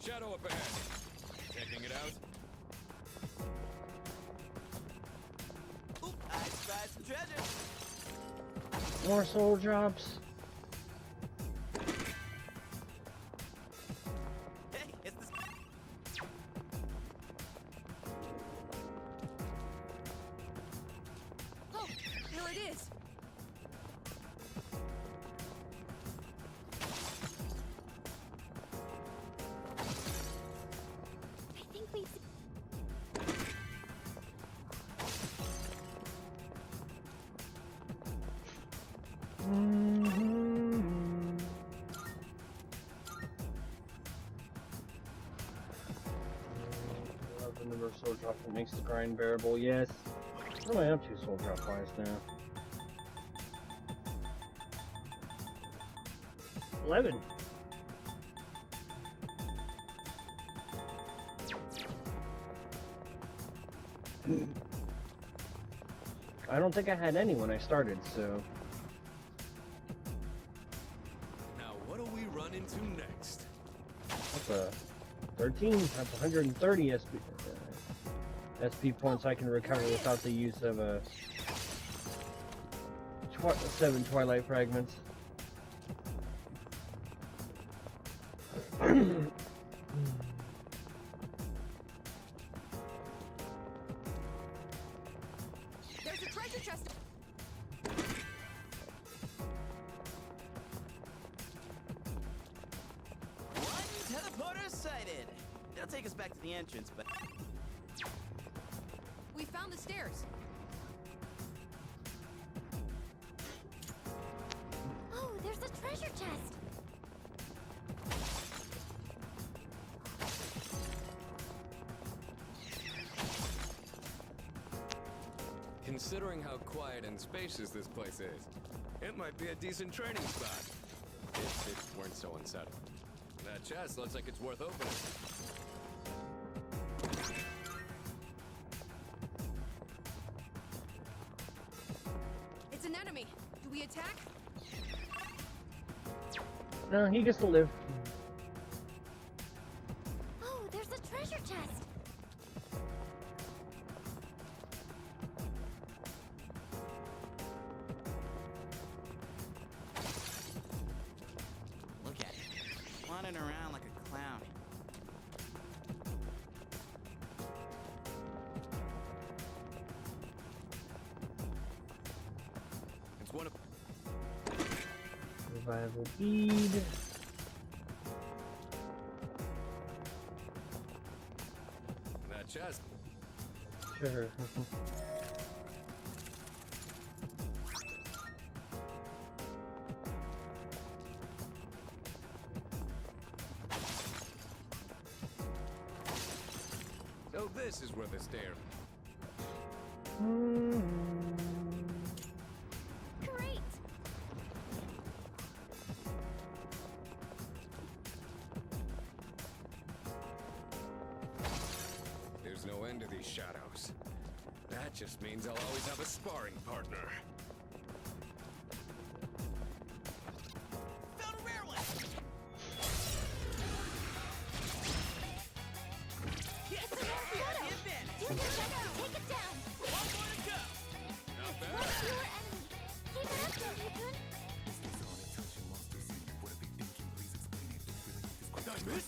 Shadow up ahead. Checking it out. Oop, I spied some treasure. More soul drops. Hey, it's the... Oh, here it is. I think we've... Love the number of soul drops that makes the grind bearable. Yes. What am I up to soul drop wise now? 11. I don't think I had any when I started, so... Now, what do we run into next? That's a 13. That's 130 SP points I can recover without the use of a 7 Twilight Fragments. There's a treasure chest. One teleporter sighted. They'll take us back to the entrance, but... We found the stairs. Oh, there's a treasure chest. Considering how quiet and spacious this place is, it might be a decent training spot. If it weren't so unsettling. That chest looks like it's worth opening. It's an enemy. Do we attack? No, he gets to live. Oh, there's a treasure chest. Look at it. Wandering around like a clown. It's one of... Revival bead. That chest. Sure. So this is where the stair. Great! There's no end to these shadows. That just means I'll always have a sparring partner. Found a rare one! Yes, It's a rare photo! the advantage! Do your best to take it down! One more to go! Not It's bad. one fewer enemy! Keep it up, Donkey-kun! Did I miss?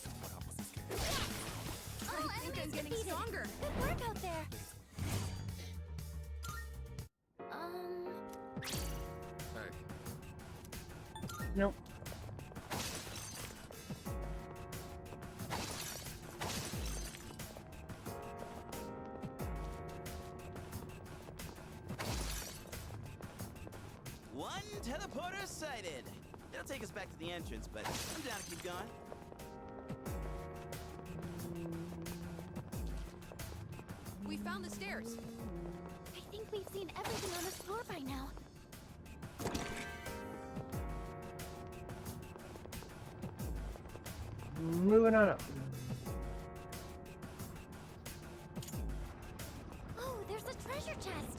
All I think I'm enemies getting defeated. stronger. Good work out there! Hey, Nope. One teleporter sighted. It'll take us back to the entrance, but I'm down to keep going. We found the stairs. I think we've seen everything on this floor by now. Moving on up. Oh, there's a treasure chest!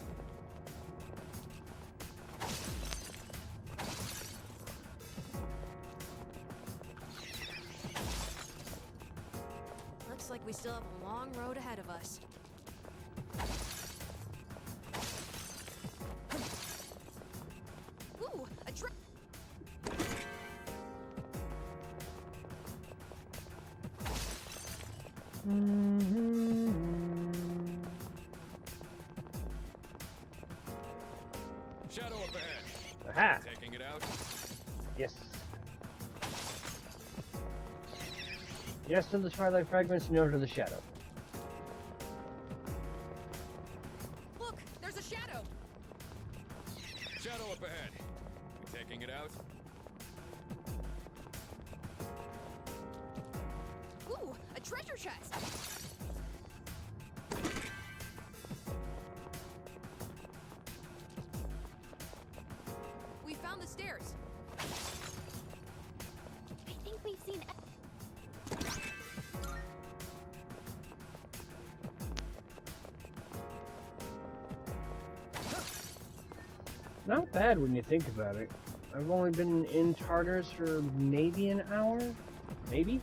Looks like we still have a long road ahead of us. Ooh, a shadow up ahead. Aha! Taking it out. Yes. Yes to the twilight fragments, no to the shadow. Look, there's a shadow. Shadow up ahead. Taking it out. Ooh, a treasure chest. We found the stairs. I think we've seen Not bad when you think about it. I've only been in Tartarus for maybe an hour? Maybe?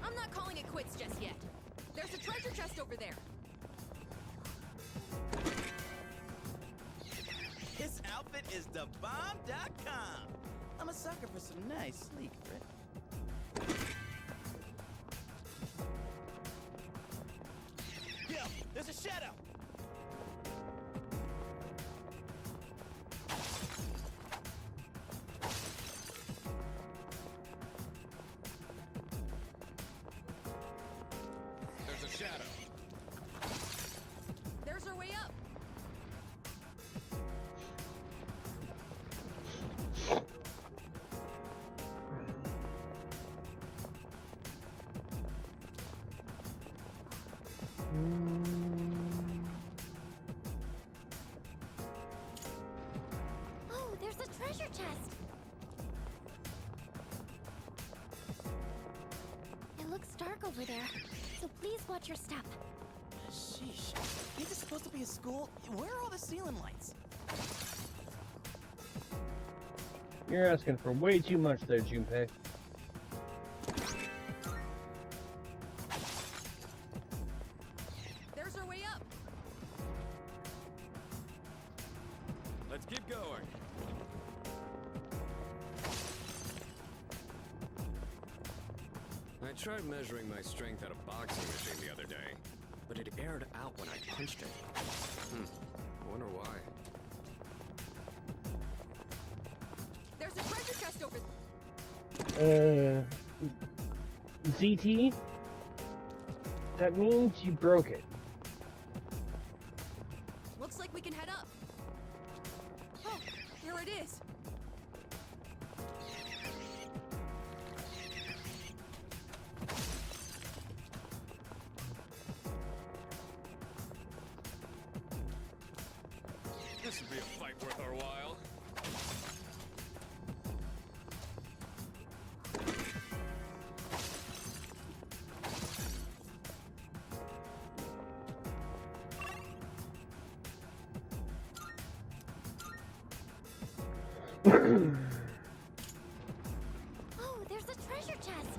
I'm not calling it quits just yet. There's a treasure chest over there. This outfit is the bomb.com. I'm a sucker for some nice, sleek print. Yo, there's a shadow. There's a shadow. There's our way up. Oh, there's a treasure chest! It looks dark over there, so please watch your step. Sheesh. Ain't this supposed to be a school? Where are all the ceiling lights? You're asking for way too much there, Junpei. There's our way up. Let's keep going. I tried measuring my strength at a boxing machine the other day, but it aired out when I punched it. I wonder why. There's a treasure chest over ZT? That means you broke it. Looks like we can head up. Oh, there it is. Should be a fight worth our while. Oh, there's a treasure chest.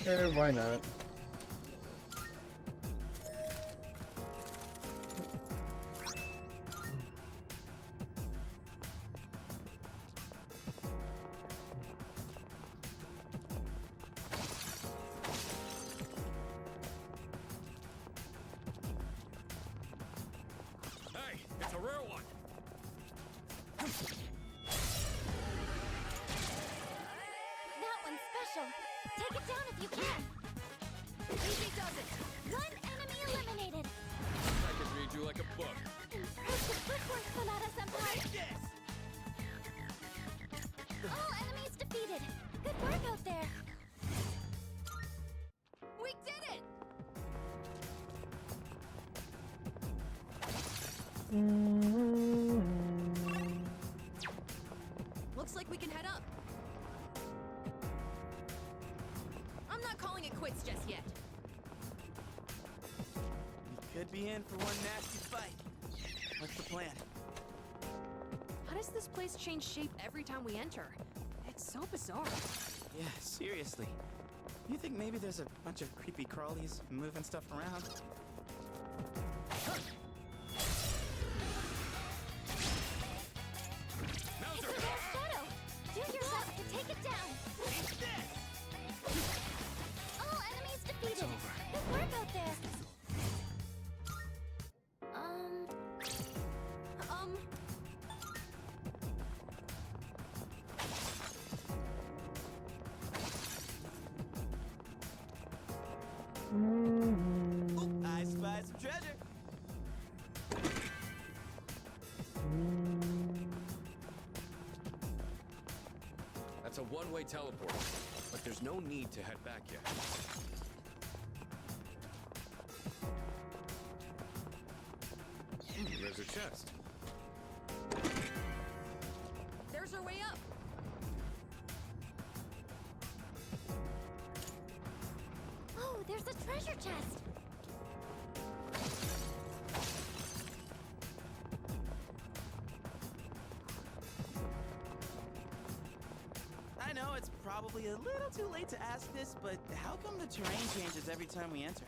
Sure, why not? Hey, it's a rare one. That one's special. Take it down if you can. Easy does it. One enemy eliminated. I could read you like a book. Impressive footwork, Sonata-senpai. All enemies defeated. Good work out there. We did it! Looks like we can head up. I'm not calling it quits just yet. We could be in for one nasty fight. What's the plan? How does this place change shape every time we enter? It's so bizarre. Yeah, seriously. You think maybe there's a bunch of creepy crawlies moving stuff around? It's a rare shadow. Do your best to take it down. All enemies defeated. Good work out there. I spy some treasure. That's a one-way teleport, but there's no need to head back yet. There's a chest. There's our way up. Oh, there's a treasure chest. I know it's probably a little too late to ask this, but how come the terrain changes every time we enter?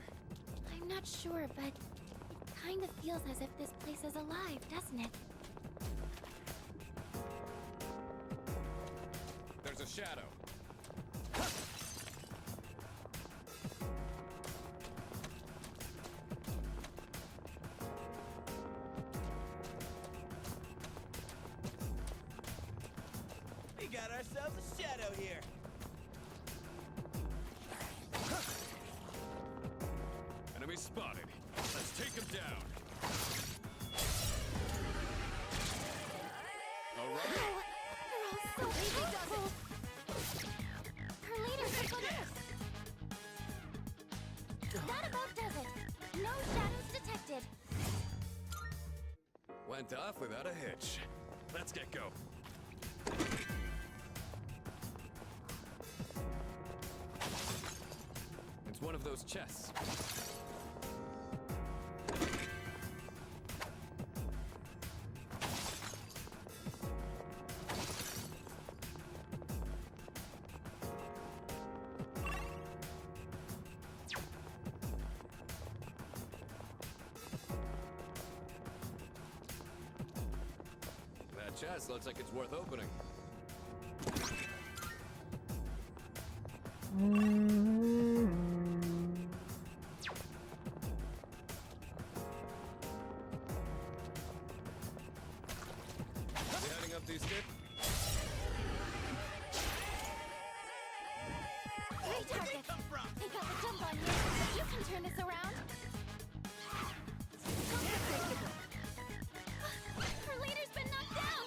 I'm not sure, but it kind of feels as if this place is alive, doesn't it? There's a shadow. We got ourselves a shadow here. Enemy spotted. Let's take him down. All right. They're all so powerful. Her leader's a bonus. That about does it. No shadows detected. Went off without a hitch. Let's get go. It's one of those chests. That chest looks like it's worth opening. You heading up these stairs? Three targets. They got the jump on you. You can turn this around. Her leader's been knocked down.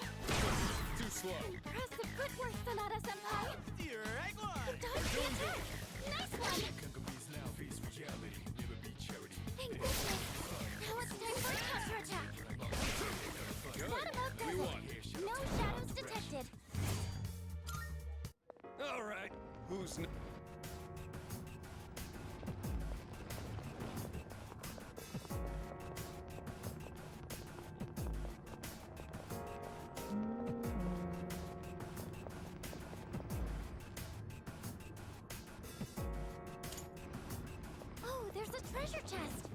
Too slow. Impressive footwork, Sonata-senpai. Direct one. You dodged the attack. Nice one. Companies now face reality. Never be charity Who's Oh, there's a treasure chest.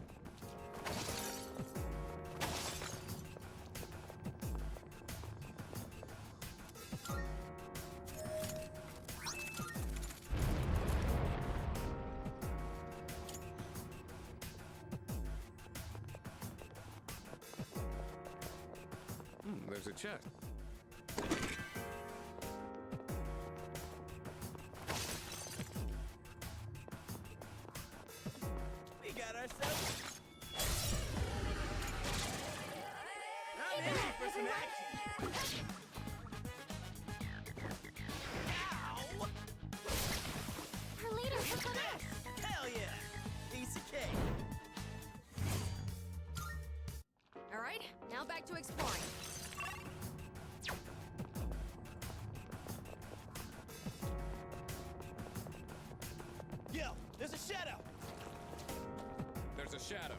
There's a chest. We got ourselves. I'm in for some action. Ow! Our leader took us. Hell yeah! Piece of cake. All right, now back to exploring. Yo, there's a shadow. There's a shadow.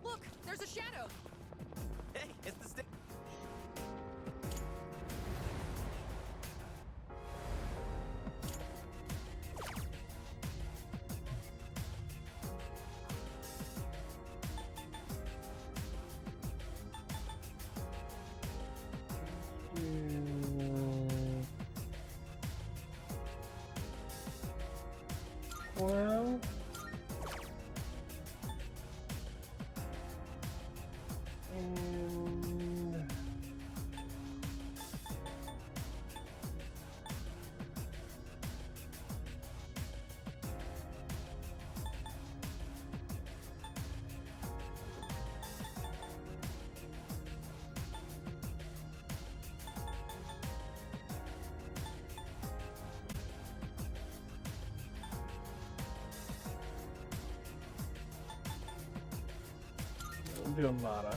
Look, there's a shadow. Hey, it's the stick. Well, and I'm doing a lot of